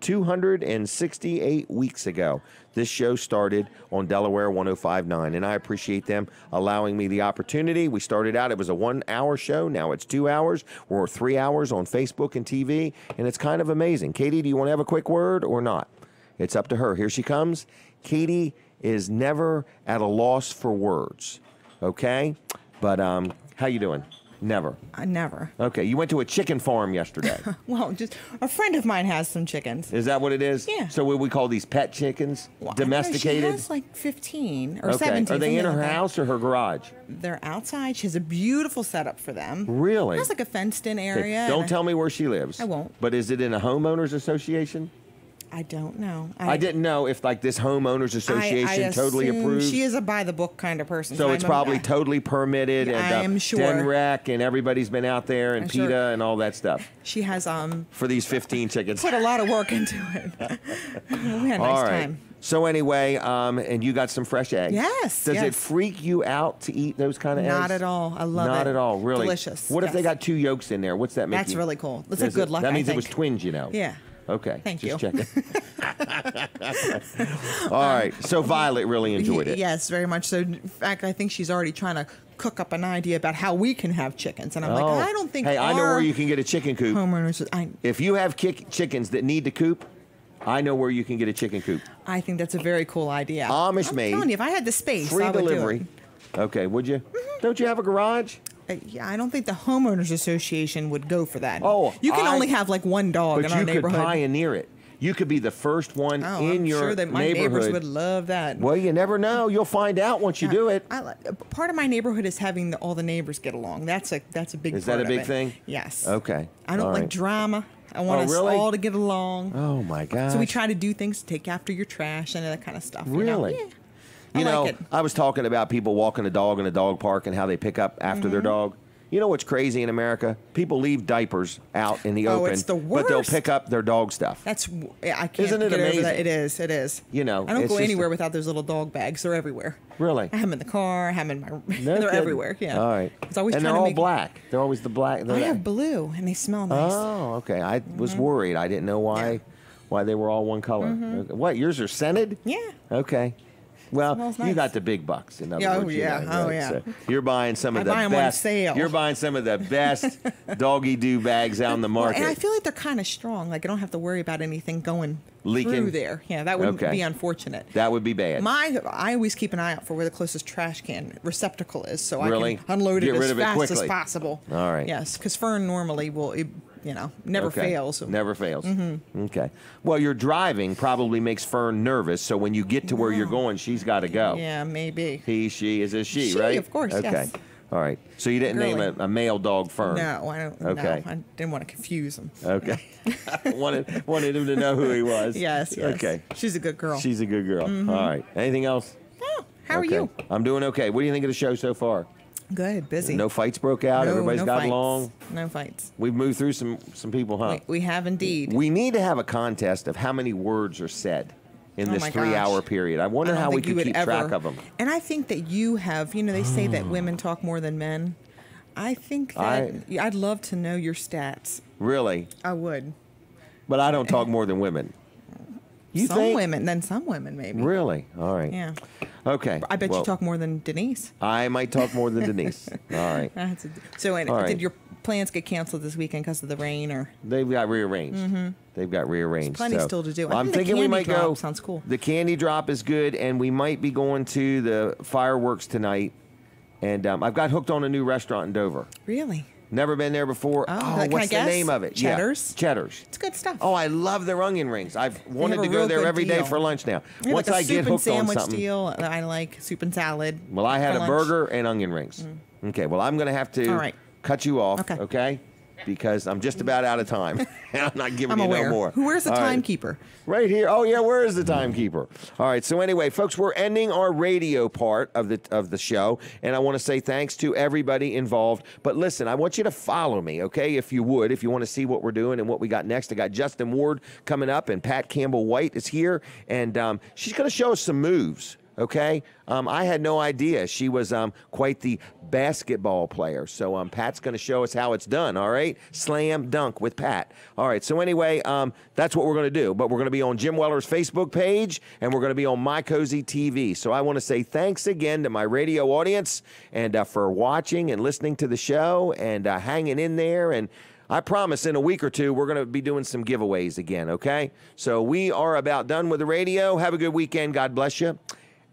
268 weeks ago, this show started on Delaware 1059, and I appreciate them allowing me the opportunity. We started out, it was a 1 hour show. Now it's 2 hours. We're 3 hours on Facebook and TV, and it's kind of amazing. Katie, do you want to have a quick word or not? It's up to her. Here she comes. Katie is never at a loss for words, okay? But how you doing? Never. Never. Okay, you went to a chicken farm yesterday. Well, just a friend of mine has some chickens. Is that what it is? Yeah. So what we call these pet chickens? Well, Domesticated? She has like 15 or okay. 17. Are they in her like house or her garage? They're outside. She has a beautiful setup for them. Really? It has like a fenced-in area. Don't tell me where she lives. I won't. But is it in a homeowners association? I don't know. I didn't know if like this homeowners association totally approves. She is a by the book kind of person. So it's probably totally permitted, yeah, and I am sure. DENREC and everybody's been out there, and PETA and all that stuff. She has for these 15 chickens. Put a lot of work into it. We had a nice time. So anyway, and you got some fresh eggs. Yes. Does it freak you out to eat those kind of eggs? Not at all. I love it. Not at all. Really. Delicious. What if they got 2 yolks in there? What's that make? That's really cool. That's a good luck. That means I it was twins, you know. Yeah. Okay. Thank you. Just checking. All right. So Violet really enjoyed it. Yes, very much so. In fact, I think she's already trying to cook up an idea about how we can have chickens. And I'm like, I don't think. Hey, I know where you can get a chicken coop. Homeowners. If you have chickens that need to coop, I know where you can get a chicken coop. I think that's a very cool idea. Amish I'm made. Telling you, if I had the space, free I would delivery. Do it. Okay, would you? Mm-hmm. Don't you have a garage? Yeah, I don't think the homeowners association would go for that. Oh, you can only have like one dog in our neighborhood. But you could pioneer it. You could be the first one in your sure that my neighborhood. Neighbors would love that. Well, you never know. You'll find out once you do it. Part of my neighborhood is having all the neighbors get along. That's a big part of it. Is that a big thing? Yes. Okay. I don't like drama. I want us all to get along. Oh my God. So we try to do things to take after your trash and that kind of stuff. Really? You know? Yeah. I was talking about people walking a dog in a dog park and how they pick up after their dog. You know what's crazy in America? People leave diapers out in the open, it's the worst. But they'll pick up their dog stuff. I can't Isn't it get amazing? over that. It is. It is. You know, I don't go anywhere without those little dog bags. They're everywhere. Really? I have them in the car. I have them in my. No they're kidding. everywhere. Yeah. All right. It's always and they're all black. They're always the black. I have blue, and they smell nice. Oh, okay. I was worried. I didn't know why they were all one color. Okay. What? Yours are scented? Yeah. Okay. Well, Smells you nice. got the big bucks. In other Yeah, words, yeah. So you're buying some of I the buy 'em on best. sale. You're buying some of the best doggy do bags out in the Well, market. and I feel like they're kind of strong. Like I don't have to worry about anything going Leaking? through there. Yeah, that would Okay. be unfortunate. That would be bad. I always keep an eye out for where the closest trash can receptacle is, so Really? I can unload Get it rid as of it fast as quickly. possible. All right. Yes, because Fern normally will, never Okay. fails. Never fails. Okay. Well, your driving probably makes Fern nervous, so when you get to where you're going, she's got to go. Yeah, maybe. He, she, is a she, She, right? of course, Okay. yes. All right. So you didn't name Girly. a male dog Fern? No, I don't. Okay. No, I didn't want to confuse him. Okay. wanted him to know who he was. Yes, yes. Okay. She's a good girl. She's a good girl. All right. Anything else? Oh, how are Okay. you? I'm doing okay. What do you think of the show so far? Good, busy. No fights broke out. No, Everybody's no got fights. along. No fights. We've moved through some people, huh? We have indeed. We need to have a contest of how many words are said in Oh this my 3-hour gosh. period. I wonder I don't how we think you could would keep ever- track of them. And I think that you have, they say that women talk more than men. I think that I'd love to know your stats. Really? I would. But I don't talk more than women. You some think? women, then some women maybe. Really? All right. Yeah. Okay. I bet well, you talk more than Denise. I might talk more than Denise. All right. So, All right. did your plans get canceled this weekend because of the rain, or? They've got rearranged. They've got rearranged. There's plenty so still to do. I I'm think the thinking we candy might drop go. sounds cool. The candy drop is good, and we might be going to the fireworks tonight. And I've got hooked on a new restaurant in Dover. Really? Never been there before. Oh, Oh, can what's I the guess? name of it? Cheddar's? Yeah, Cheddar's. It's good stuff. Oh, I love their onion rings. I've wanted have to a go real there good every day deal. for lunch now. They have Once like a I soup get and hooked on sandwich something. deal. I like soup and salad. Well, I had for a lunch. burger and onion rings. Okay, well, I'm going to have to All right. cut you off, Okay. okay? Because I'm just about out of time. And I'm not giving I'm you aware. no more. Where's the All right. timekeeper? Right here. Oh yeah, where is the timekeeper? All right. So anyway, folks, we're ending our radio part of the show, and I want to say thanks to everybody involved. But listen, I want you to follow me, okay? If you would, if you want to see what we're doing and what we got next. I got Justin Ward coming up, and Pat Campbell White is here, and she's going to show us some moves. Okay, I had no idea she was quite the basketball player. So Pat's going to show us how it's done. All right, slam dunk with Pat. All right. So anyway, that's what we're going to do. But we're going to be on Jim Weller's Facebook page, and we're going to be on My Cozy TV. So I want to say thanks again to my radio audience and for watching and listening to the show and hanging in there. And I promise in a week or two, we're going to be doing some giveaways again. Okay. So we are about done with the radio. Have a good weekend. God bless you.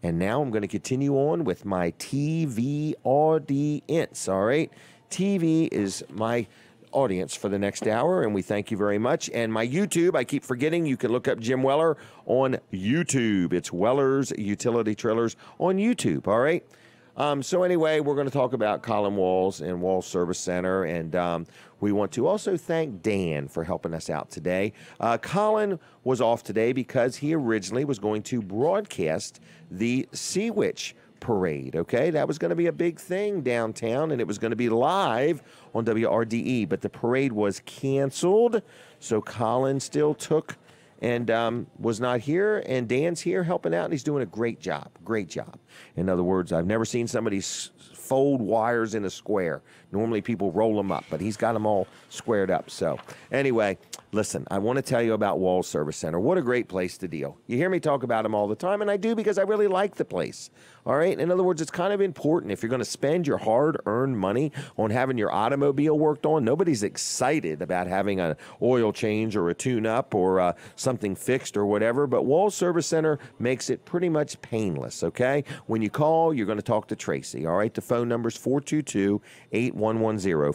And now I'm going to continue on with my TV audience, all right? TV is my audience for the next hour, and we thank you very much. And my YouTube, I keep forgetting, you can look up Jim Weller on YouTube. It's Weller's Utility Trailers on YouTube, all right? So anyway, we're going to talk about Colin Walls and Walls Service Center, and we want to also thank Dan for helping us out today. Colin was off today because he originally was going to broadcast the Sea Witch Parade, okay? That was going to be a big thing downtown, and it was going to be live on WRDE, but the parade was canceled, so Colin still took and was not here, and Dan's here helping out, and he's doing a great job. Great job. In other words, I've never seen somebody fold wires in a square. Normally people roll them up, but he's got them all squared up. So anyway, listen, I want to tell you about Walls Service Center. What a great place to deal. You hear me talk about them all the time, and I do because I really like the place. All right? In other words, it's kind of important if you're going to spend your hard-earned money on having your automobile worked on. Nobody's excited about having an oil change or a tune-up or something fixed or whatever, but Walls Service Center makes it pretty much painless, okay? When you call, you're going to talk to Tracy, all right? The phone number is 422-8110,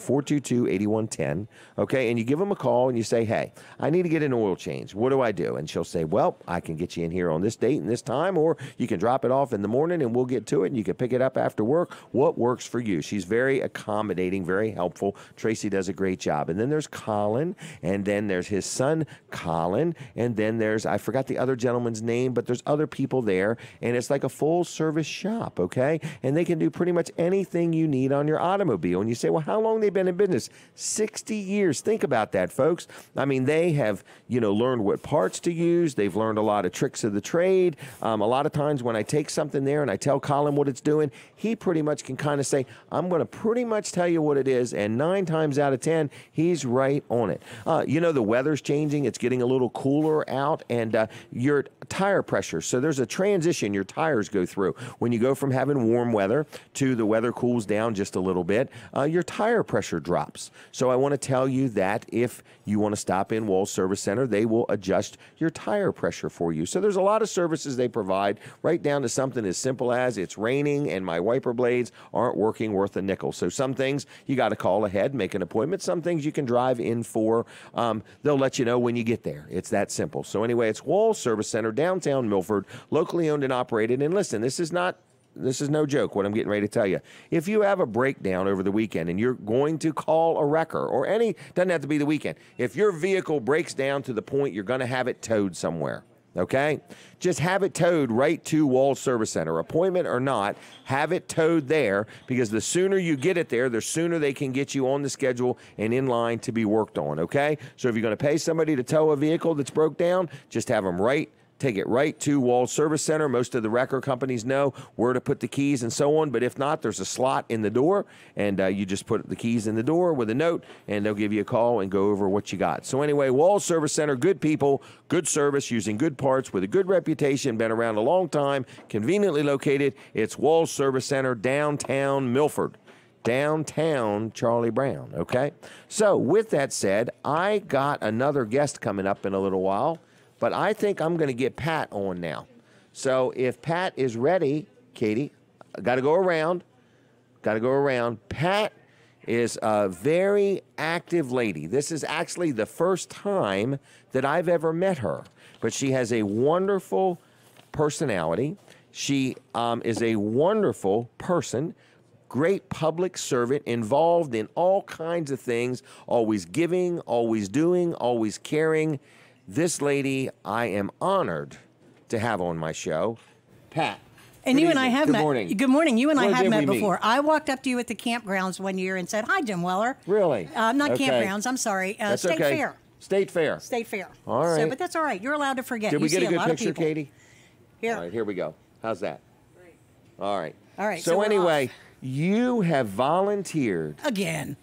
422-8110, okay? And you give them a call and you say, hey, I need to get an oil change. What do I do? And she'll say, well, I can get you in here on this date and this time, or you can drop it off in the morning and we'll get to it, and you can pick it up after work. What works for you? She's very accommodating, very helpful. Tracy does a great job. And then there's Colin, and then there's his son, Colin, and then there's, I forgot the other gentleman's name, but there's other people there, and it's like a full-service shop, okay? And they can do pretty much anything you need on your automobile. And you say, well, how long they been in business? 60 years. Think about that, folks. I mean, mean, they have, learned what parts to use. They've learned a lot of tricks of the trade. A lot of times when I take something there and I tell Colin what it's doing, he pretty much can kind of say, I'm going to pretty much tell you what it is. And 9 times out of 10, he's right on it. The weather's changing. It's getting a little cooler out, and your tire pressure. So there's a transition your tires go through. When you go from having warm weather to the weather cools down just a little bit, your tire pressure drops. So I want to tell you that if you want to stop in Walls Service Center, they will adjust your tire pressure for you. So there's a lot of services they provide, right down to something as simple as it's raining and my wiper blades aren't working worth a nickel. So some things you got to call ahead, make an appointment. Some things you can drive in for. They'll let you know when you get there. It's that simple. So anyway, it's Walls Service Center, downtown Milford, locally owned and operated. And listen, this is no joke what I'm getting ready to tell you. If you have a breakdown over the weekend and you're going to call a wrecker or doesn't have to be the weekend. If your vehicle breaks down to the point you're going to have it towed somewhere, okay? Just have it towed right to Walls Service Center. Appointment or not, have it towed there, because the sooner you get it there, the sooner they can get you on the schedule and in line to be worked on, okay? So if you're going to pay somebody to tow a vehicle that's broke down, just have them take it right to Walls Service Center. Most of the wrecker companies know where to put the keys and so on, but if not, there's a slot in the door, and you just put the keys in the door with a note, and they'll give you a call and go over what you got. So anyway, Walls Service Center, good people, good service, using good parts with a good reputation, been around a long time, conveniently located. It's Walls Service Center, downtown Milford. Downtown Charlie Brown, okay? So with that said, I got another guest coming up in a little while, but I think I'm going to get Pat on now. So if Pat is ready, Katie, got to go around. Pat is a very active lady. This is actually the first time that I've ever met her, but she has a wonderful personality. She is a wonderful person, great public servant, involved in all kinds of things, always giving, always doing, always caring. This lady, I am honored to have on my show. Pat. And you and I have met. Good morning. Good morning. You and I Where have did met we meet? before. I walked up to you at the campgrounds one year and said, "Hi, Jim Weller." Really? Not Okay. campgrounds. I'm sorry. That's State okay. Fair. State Fair. State Fair. All right. So, but that's all right. You're allowed to forget. Did we You get see a good lot of picture, people. Katie? Here. All right, here we go. How's that? Great. All right. All right. So we're anyway, off. you have volunteered Again.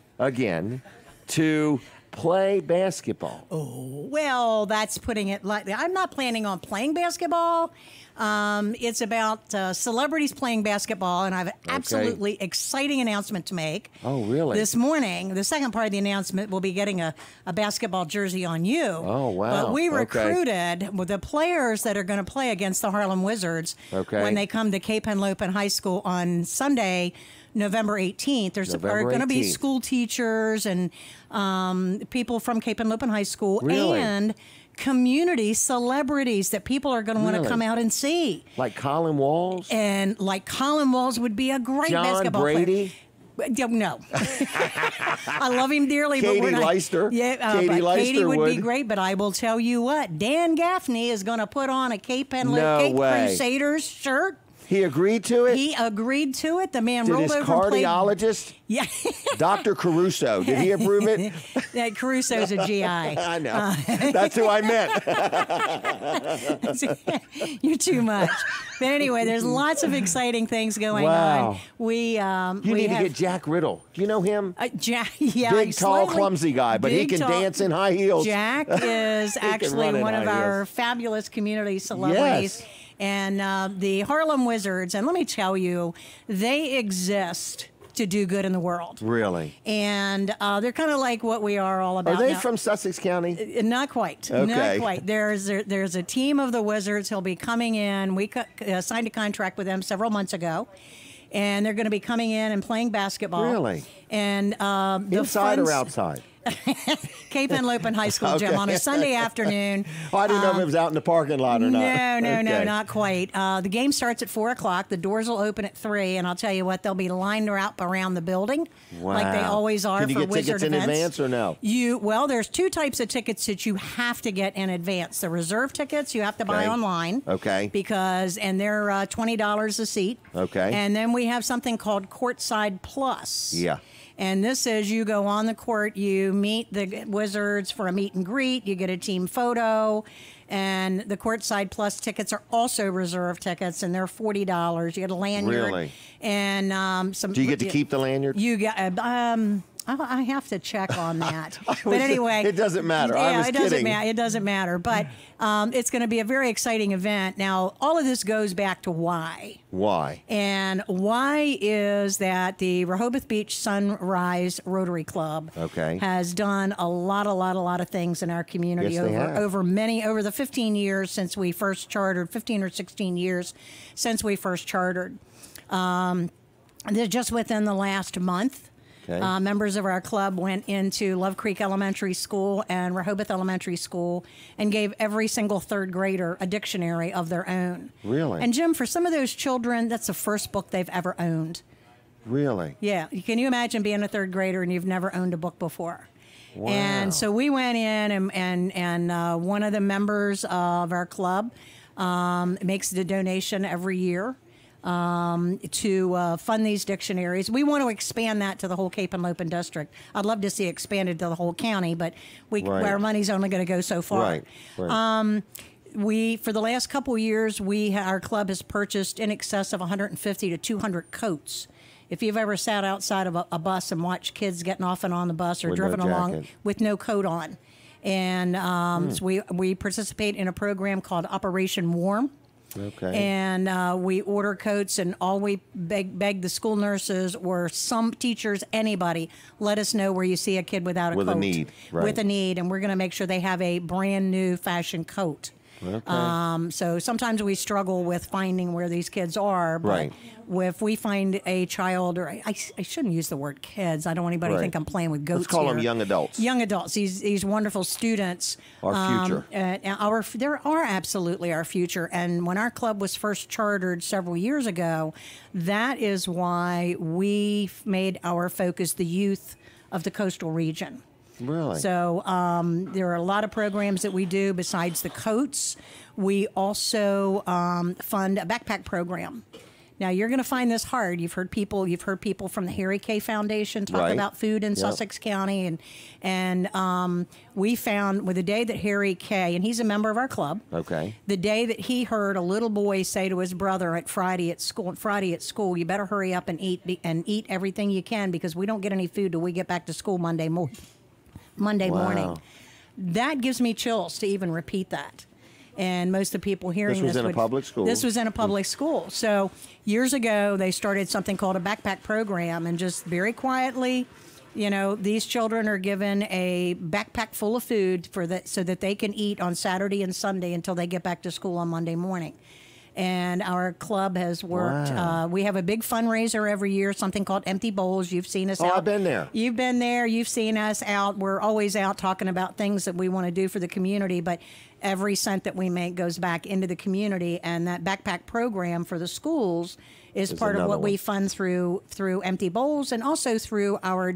to play basketball. Oh, well, that's putting it lightly. I'm not planning on playing basketball. It's about celebrities playing basketball, and I have an absolutely exciting announcement to make. Oh, really? This morning, the second part of the announcement will be getting a basketball jersey on you. Oh, wow. But we Okay. recruited the players that are going to play against the Harlem Wizards when they come to Cape Henlopen High School on Sunday, November 18th. There's November going to be 18th. school teachers and people from Cape Henlopen High School Really? and community celebrities that people are going to want to Really? come out and see. Like Colin Walls? And like Colin Walls would be a great John basketball Brady? player. No. I love him dearly. Katie but we're not, Leister? Yeah, Katie but Leister Katie would be would. great, but I will tell you what, Dan Gaffney is going to put on a Cape Henlopen No Cape way. Crusaders shirt. He agreed to it? He agreed to it. The man Did rolled his over and played. cardiologist? Yeah. Dr. Caruso, did he approve it? That Caruso's a GI. I know. That's who I meant. You're too much. But anyway, there's lots of exciting things going Wow. on. We You need to get Jack Riddle. Do you know him? Jack, yeah, Big, he's tall, slightly- clumsy guy, but he big, can tall- dance in high heels. Jack is can actually run in one of high our heels. fabulous community celebrities. Yes. And the Harlem Wizards, and let me tell you, they exist to do good in the world. Really? And they're kind of like what we are all about Are they now. from Sussex County? Not quite. Okay. Not quite. There's a team of the Wizards. He'll be coming in. We signed a contract with them several months ago. And they're going to be coming in and playing basketball. Really? And the Inside or funds- outside? Cape Henlopen High School gym Okay. on a Sunday afternoon. Oh, I didn't know if it was out in the parking lot or not. No, Okay. not quite. The game starts at 4 o'clock. The doors will open at 3, and I'll tell you what, they'll be lined up around the building, like they Wow. always are Can you for get Wizard tickets in events. advance or no? Well, there's 2 types of tickets that you have to get in advance. The reserve tickets you have to buy Okay. online. Okay. And they're $20 a seat. Okay. And then we have something called Courtside Plus. Yeah. And this is you go on the court, you to meet the Wizards for a meet and greet. You get a team photo. And the Courtside Plus tickets are also reserve tickets, and they're $40. You get a lanyard. Really? And some. Do you get to keep the lanyard? You get. I have to check on that. But anyway, it doesn't matter. Yeah, I was it doesn't kidding. matter. It doesn't matter. But it's going to be a very exciting event. Now, all of this goes back to why. Why? And why is that the Rehoboth Beach Sunrise Rotary Club has done a lot of things in our community over the 15 years since we first chartered, 15 or 16 years since we first chartered. Just within the last month, members of our club went into Love Creek Elementary School and Rehoboth Elementary School and gave every single third grader a dictionary of their own. Really? And Jim, for some of those children, that's the first book they've ever owned. Really? Yeah. Can you imagine being a third grader and you've never owned a book before? Wow. And so we went in and one of the members of our club makes the donation every year to fund these dictionaries. We want to expand that to the whole Cape and Lopin district. I'd love to see it expanded to the whole county, but our money's only going to go so far. Right. We, for the last couple of years, our club has purchased in excess of 150 to 200 coats. If you've ever sat outside of a bus and watched kids getting off and on the bus or with driven no along with no coat on. And so we participate in a program called Operation Warm. Okay. And we order coats, and all we beg the school nurses or some teachers, anybody, let us know where you see a kid without a coat. With a need, right. With a need, and we're going to make sure they have a brand new fashion coat. Okay. So sometimes we struggle with finding where these kids are, but if we find a child, or I shouldn't use the word kids. I don't want anybody to think I'm playing with goats. Let's call here. them young adults. Young adults. These wonderful students. Our future. There are absolutely our future. And when our club was first chartered several years ago, that is why we made our focus the youth of the coastal region. Really? So there are a lot of programs that we do besides the coats. We also fund a backpack program. Now, you're going to find this hard. You've heard people from the Harry K. Foundation talk about food in Sussex County, and we found with the day that Harry K. and he's a member of our club. Okay. The day that he heard a little boy say to his brother at Friday at school, you better hurry up and eat everything you can because we don't get any food till we get back to school Monday morning. That gives me chills to even repeat that. And most of the people hearing this was in a public school. This was in a public school. So years ago, they started something called a backpack program, and just very quietly, these children are given a backpack full of food so that they can eat on Saturday and Sunday until they get back to school on Monday morning. And our club has worked. Wow. We have a big fundraiser every year, something called Empty Bowls. You've seen us out. I've been there. You've been there. You've seen us out. We're always out talking about things that we want to do for the community, but every cent that we make goes back into the community. And that backpack program for the schools is part of what we fund through Empty Bowls and also through our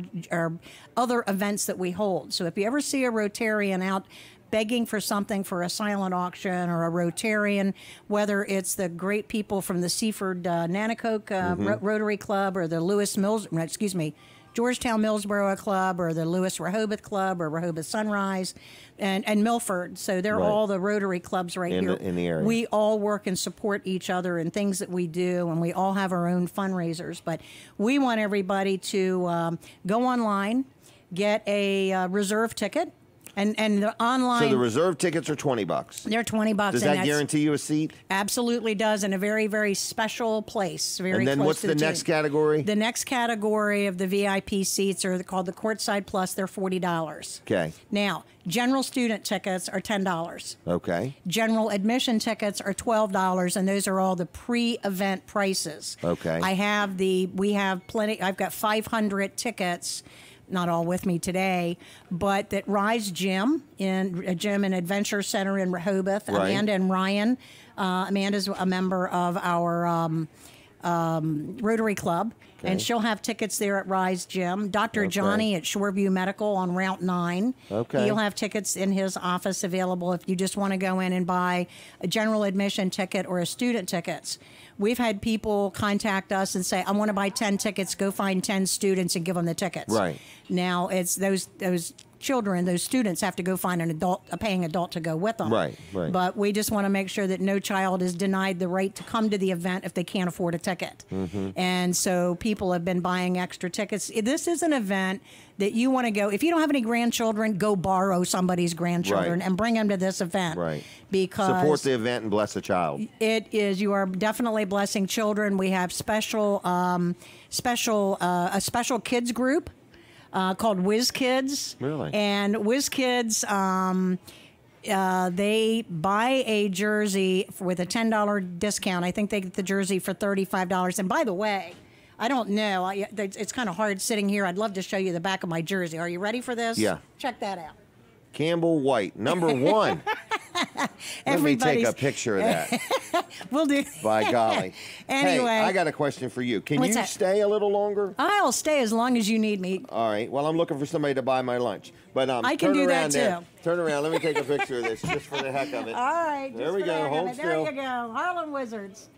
other events that we hold. So if you ever see a Rotarian out begging for something for a silent auction or a Rotarian, whether it's the great people from the Seaford Nanacoke Rotary Club or the Georgetown Millsboro Club or the Lewis Rehoboth Club or Rehoboth Sunrise and Milford. So they're all the Rotary clubs here. In the area. We all work and support each other in things that we do, and we all have our own fundraisers. But we want everybody to go online, get a reserve ticket. And the online. So the reserve tickets are $20. They're $20. Does that guarantee you a seat? Absolutely does, in a very, very special place. And then what's the next category? The next category of the VIP seats are called the Courtside Plus. They're $40. Okay. Now, general student tickets are $10. Okay. General admission tickets are $12, and those are all the pre-event prices. Okay. We have plenty. I've got 500 tickets. Not all with me today, but that Rise Gym in Adventure Center in Rehoboth. Right. Amanda and Ryan. Amanda's a member of our Rotary Club, and she'll have tickets there at Rise Gym. Dr. Johnny at Shoreview Medical on Route 9. Okay. He'll have tickets in his office available if you just want to go in and buy a general admission ticket or a student tickets. We've had people contact us and say, I want to buy 10 tickets, go find 10 students and give them the tickets. Right. Now, it's those children, those students have to go find a paying adult to go with them. Right. But we just want to make sure that no child is denied the right to come to the event if they can't afford a ticket. And so people have been buying extra tickets. This is an event that you want to go. If you don't have any grandchildren, go borrow somebody's grandchildren and bring them to this event. Right. Because support the event and bless a child. It is. You are definitely blessing children. We have a special kids group called Whiz Kids. Really? And Whiz Kids, they buy a jersey with a $10 discount. I think they get the jersey for $35. And by the way, I don't know. It's kind of hard sitting here. I'd love to show you the back of my jersey. Are you ready for this? Yeah. Check that out. Campbell White, number 1. Let me take a picture of that. We'll do. By golly. Anyway. Hey, I got a question for you. Can you that? stay a little longer? I'll stay as long as you need me. All right. Well, I'm looking for somebody to buy my lunch. But I can do that, too. Turn around. Let me take a picture of this just for the heck of it. All right. There we go. Hold still. There you go. Harlem Wizards.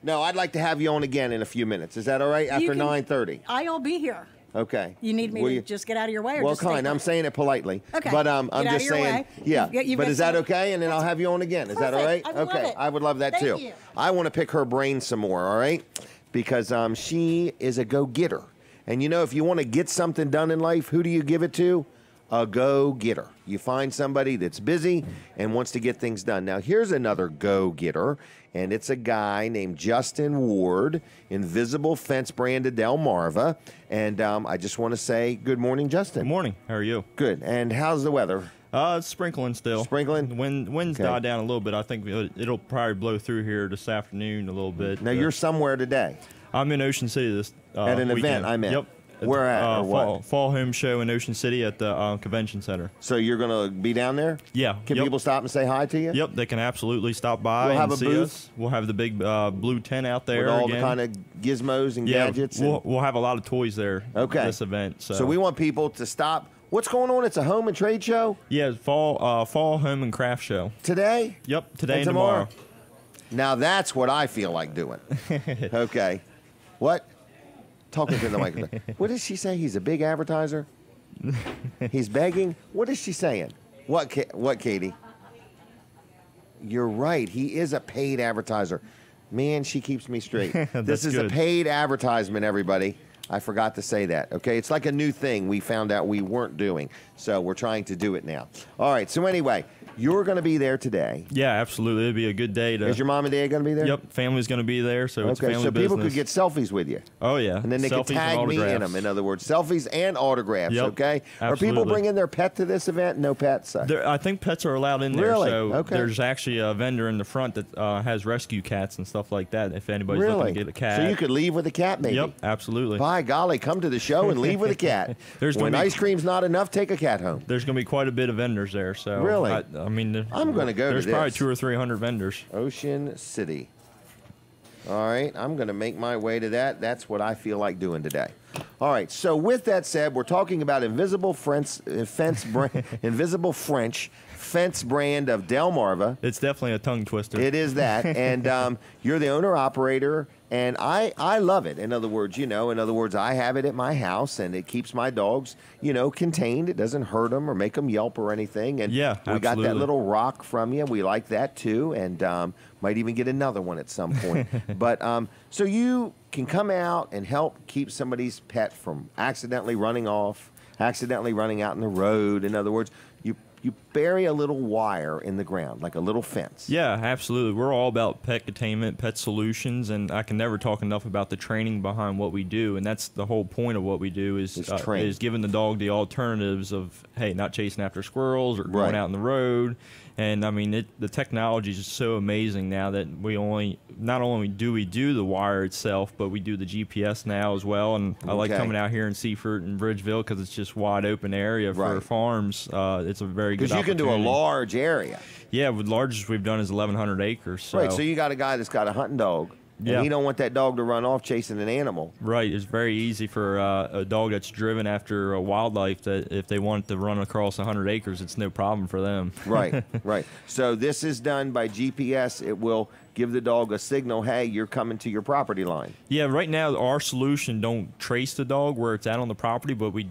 No, I'd like to have you on again in a few minutes. Is that all right? After 9:30. I'll be here. Okay. You need me to just get out of your way? Or Well, just kind. I'm saying it politely. Okay. But I'm Get out just of your saying, way. yeah. You've But got is that some- okay? And then I'll have you on again. Is that all right? Perfect. I would Okay. love it. I would love that Thank too. you. I want to pick her brain some more, all right? Because she is a go-getter. And you know, if you want to get something done in life, who do you give it to? A go-getter. You find somebody that's busy and wants to get things done. Now, here's another go-getter, and it's a guy named Justin Ward, Invisible Fence brand of Delmarva. And I just want to say good morning, Justin. Good morning. How are you? Good. And how's the weather? It's sprinkling still. Sprinkling? Winds died down a little bit. I think it'll probably blow through here this afternoon a little bit. Now, you're somewhere today. I'm in Ocean City this at an weekend. event, I meant. Yep. Where at? Or what? Fall Home Show in Ocean City at the convention center. So you're going to be down there? Yeah. Can people stop and say hi to you? Yep, they can absolutely stop by We'll have and a see booth? us. We'll have the big blue tent out there With all again. the kind of gizmos and gadgets? We'll have a lot of toys there at this event. So we want people to stop. What's going on? It's a home and trade show? Yeah, fall home and craft show. Today? Yep, today and tomorrow. Now that's what I feel like doing. Okay. What? Talking to the microphone. What does she say? He's a big advertiser? He's begging? What is she saying? What, Katie? You're right. He is a paid advertiser. Man, she keeps me straight. This is a paid advertisement, everybody. I forgot to say that, okay? It's like a new thing we found out we weren't doing, so we're trying to do it now. All right, so anyway, you're going to be there today. Yeah, absolutely. It'll be a good day. Is your mom and dad going to be there? Yep, family's going to be there, so it's family so people business. could get selfies with you. Oh, yeah. And then they could Selfies tag and me in autographs. them, in other words. Selfies and autographs, Yep, okay? Are people absolutely. bringing their pet to this event? No pets? I think pets are allowed in there. Really? So Okay. there's actually a vendor in the front that has rescue cats and stuff like that if anybody's looking to get a cat. So you could leave with a cat, maybe? Yep, absolutely. By golly, come to the show and leave with a cat. When ice cream's not enough, take a cat home. There's going to be quite a bit of vendors there. So Really? I mean, I'm going to go to There's this. probably 200 or 300 vendors. Ocean City. All right, I'm going to make my way to that. That's what I feel like doing today. All right, so with that said, we're talking about Invisible French fence brand of Delmarva. It's definitely a tongue twister. It is that, and you're the owner-operator, and I love it. In other words, I have it at my house, and it keeps my dogs, contained. It doesn't hurt them or make them yelp or anything. And yeah, we got that absolutely. little rock from you. We like that too, and might even get another one at some point. But so you can come out and help keep somebody's pet from accidentally running off, accidentally running out in the road. In other words, you bury a little wire in the ground, like a little fence. Yeah, absolutely. We're all about pet containment, pet solutions, and I can never talk enough about the training behind what we do. And that's the whole point of what we do is giving the dog the alternatives of, hey, not chasing after squirrels or going out in the road. And I mean, the technology is so amazing now that not only do we do the wire itself, but we do the GPS now as well. And I like coming out here in Seaford and Bridgeville because it's just wide open area for farms. It's a very good Because you can do a large area. Yeah, the largest we've done is 1,100 acres. So. Right, so you got a guy that's got a hunting dog. Yeah. And he don't want that dog to run off chasing an animal. Right. It's very easy for a dog that's driven after a wildlife that if they want to run across 100 acres, it's no problem for them. Right, right. So this is done by GPS. It will give the dog a signal, hey, you're coming to your property line. Yeah, right now our solution don't trace the dog where it's at on the property, but we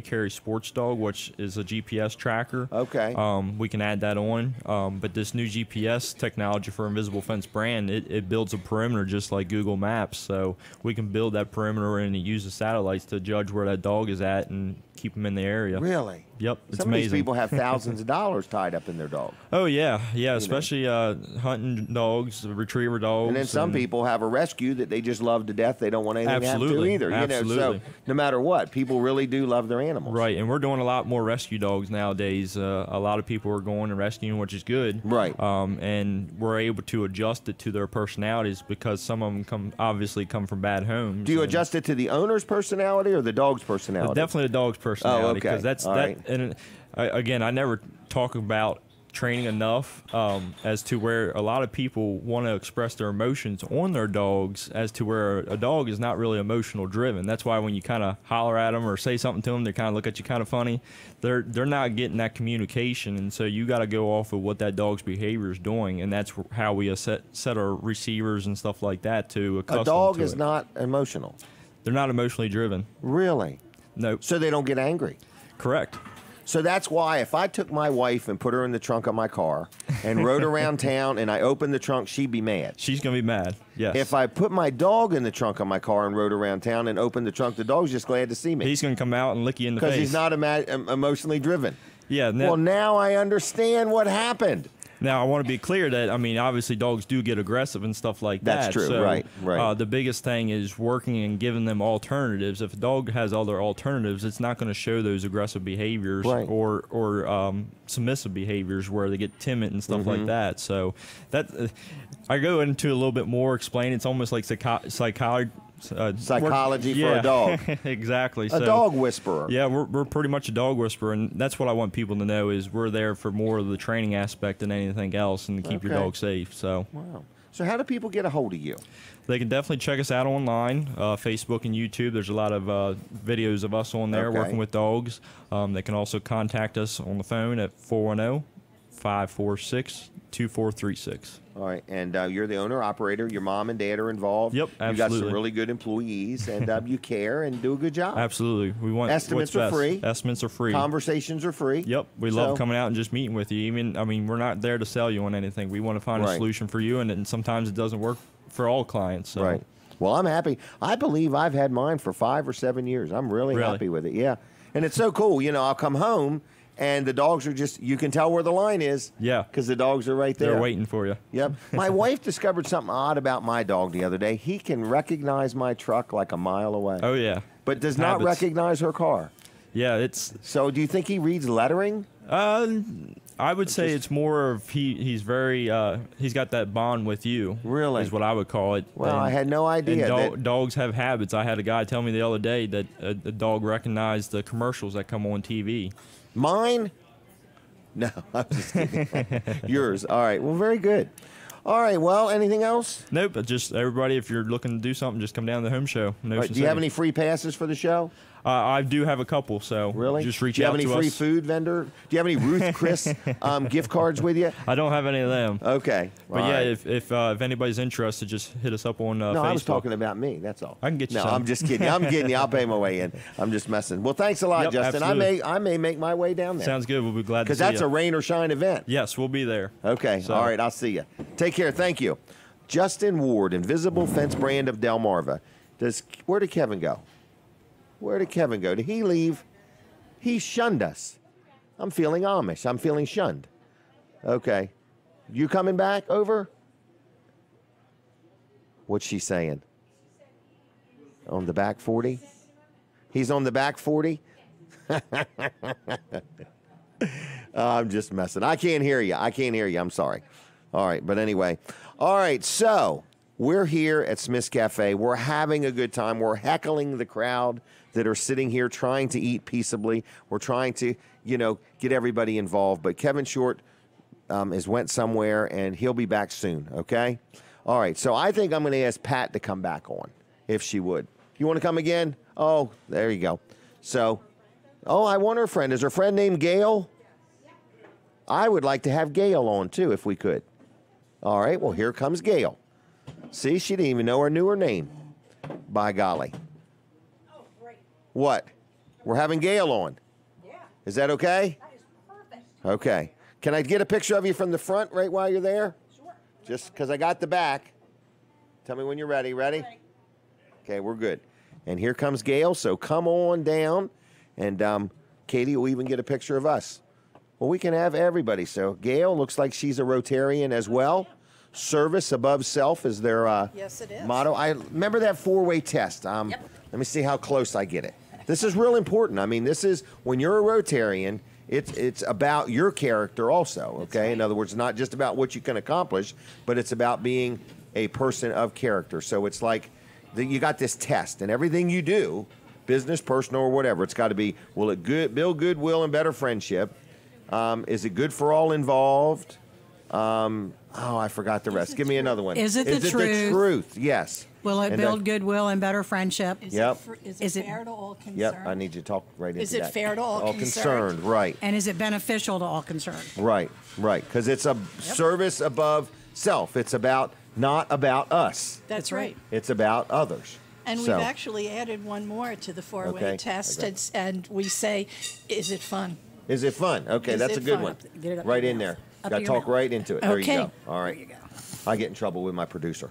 carry Sports Dog, which is a GPS tracker. Okay. We can add that on. But this new GPS technology for Invisible Fence brand, it builds a perimeter just like Google Maps. So we can build that perimeter and use the satellites to judge where that dog is at and keep them in the area. Really? Yep, it's Some amazing. of these people have thousands of dollars tied up in their dog. Oh yeah, especially hunting dogs, retriever dogs. And then some people have a rescue that they just love to death. They don't want anything to happen to either. Absolutely. So no matter what, people really do love their animals. Right, and we're doing a lot more rescue dogs nowadays. A lot of people are going and rescuing, which is good. Right. And we're able to adjust it to their personalities because some of them obviously come from bad homes. Do you adjust it to the owner's personality or the dog's personality? Definitely the dog's personality. Oh, okay. Because that's All that. right. And again, I never talk about training enough as to where a lot of people want to express their emotions on their dogs, as to where a dog is not really emotional driven. That's why when you kind of holler at them or say something to them, they kind of look at you kind of funny. They're not getting that communication, and so you got to go off of what that dog's behavior is doing, and that's how we set our receivers and stuff like that to accustom A dog to is it. not emotional. They're not emotionally driven. Really? No. So they don't get angry. Correct. So that's why if I took my wife and put her in the trunk of my car and rode around town and I opened the trunk, she'd be mad. She's going to be mad, yes. If I put my dog in the trunk of my car and rode around town and opened the trunk, the dog's just glad to see me. He's going to come out and lick you in the face. Because he's not emotionally driven. Yeah. Well, now I understand what happened. Now, I want to be clear that, I mean, obviously dogs do get aggressive and stuff like that. That's true, So, right. the biggest thing is working and giving them alternatives. If a dog has other alternatives, it's not going to show those aggressive behaviors or submissive behaviors where they get timid and stuff like that. So that I go into a little bit more, explain. It's almost like psychology for a dog. Exactly. A dog whisperer. Yeah, we're pretty much a dog whisperer, and that's what I want people to know is we're there for more of the training aspect than anything else and to keep your dog safe. So. Wow. So how do people get a hold of you? They can definitely check us out online, Facebook and YouTube. There's a lot of videos of us on there working with dogs. They can also contact us on the phone at 410-546-2436. All right, and you're the owner-operator. Your mom and dad are involved. Yep, absolutely. You got some really good employees, and you care and do a good job. Absolutely. We want Estimates what's are best. free. Estimates are free. Conversations are free. Yep, we love coming out and just meeting with you. I mean, we're not there to sell you on anything. We want to find a solution for you, and sometimes it doesn't work for all clients. So. Right. Well, I'm happy. I believe I've had mine for 5 or 7 years. I'm really happy with it. Yeah, and it's so cool. You know, I'll come home. And the dogs are you can tell where the line is. Yeah. Because the dogs are right there. They're waiting for you. Yep. My wife discovered something odd about my dog the other day. He can recognize my truck like a mile away. Oh, yeah. But does not recognize her car. Yeah, it's... So do you think he reads lettering? I would say it's more of he's very... he's got that bond with you. Really? Is what I would call it. Well, I had no idea. And dogs have habits. I had a guy tell me the other day that a dog recognized the commercials that come on TV. Mine? No, I'm just kidding. Yours. All right. Well, very good. All right. Well, anything else? Nope. Just everybody, if you're looking to do something, just come down to the home show. No do you have any free passes for the show? I do have a couple, so really, just reach out to us. Do you have any free food vendor? Do you have any Ruth Chris gift cards with you? I don't have any of them. Okay, but if anybody's interested, just hit us up on Facebook. No, I was talking about me. That's all. I can get you. No, some. I'm just kidding. I'm kidding you. I'll pay my way in. I'm just messing. Well, thanks a lot, Justin. Absolutely. I may make my way down there. Sounds good. We'll be glad to see you. Because that's a rain or shine event. Yes, we'll be there. Okay. So. All right. I'll see you. Take care. Thank you, Justin Ward, Invisible Fence brand of Delmarva. Where did Kevin go? Where did Kevin go? Did he leave? He shunned us. I'm feeling Amish. I'm feeling shunned. Okay. You coming back over? What's she saying? On the back 40? He's on the back 40? I'm just messing. I can't hear you. I'm sorry. All right. But anyway. All right. So we're here at Smith's Cafe. We're having a good time. We're heckling the crowd that are sitting here trying to eat peaceably. We're trying to, get everybody involved. But Kevin Short went somewhere, and he'll be back soon, okay? All right, so I think I'm going to ask Pat to come back on, if she would. You want to come again? Oh, there you go. So, I want her friend. Is her friend named Gail? I would like to have Gail on, too, if we could. All right, well, here comes Gail. See, she didn't even know her knew her name. By golly. Oh, great. What? We're having Gail on. Yeah. Is that okay? That is perfect. Okay. Can I get a picture of you from the front right while you're there? Sure. Just because I got the back. Tell me when you're ready. Ready? Okay, we're good. And here comes Gail, so come on down. And Katie will even get a picture of us. Well, we can have everybody. So Gail looks like she's a Rotarian as well. Service above self is their yes, it is. motto. I remember that four-way test. Let me see how close I get it. This is real important. I mean, this is when you're a Rotarian, it's about your character also, okay? Right. In other words, not just about what you can accomplish, but it's about being a person of character. So it's like you got this test, and everything you do, business, personal, or whatever, it's got to be, will it build goodwill and better friendship? Is it good for all involved? I forgot the rest. Give me another one. Is it the truth? The truth? Yes. Will it build goodwill and better friendship? Is it fair to all concerned? Yep, I need you to talk right into that. Is it fair to all concerned? Right. And is it beneficial to all concerned? Right, because it's a service above self. It's not about us. That's right. It's about others. And we've actually added one more to the four-way test, and we say, is it fun? Is it fun? Okay, that's a good one. Right in there. Got to talk right into it. There you go. All right. There you go. I get in trouble with my producer.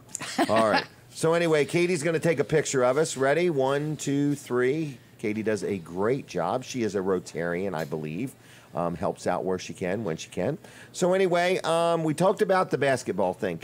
All right. So anyway, Katie's going to take a picture of us. Ready? 1, 2, 3. Katie does a great job. She is a Rotarian, I believe. Helps out where she can, when she can. So anyway, we talked about the basketball thing.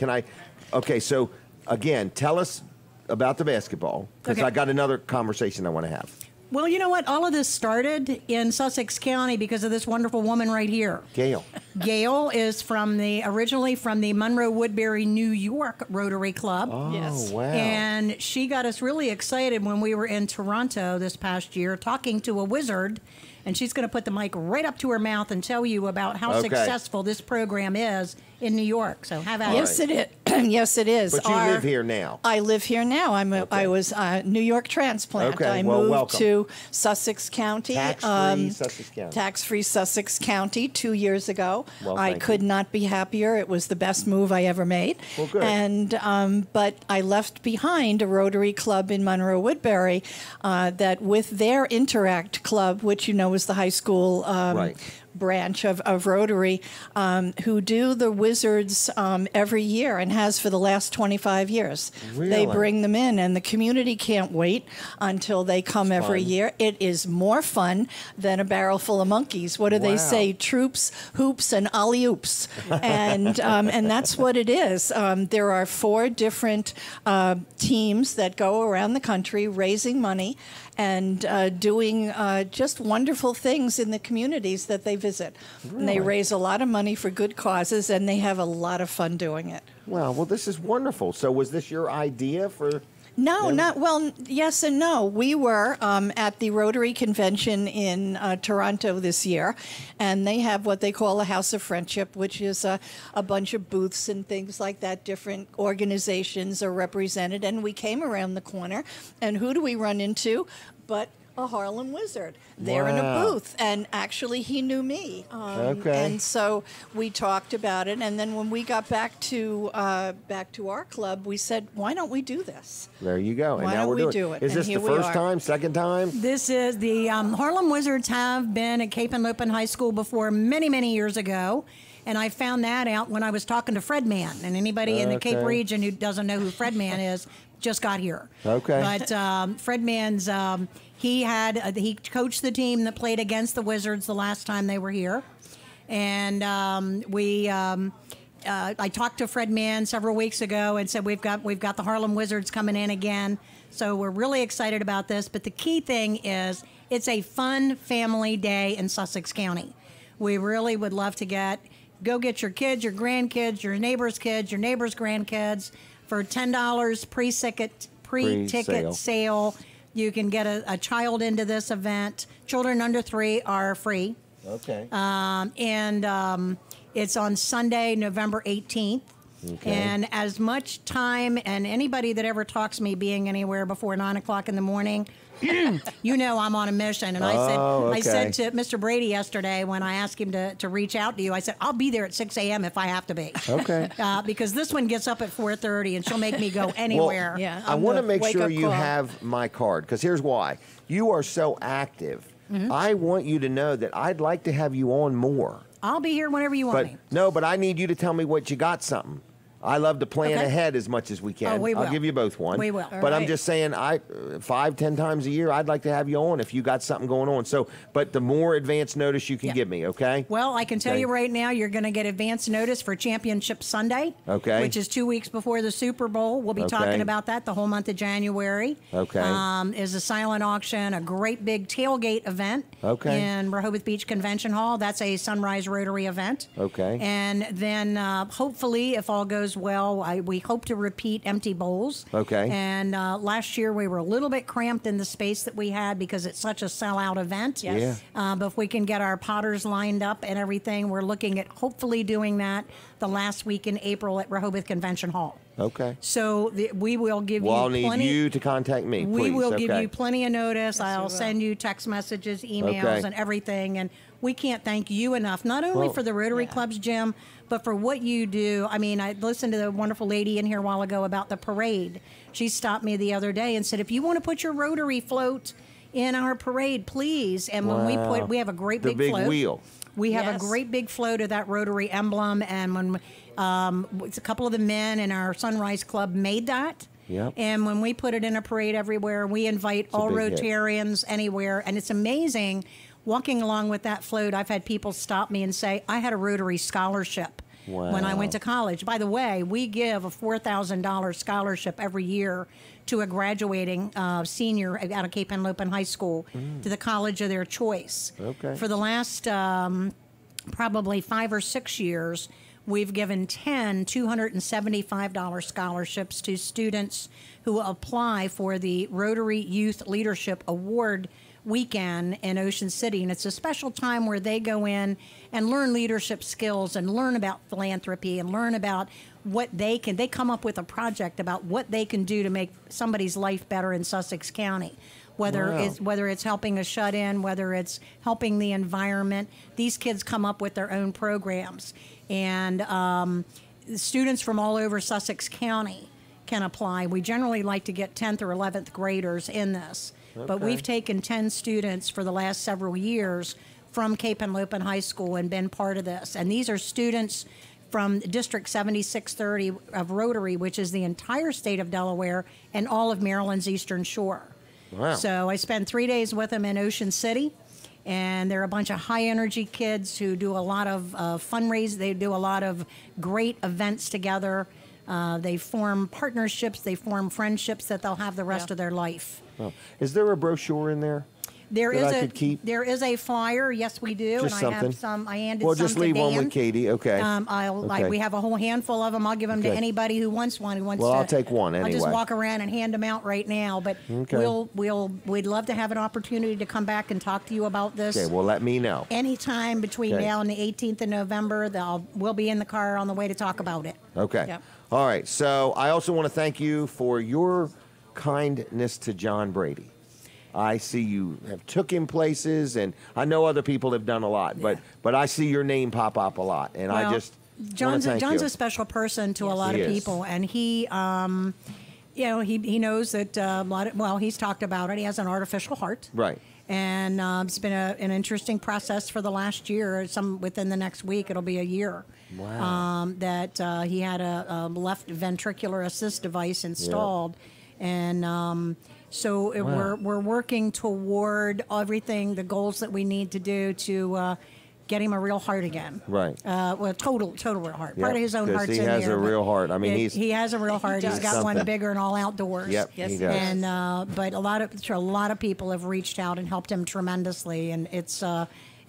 Okay, so again, tell us about the basketball, because I got another conversation I want to have. Well, you know what? All of this started in Sussex County because of this wonderful woman right here. Gail. Gail is originally from the Monroe Woodbury, New York Rotary Club. Oh, yes. Wow. And she got us really excited when we were in Toronto this past year talking to a wizard. And she's going to put the mic right up to her mouth and tell you about how successful this program is in New York. So have at it. Yes, it is. Yes, it is. But you live here now. I live here now. I was a New York transplant. Okay, I moved to Sussex County. Tax-free Sussex County. Tax-free Sussex County 2 years ago. Well, I could not be happier. It was the best move I ever made. Well, good. And but I left behind a Rotary Club in Monroe Woodbury that with their Interact Club, which you know is the high school branch of Rotary, who do the Wizards every year and has for the last 25 years. Really? They bring them in, and the community can't wait until they come every year. It is more fun than a barrel full of monkeys. What do they say? Troops, hoops, and alley-oops. And that's what it is. There are 4 different teams that go around the country raising money and doing just wonderful things in the communities that they visit. Really? And they raise a lot of money for good causes, and they have a lot of fun doing it. Well, this is wonderful. So was this your idea for... No, yes and no. We were at the Rotary Convention in Toronto this year, and they have what they call a House of Friendship, which is a bunch of booths and things like that. Different organizations are represented, and we came around the corner, and who do we run into but a Harlem Wizard there in a booth, and actually he knew me. And so we talked about it, and then when we got back to our club, we said, why don't we do this? There you go. Why and now don't we're we doing do it? Is And this the here we first are. time, second time? This is the Harlem Wizards have been at Cape and Lupin High School before many, many years ago. And I found that out when I was talking to Fred Mann. And anybody in the Cape region who doesn't know who Fred Mann is just got here. Okay. But Fred Mann's, he coached the team that played against the Wizards the last time they were here. And I talked to Fred Mann several weeks ago and said we've got the Harlem Wizards coming in again. So we're really excited about this. But the key thing is it's a fun family day in Sussex County. We really would love to go get your kids, your grandkids, your neighbor's kids, your neighbor's grandkids for $10 pre-ticket sale. You can get a child into this event. Children under 3 are free. Okay. It's on Sunday, November 18th. Okay. And as much time, and anybody that ever talks to me being anywhere before 9 o'clock in the morning, you know I'm on a mission. And I said to Mr. Brady yesterday when I asked him to reach out to you, I said, I'll be there at 6 a.m. if I have to be. Okay. Because this one gets up at 4:30 and she'll make me go anywhere. Well, Yeah, I want to make sure you have my card, because here's why. You are so active. I want you to know that I'd like to have you on more. I'll be here whenever you want me. No, but I need you to tell me what you got something. I love to plan ahead as much as we can. Oh, we will. I'll give you both one. We will. But I'm just saying, 5-10 times a year, I'd like to have you on if you got something going on. So, but the more advance notice you can give me, okay? Well, I can tell you right now, you're going to get advance notice for Championship Sunday, which is 2 weeks before the Super Bowl. We'll be talking about that the whole month of January. Is a silent auction, a great big tailgate event in Rehoboth Beach Convention Hall. That's a Sunrise Rotary event. And then hopefully, if all goes well, we hope to repeat empty bowls. And last year we were a little bit cramped in the space that we had because it's such a sellout event. But if we can get our potters lined up and everything, we're looking at hopefully doing that the last week in April at Rehoboth Convention Hall. So we will give you I'll plenty. need you to contact me, please. We will give you plenty of notice. I'll send you text messages, emails, and everything. And we can't thank you enough, not only for the Rotary Clubs, Jim, but for what you do. I mean, I listened to the wonderful lady in here a while ago about the parade. She stopped me the other day and said, if you want to put your Rotary float in our parade, please. And when we have a great big float. Wheel. We have a great big float of that Rotary emblem, and when it's a couple of the men in our Sunrise Club made that. And when we put it in a parade everywhere, we invite all Rotarians anywhere, and it's amazing. Walking along with that float, I've had people stop me and say, I had a Rotary scholarship when I went to college. By the way, we give a $4,000 scholarship every year to a graduating senior out of Cape Henlopen High School to the college of their choice. For the last probably 5 or 6 years, we've given 10 $275 scholarships to students who apply for the Rotary Youth Leadership Award weekend in Ocean City, and it's a special time where they go in and learn leadership skills and learn about philanthropy and learn about what they come up with a project about what they can do to make somebody's life better in Sussex County. Whether it's helping a shut-in, whether it's helping the environment, these kids come up with their own programs. And students from all over Sussex County can apply. We generally like to get 10th or 11th graders in this. But we've taken 10 students for the last several years from Cape Henlopen High School and been part of this. And these are students from District 7630 of Rotary, which is the entire state of Delaware and all of Maryland's Eastern Shore. So I spent 3 days with them in Ocean City. And they're a bunch of high-energy kids who do a lot of fundraising. They do a lot of great events together. They form partnerships. They form friendships that they'll have the rest of their life. Is there a broshure in there? There is a flyer. Yes, we do. Just and something. I have some. I handed some to Dan. Well, just leave one with Katie. Okay. We have a whole handful of them. I'll give them to anybody who wants one. I'll take one anyway. I'll just walk around and hand them out right now. But we'd love to have an opportunity to come back and talk to you about this. Okay. Well, let me know. Anytime between now and the 18th of November, we'll be in the car on the way to talk about it. Okay. Yep. All right. So I also want to thank you for your kindness to John Brady. I see you have took him places, and I know other people have done a lot, but I see your name pop up a lot, and I just John's a special person to a lot of people, and he he knows that he's talked about it. He has an artificial heart, right? And it's been an interesting process for the last year. Within the next week, it'll be a year. Wow. That he had a left ventricular assist device installed, and. So we're working toward everything, the goals that we need to do to get him a real heart again. Right. Total real heart. Yep. Part of his own heart's in there. He has a real heart. I mean, he has a real heart. He's got one bigger and all outdoors. Yep, yes, he does. And but a lot of people have reached out and helped him tremendously, and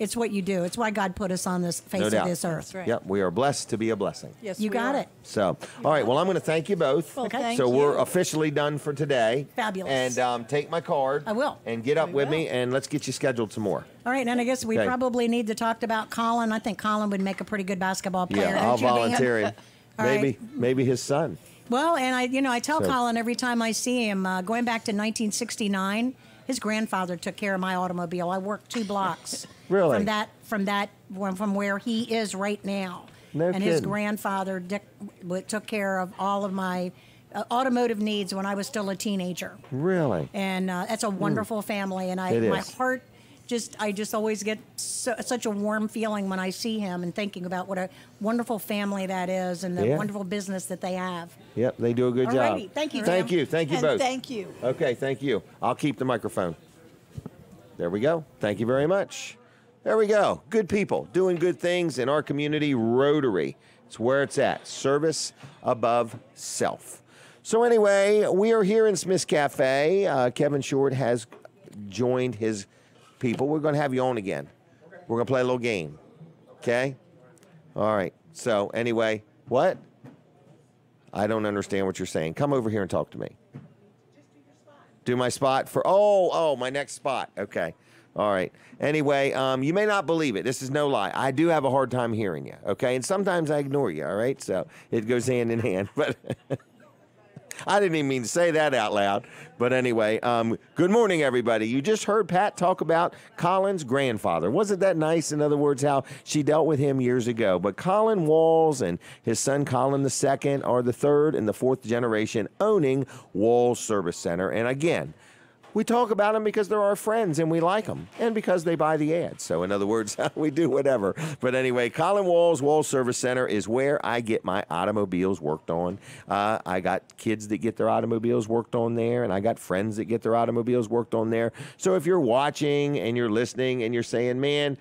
it's what you do. It's why God put us on this face of this earth. Right. Yep, we are blessed to be a blessing. Yes, you got it. So, all right. Well, I'm going to thank you both. Well, so we're officially done for today. Fabulous. And take my card. I will. And get up with me, and let's get you scheduled some more. All right, and I guess we probably need to talk about Colin. I think Colin would make a pretty good basketball player. Yeah, I'll volunteer him. Maybe his son. Well, and I tell Colin every time I see him, going back to 1969. his grandfather took care of my automobile. I worked 2 blocks Really? from where he is right now. No and his kidding. grandfather Dick took care of all of my automotive needs when I was still a teenager. Really? And that's a wonderful family, and It my is. heart I just always get such a warm feeling when I see him and thinking about what a wonderful family that is and the Yeah. wonderful business that they have. Yep, they do a good job. Alrighty. Thank you, Thank Jim. you. Thank you And both. thank you. Okay, thank you. I'll keep the microphone. There we go. Thank you very much. There we go. Good people doing good things in our community. Rotary. It's where it's at. Service above self. So anyway, we are here in Smith's Cafe. Kevin Short has joined his people. We're going to have you on again. We're going to play a little game. Okay? All right. So anyway, what? I don't understand what you're saying. Come over here and talk to me. Do my spot for, my next spot. Okay. All right. Anyway, you may not believe it. This is no lie. I do have a hard time hearing you. Okay. And sometimes I ignore you. All right. So it goes hand in hand. But I didn't even mean to say that out loud. But anyway, good morning, everybody. You just heard Pat talk about Colin's grandfather. Wasn't that nice? In other words, how she dealt with him years ago. But Colin Walls and his son Colin II are the 3rd and the 4th generation owning Walls Service Center. And again, we talk about them because they're our friends and we like them, and because they buy the ads. So in other words, we do whatever. But anyway, Colin Walls Service Center is where I get my automobiles worked on. I got kids that get their automobiles worked on there, and I got friends that get their automobiles worked on there. So if you're watching and you're listening and you're saying, man,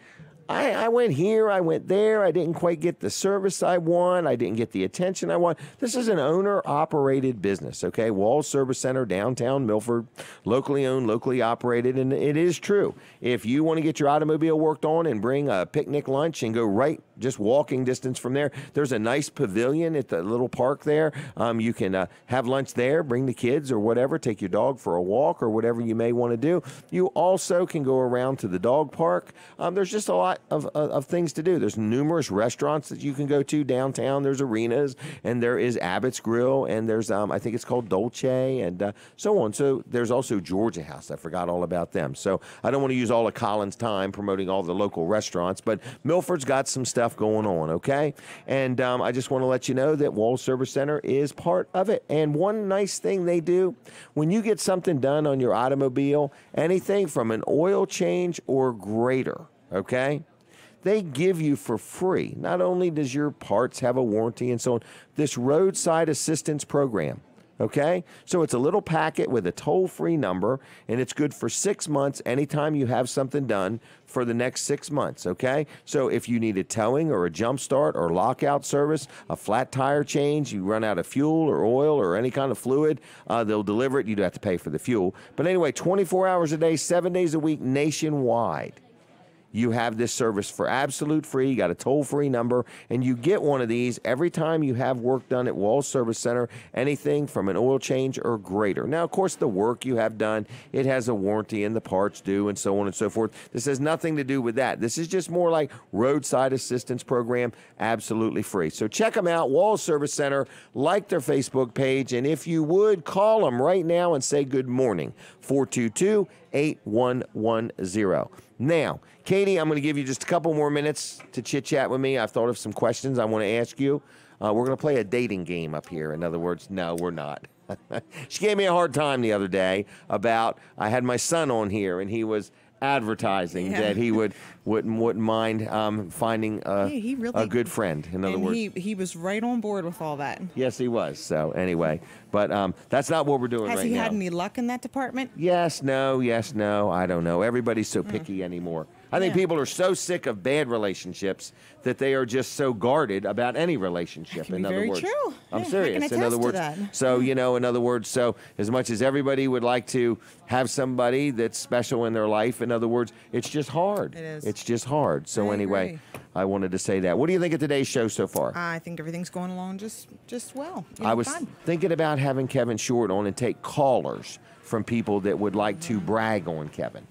I went here, I went there, I didn't quite get the service I want, I didn't get the attention I want. This is an owner-operated business, okay? Walls Service Center, downtown Milford, locally owned, locally operated, and it is true. If you want to get your automobile worked on and bring a picnic lunch and go right, just walking distance from there, there's a nice pavilion at the little park there. You can have lunch there, bring the kids or whatever, take your dog for a walk or whatever you may want to do. You also can go around to the dog park. There's just a lot of things to do. There's numerous restaurants that you can go to downtown. There's arenas, and there is Abbott's Grill, and there's I think it's called Dolce, and so on. So there's also Georgia House. I forgot all about them. So I don't want to use all of Colin's time promoting all the local restaurants, but Milford's got some stuff going on, okay? And I just want to let you know that Walls Service Center is part of it. And one nice thing they do, when you get something done on your automobile, anything from an oil change or greater, okay, they give you for free. Not only does your parts have a warranty and so on, this roadside assistance program. Okay? So it's a little packet with a toll-free number, and it's good for 6 months anytime you have something done for the next 6 months, okay? So if you need a towing or a jump start or lockout service, a flat tire change, you run out of fuel or oil or any kind of fluid, they'll deliver it. You do have to pay for the fuel. But anyway, 24 hours a day, 7 days a week, nationwide. You have this service for absolute free. You got a toll-free number, and you get one of these every time you have work done at Walls Service Center, anything from an oil change or greater. Now, of course, the work you have done, it has a warranty and the parts due and so on and so forth. This has nothing to do with that. This is just more like roadside assistance program, absolutely free. So check them out, Walls Service Center, like their Facebook page, and if you would, call them right now and say good morning, 422-8110. Now, Katie, I'm going to give you just a couple more minutes to chit-chat with me. I've thought of some questions I want to ask you. We're going to play a dating game up here. In other words, no, we're not. She gave me a hard time the other day about, I had my son on here, and he was advertising that he wouldn't mind finding a good friend. In other words, he was right on board with all that. Yes, he was. So anyway, but that's not what we're doing right now. Has he had any luck in that department? Yes, no. I don't know. Everybody's so picky anymore. I think people are so sick of bad relationships that they are just so guarded about any relationship. In other words, true. I'm Yeah, serious. I can In other attest to words, that. so in other words, so as much as everybody would like to have somebody that's special in their life, in other words, it's just hard. It is. It's just hard. So I anyway, agree. I wanted to say that. What do you think of today's show so far? I think everything's going along just well. I was fun. thinking about having Kevin Short on and take callers from people that would like to brag on Kevin.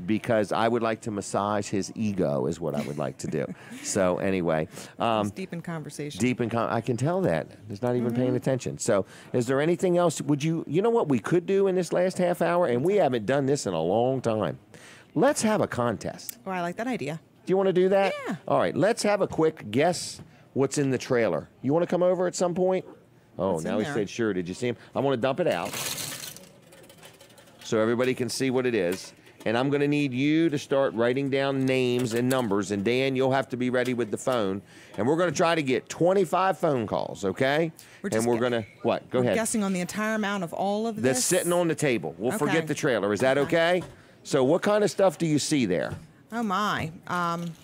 because I would like to massage his ego is what I would like to do. So anyway. He's deep in conversation. I can tell that. He's not even paying attention. So is there anything else? You know what we could do in this last half hour? And we haven't done this in a long time. Let's have a contest. Oh, I like that idea. Do you want to do that? Yeah. All right, let's have a quick guess what's in the trailer. You want to come over at some point? Oh, What's now in he there? said sure. Did you see him? I want to dump it out so everybody can see what it is. And I'm going to need you to start writing down names and numbers. And Dan, you'll have to be ready with the phone. And we're going to try to get 25 phone calls, okay? And we're going to, what? Go ahead. Guessing on the entire amount of all of this? That's sitting on the table. We'll Okay. forget the trailer. Is that okay? So what kind of stuff do you see there? Oh, my.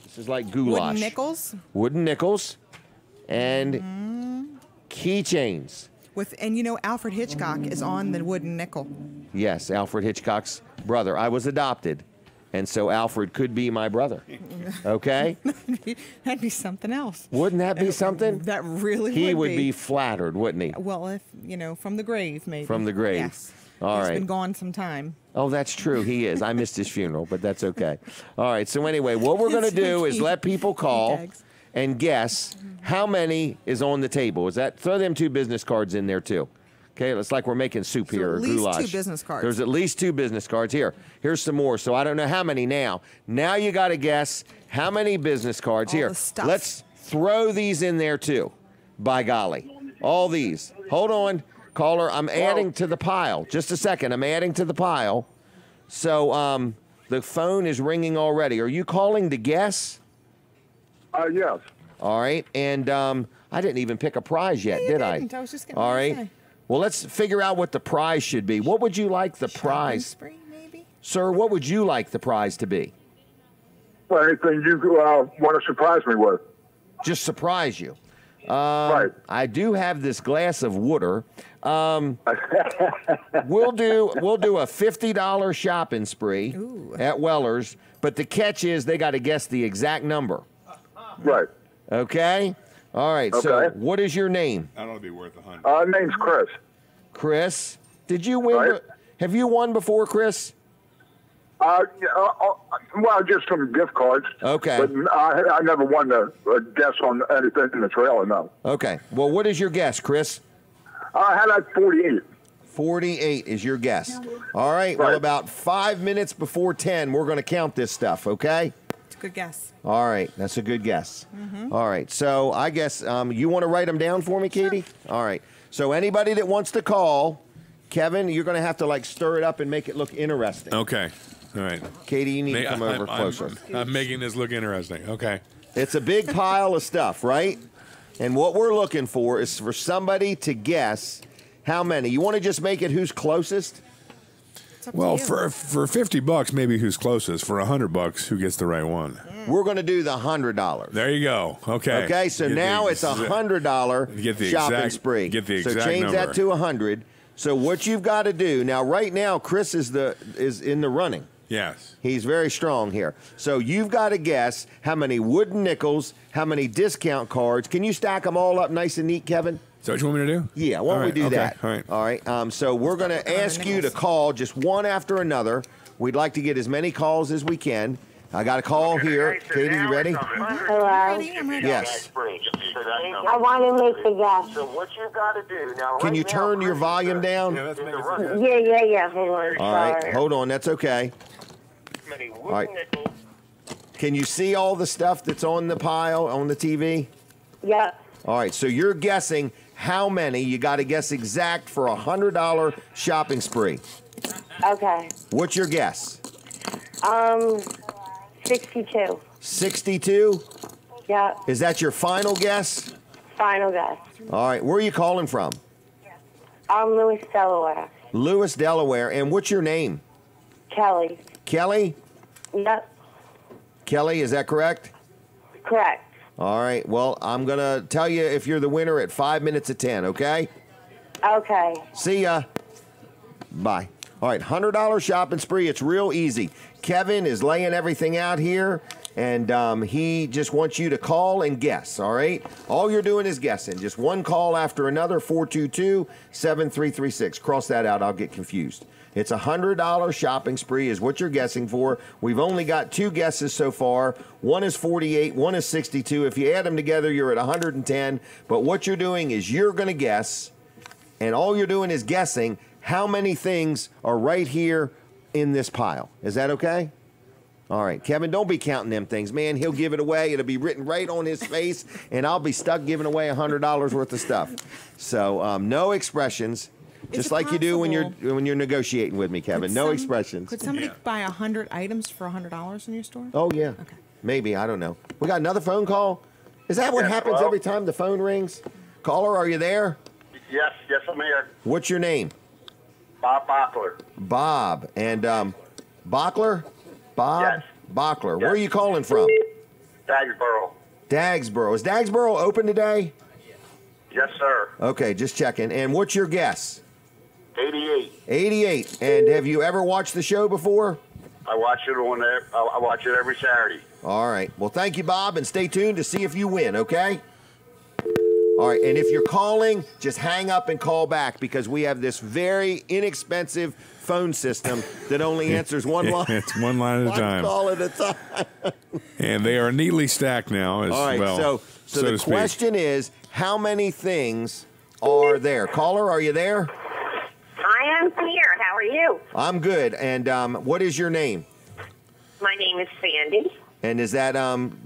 This is like goulash. Wooden nickels. Wooden nickels and keychains. And you know, Alfred Hitchcock is on the wooden nickel. Yes, Alfred Hitchcock's brother. I was adopted, and so Alfred could be my brother. Okay? That'd be something else. Wouldn't that be something? That really would be. He would be flattered, wouldn't he? Well, if, you know, from the grave, maybe. From the grave. Yes. All He's right. been gone some time. Oh, that's true. He is. I missed his funeral, but that's okay. All right. So anyway, what we're going to do is let people call and guess how many is on the table. Is that throw them 2 business cards in there too? Okay, it's like we're making soup here or at least goulash. 2 business cards. There's at least 2 business cards here. Here's some more. So I don't know how many now. Now you got to guess how many business cards All here. the stuff. Let's throw these in there too. By golly, all these. Hold on, caller. I'm adding to the pile. Just a second. I'm adding to the pile. So the phone is ringing already. Are you calling to guess? Yes. All right. And I didn't even pick a prize yet, did I? I was just gonna All right. say. Well, let's figure out what the prize should be. What would you like the prize? Spree, maybe? Sir, what would you like the prize to be? Well, anything you want to surprise me with. Just surprise you. Right. I do have this glass of water. We'll do a $50 shopping spree at Weller's, but the catch is they got to guess the exact number. Right. Okay. All right. So, Okay. what is your name? That'll be worth $100. Name's Chris. Chris, did you win? Right. Have you won before, Chris? Well, just some gift cards. Okay. But I never won a guess on anything in the trailer, no. Okay. Well, what is your guess, Chris? I had like 48. 48 is your guess. All right. Well, about 5 minutes before 10, we're going to count this stuff, okay? It's a good guess. All right. That's a good guess. All right. So I guess you want to write them down for me, Katie? All right. So anybody that wants to call, Kevin, you're going to have to like stir it up and make it look interesting. Okay. All right. Katie, you need to come over closer. I'm making this look interesting. Okay. It's a big pile of stuff, right? And what we're looking for is for somebody to guess how many. You want to just make it who's closest? Well, for $50, maybe who's closest. For $100, who gets the right one? We're going to do the $100. There you go. Okay. Okay, so now it's a $100 shopping spree. Get the exact So change number. that to 100. So what you've got to do now, right now, Chris is in the running. Yes. He's very strong here. So you've got to guess how many wooden nickels, how many discount cards. Can you stack them all up nice and neat, Kevin? Is that what you want me to do? Yeah, why don't we do that? All right. All right. So we're going to ask you to call just one after another. We'd like to get as many calls as we can. I got a call here. Katie, you ready? Hello? Yes. I want to make the guess. So what you got to do now? Can you turn your volume down? Yeah. Hold on. All right. Hold on. That's okay. All right. Can you see all the stuff that's on the pile on the TV? Yeah. All right. So you're guessing how many. You got to guess exact for a $100 shopping spree. Okay. What's your guess? 62. 62? Yeah. Is that your final guess? Final guess. All right. Where are you calling from? Lewis, Delaware. Lewis, Delaware. And what's your name? Kelly. Kelly? Yep. Kelly, is that correct? Correct. All right. Well, I'm going to tell you if you're the winner at 5 minutes of 10, okay? Okay. See ya. Bye. All right, $100 shopping spree. It's real easy. Kevin is laying everything out here, and he just wants you to call and guess, all right? All you're doing is guessing. Just one call after another, 422-7336. Cross that out. I'll get confused. It's a $100 shopping spree is what you're guessing for. We've only got 2 guesses so far. One is 48, one is 62. If you add them together, you're at 110. But what you're doing is you're going to guess, and all you're doing is guessing how many things are right here in this pile. Is that okay? All right, Kevin, don't be counting them things, man. He'll give it away. It'll be written right on his face, and I'll be stuck giving away $100 worth of stuff. So no expressions, just like you do when you're negotiating with me, Kevin. No expressions. Could somebody buy 100 items for $100 in your store? Oh yeah, okay. Maybe, I don't know. We got another phone call. Is that what happens every time the phone rings? Caller, are you there? Yes, I'm here. What's your name? Bob Bockler. Bob. And Bockler? Bob? Yes. Bockler. Yes. Where are you calling from? Dagsboro. Dagsboro. Is Dagsboro open today? Yes, sir. Okay, just checking. And what's your guess? 88. 88. And have you ever watched the show before? I watch it I watch it every Saturday. All right. Well, thank you, Bob, and stay tuned to see if you win, okay? All right, and if you're calling, just hang up and call back because we have this very inexpensive phone system that only answers one line. It's one line at a time. One call at a time. And they are neatly stacked now as All right, well. so the question is, how many things are there? Caller, are you there? I am here. How are you? I'm good. And what is your name? My name is Sandy. And is that,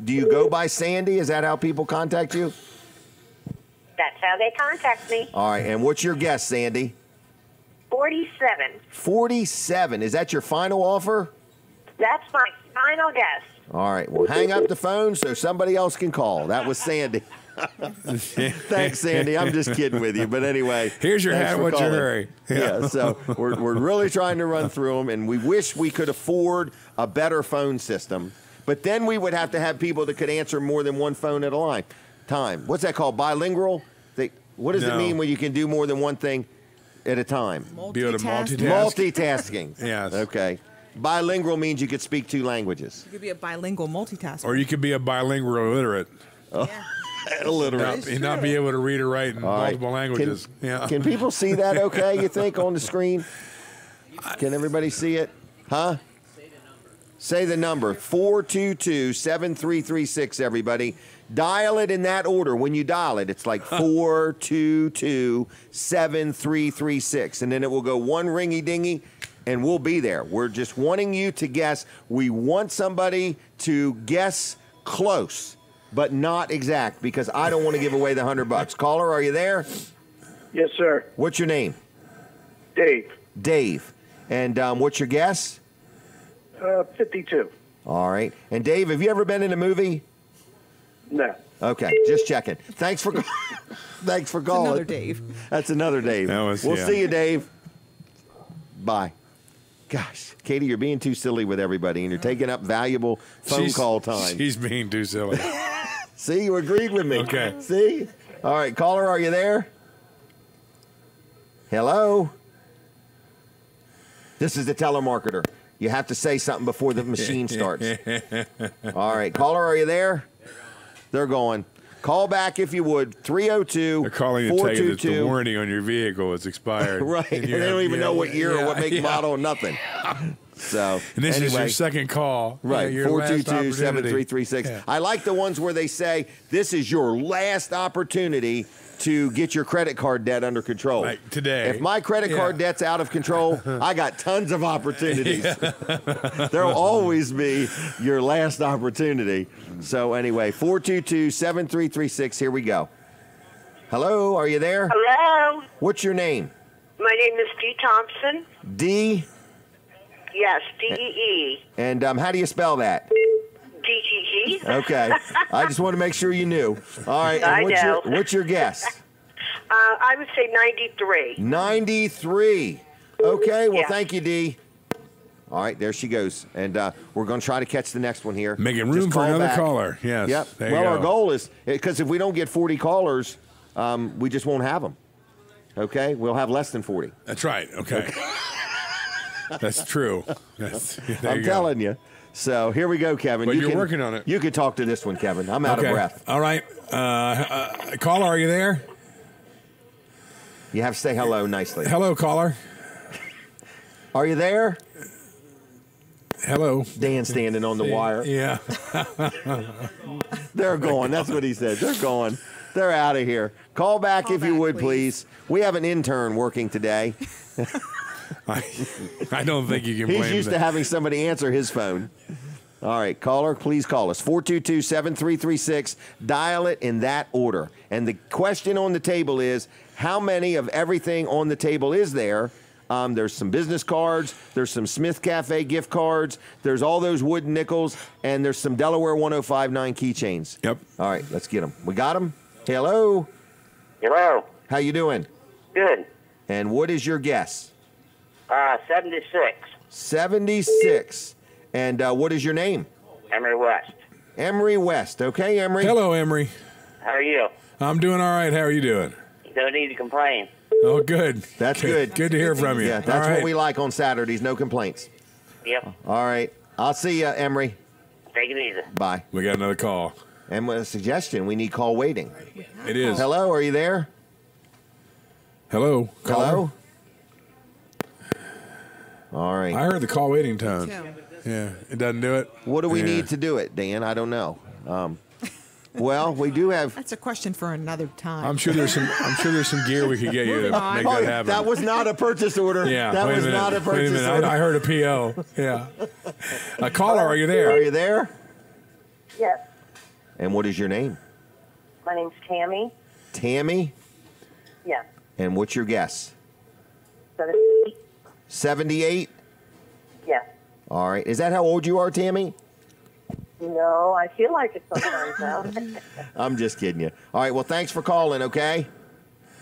do you go by Sandy? Is that how people contact you? That's how they contact me. All right, and what's your guess, Sandy? 47. 47. Is that your final offer? That's my final guess. All right, well, hang up the phone so somebody else can call. That was Sandy. Thanks, Sandy. I'm just kidding with you. But anyway. Here's your hat. What's your hurry? Yeah, so we're really trying to run through them, and we wish we could afford a better phone system. But then we would have to have people that could answer more than one phone at a time. What's that called? Bilingual? What does it mean when you can do more than one thing at a time? Be able to multitask. Multitasking. Yes. Okay. Bilingual means you could speak 2 languages. You could be a bilingual multitasker. Or you could be a bilingual illiterate. Oh. Yeah. Illiterate. Not be able to read or write in multiple languages. Can people see that okay, you think, on the screen? Can everybody see it? Huh? Say the number. 422-7336, everybody. Dial it in that order. When you dial it, it's like 422-7336. And then it will go one ringy-dingy, and we'll be there. We're just wanting you to guess. We want somebody to guess close, but not exact, because I don't want to give away the $100. Caller, are you there? Yes, sir. What's your name? Dave. Dave. And what's your guess? 52. All right. And Dave, have you ever been in a movie? No. Okay, just checking. Thanks for calling. That's another Dave. That's another Dave. We'll see you, Dave. Bye. Gosh, Katie, you're being too silly with everybody, and you're taking up valuable phone call time. She's being too silly. See, you agreed with me. Okay. See? All right, caller, are you there? Hello? This is the telemarketer. You have to say something before the machine starts. All right, caller, are you there? They're going. Call back if you would. 302. They're calling to tell you that the warranty on your vehicle is expired. Right. And they don't even know what year or what make, model, nothing. So, and this is your second call. Right. 422-7336. Yeah. I like the ones where they say, this is your last opportunity to get your credit card debt under control. Like today. If my credit card debt's out of control, I got tons of opportunities. There'll always be your last opportunity. So anyway, 422-7336, here we go. Hello, are you there? Hello. What's your name? My name is Dee Thompson. D? Yes, D-E-E. And how do you spell that? D-G-G. Okay. I just want to make sure you knew. All right. And what's your guess? I would say 93. 93. Okay. Well, thank you, Dee. All right. There she goes. And we're going to try to catch the next one here. Making room for another caller. Yes. Yep. Well, our goal is, because if we don't get 40 callers, we just won't have them. Okay. We'll have less than 40. That's right. Okay. That's true. I'm telling you. So here we go, Kevin. But you're working on it. You can talk to this one, Kevin. I'm out of breath. All right. Caller, are you there? You have to say hello nicely. Hello, caller. Are you there? Hello. Dan standing on the wire. Yeah. They're going. That's what he said. They're going. They're out of here. Call back if you would, please. We have an intern working today. I don't think you can blame He's used that. to having somebody answer his phone. All right, caller, please call us. 422-7336. Dial it in that order. And the question on the table is, how many of everything on the table is there? There's some business cards. There's some Smith Cafe gift cards. There's all those wooden nickels. And there's some Delaware 1059 keychains. Yep. All right, let's get them. We got them? Hello? Hello. How you doing? Good. And what is your guess? 76. 76. And what is your name? Emery West. Emery West. Okay, Emery. Hello, Emery. How are you? I'm doing all right. How are you doing? No need to complain. Oh, good. That's good. Good to hear from you. Yeah, that's all right. what we like on Saturdays. No complaints. Yep. All right. I'll see you, Emery. Take it easy. Bye. We got another call. And a suggestion, we need call waiting. It is. Hello, are you there? Hello. Caller? Hello? All right. I heard the call waiting tone. Yeah, it doesn't do it. What do we Yeah. need to do it, Dan? I don't know. Well, we do have. That's a question for another time. I'm sure there's some gear we could get you to make that happen. That was not a purchase order. Yeah, that wait was a minute. not a Wait a purchase minute. order. I heard a PO. Yeah. Caller, are you there? Are you there? Yes. And what is your name? My name's Tammy. Tammy? Yeah. And what's your guess? 78. 78? Yeah. All right. Is that how old you are, Tammy? No, I feel like it sometimes now. I'm just kidding you. All right. Well, thanks for calling, okay?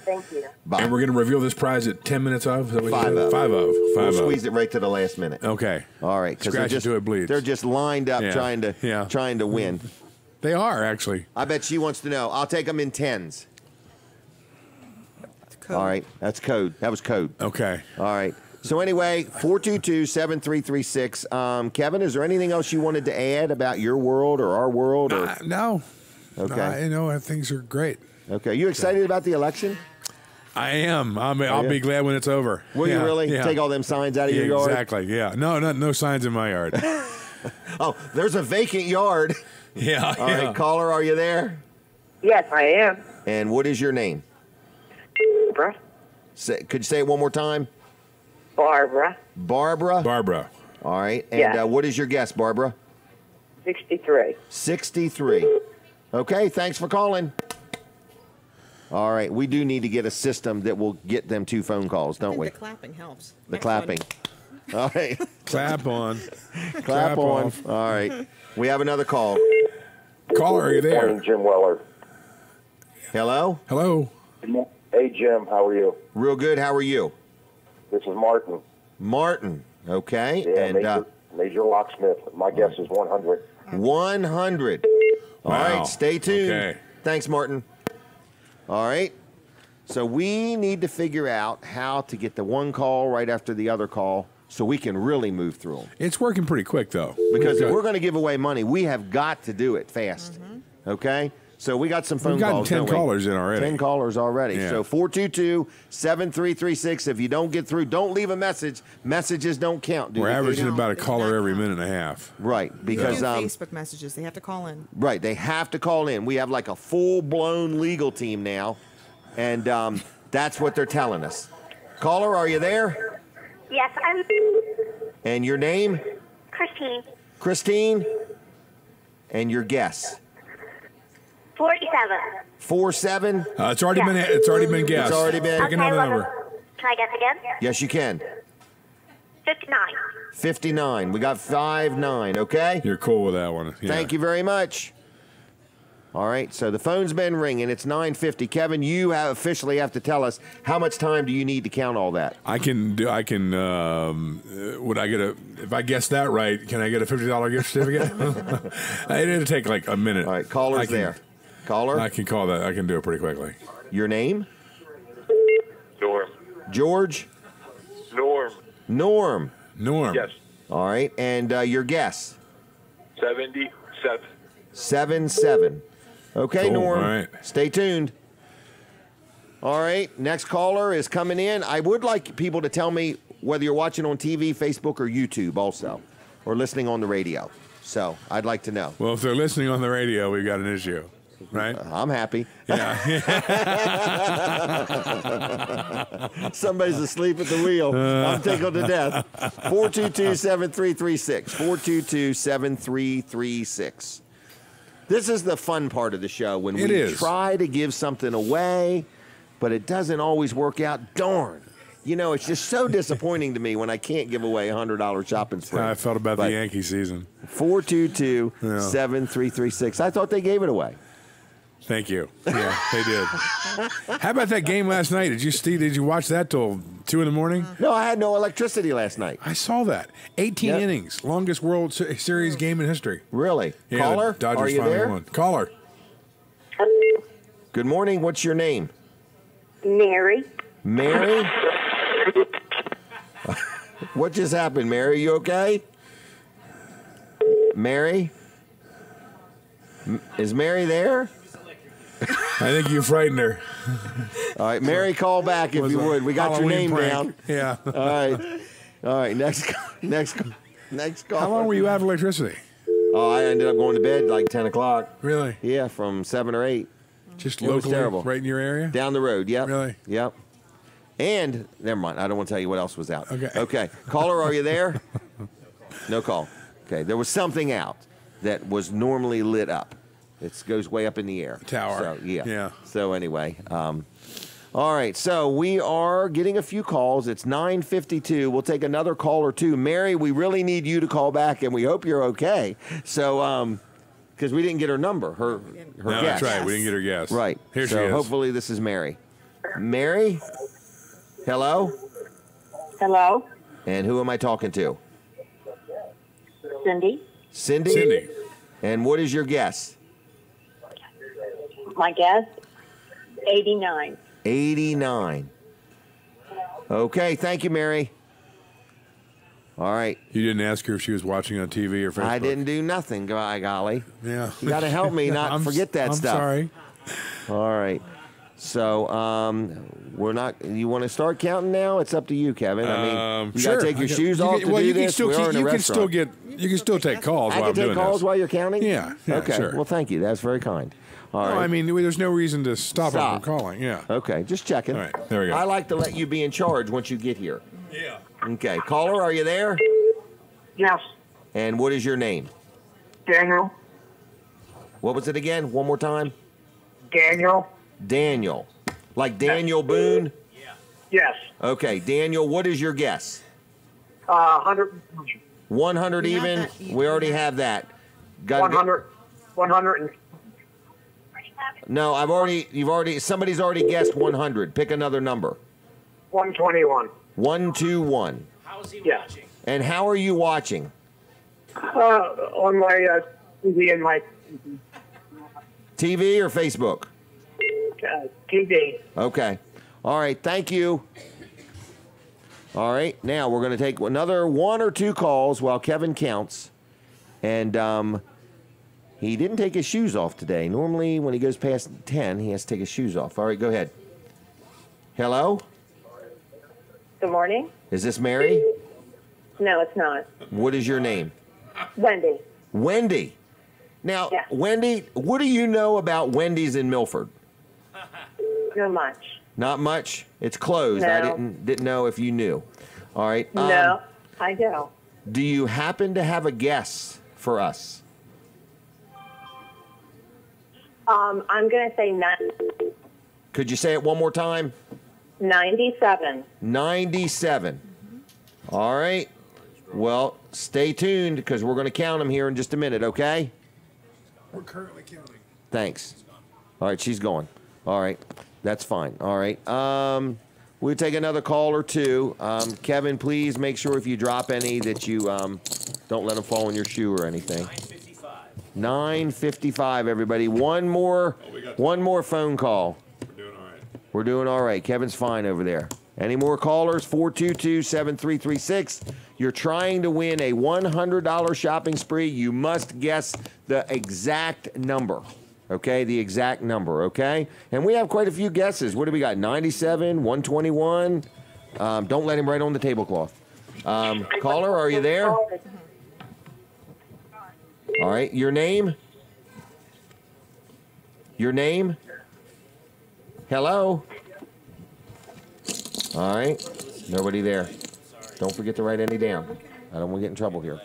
Thank you. Bye. And we're going to reveal this prize at 10 minutes of? 5 of. 5 of. 5 We'll of. squeeze it right to the last minute. Okay. All right. 'Cause Scratch it till it bleeds. They're just lined up Yeah. trying to win. They are, actually. I bet she wants to know. I'll take them in 10s. All right. That's code. That was code. Okay. All right. So anyway, 422-7336. Kevin, is there anything else you wanted to add about your world or our world? Or? No. Okay. Things are great. Okay. You excited about the election? I am. I'll be glad when it's over. Will you really? Yeah. Take all them signs out of your yard? Exactly. Yeah. No signs in my yard. Oh, there's a vacant yard. Yeah. All right, caller, are you there? Yes, I am. And what is your name? Barbara. Could you say it one more time? Barbara. Barbara? Barbara. All right. And Yeah. what is your guess, Barbara? 63. 63. Okay, thanks for calling. All right, we do need to get a system that will get them 2 phone calls, don't we? The clapping helps. The clapping. All right. Clap on. Clap on. off. All right. We have another call. Caller, are you there? Morning, Jim Weller. Hello? Hello. Hey, Jim. How are you? Real good. How are you? This is Martin. Martin. Okay. Yeah, and major locksmith. My guess is 100. 100. All Wow. right. Stay tuned. Okay. Thanks, Martin. All right. So we need to figure out how to get the one call right after the other call so we can really move through them. It's working pretty quick, though. Because if we're going to give away money, we have got to do it fast. Okay? So we got some phone We've gotten calls. 10 don't we? callers in already. 10 callers already. Yeah. So 422-7336. If you don't get through, don't leave a message. Messages don't count. We're averaging about a caller every minute and a half. Right. Because Facebook messages, they have to call in. right, they have to call in. We have like a full-blown legal team now, and that's what they're telling us. Caller, are you there? Yes, I'm And your name? Christine. Christine? And your guess? 47. 47? It's already been guessed. It's already been. Pick another number. Can I guess again? Yes, you can. 59. 59. We got 59, okay? You're cool with that one. Yeah. Thank you very much. All right, so the phone's been ringing. It's 9:50. Kevin, you officially have to tell us how much time do you need to count all that? Would I get if I guess that right, can I get a $50 gift certificate? It'll take like a minute. All right, caller's there. Caller? I can call that. I can do it pretty quickly. Your name? Norm. George? Norm. Norm. Yes. All right, and your guess? 77. 77. Okay, Cool, Norm. all right. Stay tuned. All right, next caller is coming in. I would like people to tell me whether you're watching on TV, Facebook, or YouTube also, or listening on the radio. So I'd like to know. Well, if they're listening on the radio, we've got an issue, right? I'm happy. Yeah. Somebody's asleep at the wheel. I'm tickled to death. 422-7336. 422-7336. This is the fun part of the show when we try to give something away, but it doesn't always work out. Darn. You know, it's just so disappointing to me when I can't give away a $100 shopping spree. I felt about the Yankee season. 422-7336. I thought they gave it away. Thank you. Yeah, they did. How about that game last night? Did you watch that till 2 in the morning? No, I had no electricity last night. I saw that. 18 innings, longest World Series game in history. Really? Yeah, Caller, the Dodgers are you finally there? won. Caller. Good morning. What's your name? Mary. Mary? What just happened, Mary? You okay? Mary? Is Mary there? I think you frightened her. All right, Mary, call back if you would. We got your name down. Yeah. All right. Next call. How long were you out of electricity? Oh, I ended up going to bed like 10 o'clock. Really? Yeah, from 7 or 8. Just It was locally, terrible. right in your area? Down the road, yep. Really? Yep. And, never mind, I don't want to tell you what else was out. Okay. Okay. Caller, are you there? No call. Okay, there was something out that was normally lit up. It goes way up in the air. Tower. So, yeah. Yeah. So, anyway, all right, so we are getting a few calls. It's 9:52. We'll take another call or two. Mary, we really need you to call back, and we hope you're okay. So, because we didn't get her number, her No, guess. that's right. We didn't get her guess. Right. Here so she is. hopefully this is Mary. Mary? Hello? Hello. And who am I talking to? Cindy. Cindy? Cindy. And what is your guess? My guess, 89. 89. Okay, thank you, Mary. All right. You didn't ask her if she was watching on TV or Facebook? I didn't do nothing, by golly. Yeah. You got to help me not forget that stuff. I'm sorry. All right. So, we're not. You want to start counting now? It's up to you, Kevin. I mean, you got to take your shoes off to do this. We are in a restaurant. You can still take calls I while can I'm doing take calls this. while you're counting. Yeah. Okay. Sure. Well, thank you. That's very kind. All No, right. I mean, there's no reason to stop her from calling. Yeah. Okay, just checking. All right, there we go. I like to let you be in charge once you get here. Yeah. Okay, caller, are you there? Yes. And what is your name? Daniel. What was it again? One more time. Daniel. Daniel. Like Daniel Boone? Yes. Okay, Daniel, what is your guess? 100. 100 even? We already have that. Got 100. 100. No, somebody's already guessed 100. Pick another number. 121. 121. How's he watching? And how are you watching? On my TV and my TV or Facebook? TV. Okay. All right. Thank you. All right. Now we're going to take another one or two calls while Kevin counts. And he didn't take his shoes off today. Normally, when he goes past 10, he has to take his shoes off. All right. Go ahead. Hello? Good morning. Is this Mary? No, it's not. What is your name? Wendy. Wendy. Now, Yeah. Wendy, what do you know about Wendy's in Milford? Not much. Not much. It's closed. I No. didn't know if you knew. All right. No, I do. Do you happen to have a guess for us? I'm going to say Could you say it one more time? 97. 97. All right. Well, stay tuned because we're going to count them here in just a minute, okay? We're currently counting. Thanks. All right, she's going. All right. That's fine. All right. We'll take another call or two. Kevin, please make sure if you drop any that you don't let them fall in your shoe or anything. 9:55, everybody. One more phone call. We're doing all right. Kevin's fine over there. Any more callers? 422-7336. You're trying to win a $100 shopping spree. You must guess the exact number. Okay, the exact number, okay? And we have quite a few guesses. What do we got? 97, 121. Don't let him write on the tablecloth. Caller, are you there? All right, your name? Your name? Hello? All right, nobody there. Don't forget to write any down. I don't want to get in trouble here.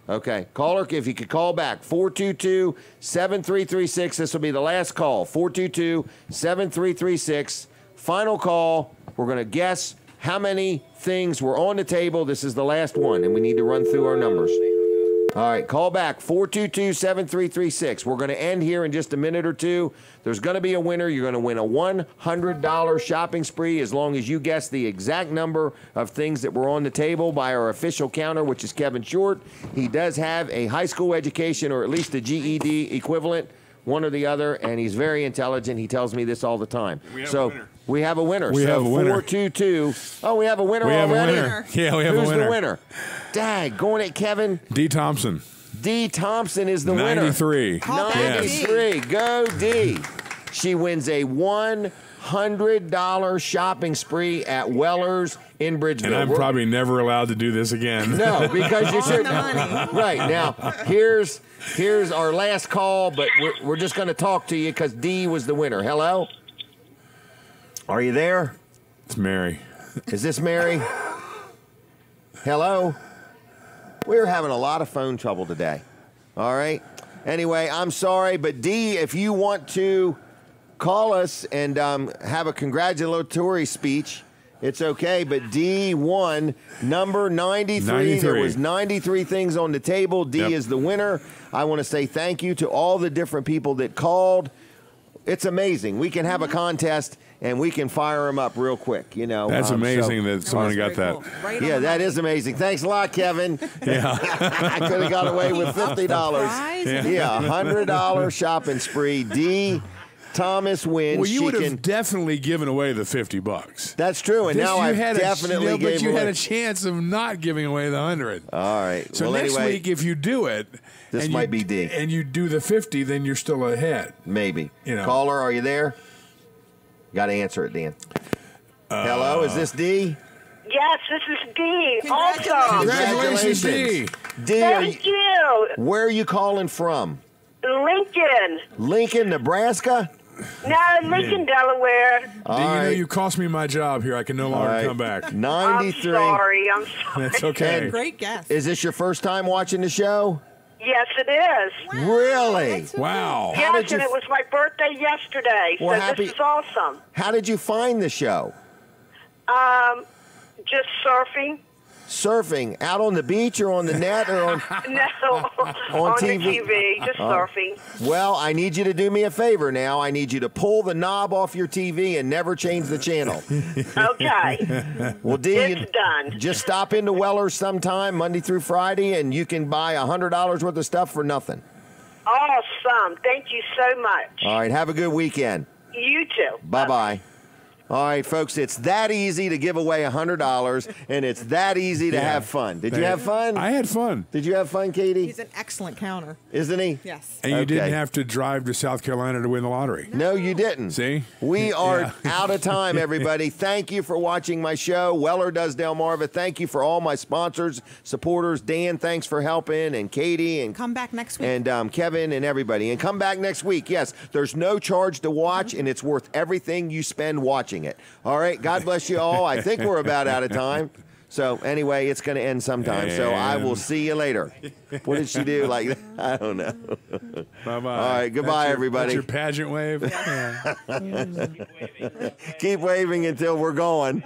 Okay, caller, if you could call back, 422-7336. This will be the last call, 422-7336. Final call. We're going to guess how many things were on the table. This is the last one, and we need to run through our numbers. All right, call back, 422-7336. We're going to end here in just a minute or two. There's going to be a winner. You're going to win a $100 shopping spree as long as you guess the exact number of things that were on the table by our official counter, which is Kevin Short. He does have a high school education or at least a GED equivalent, one or the other, and he's very intelligent. He tells me this all the time. We have a winner. We have a winner. We have a winner. 422. Oh, we have a winner already? We have a winner. Yeah, we have a winner. Who's the winner? Dag, going at Kevin. D. Thompson. D. Thompson is the 93. winner. 93. Go, D. She wins a $100 shopping spree at Weller's in Bridgeville. And I'm probably never allowed to do this again. No, because you should. Right, now, here's our last call, but we're just going to talk to you because D was the winner. Hello? Are you there? It's Mary. Is this Mary? Hello? We're having a lot of phone trouble today. All right? Anyway, I'm sorry, but D, if you want to call us and have a congratulatory speech, it's okay, but D won number 93. There was 93 things on the table. D is the winner. I want to say thank you to all the different people that called. It's amazing. We can have a contest and we can fire them up real quick, you know. That's amazing that someone got that. Cool. Right, yeah, that is amazing. Thanks a lot, Kevin. Yeah. I could have got away with $50. Yeah, $100 shopping spree. D. Thomas wins. Well, you would have definitely given away the $50. That's true, and now I've definitely but you had a chance of not giving away the 100. All right. So next week, if you do it, this might be D, and you do the 50, then you're still ahead. Maybe. You know. Caller, are you there? Got to answer it, Dan. Hello, is this D? Yes, this is D. Awesome. Congratulations, D. D, Thank you. Where are you calling from? Lincoln. Lincoln, Nebraska? No, Lincoln, Delaware. D, you know you cost me my job here. I can no longer come back. 93. I'm sorry. That's okay. Great guess. Is this your first time watching the show? Yes, it is. Really? Wow. Yes, and it was my birthday yesterday, so this is awesome. How did you find the show? Just surfing. Surfing out on the beach or on the net or on No, on TV? the TV, just surfing. Well, I need you to do me a favor now. I need you to pull the knob off your TV and never change the channel. Okay. Well, D, it's done. Just stop into Weller's sometime, Monday through Friday, and you can buy $100 worth of stuff for nothing. Awesome. Thank you so much. All right, have a good weekend. You too. Bye-bye. All right, folks, it's that easy to give away $100, and it's that easy to have fun. Did you have fun? I had fun. Did you have fun, Katie? He's an excellent counter. Isn't he? Yes. And you didn't have to drive to South Carolina to win the lottery. No, you didn't. See? We are out of time, everybody. Thank you for watching my show. Weller Does Delmarva. Thank you for all my sponsors, supporters. Dan, thanks for helping, and Katie. And come back next week. And Kevin and everybody. And come back next week. Yes, there's no charge to watch, and it's worth everything you spend watching it. All right, God bless you all. I think we're about out of time. So anyway, it's going to end sometime. So I will see you later. What did she do? Like, I don't know. Bye-bye. All right, goodbye, everybody. That's your pageant wave. Keep waving until we're going.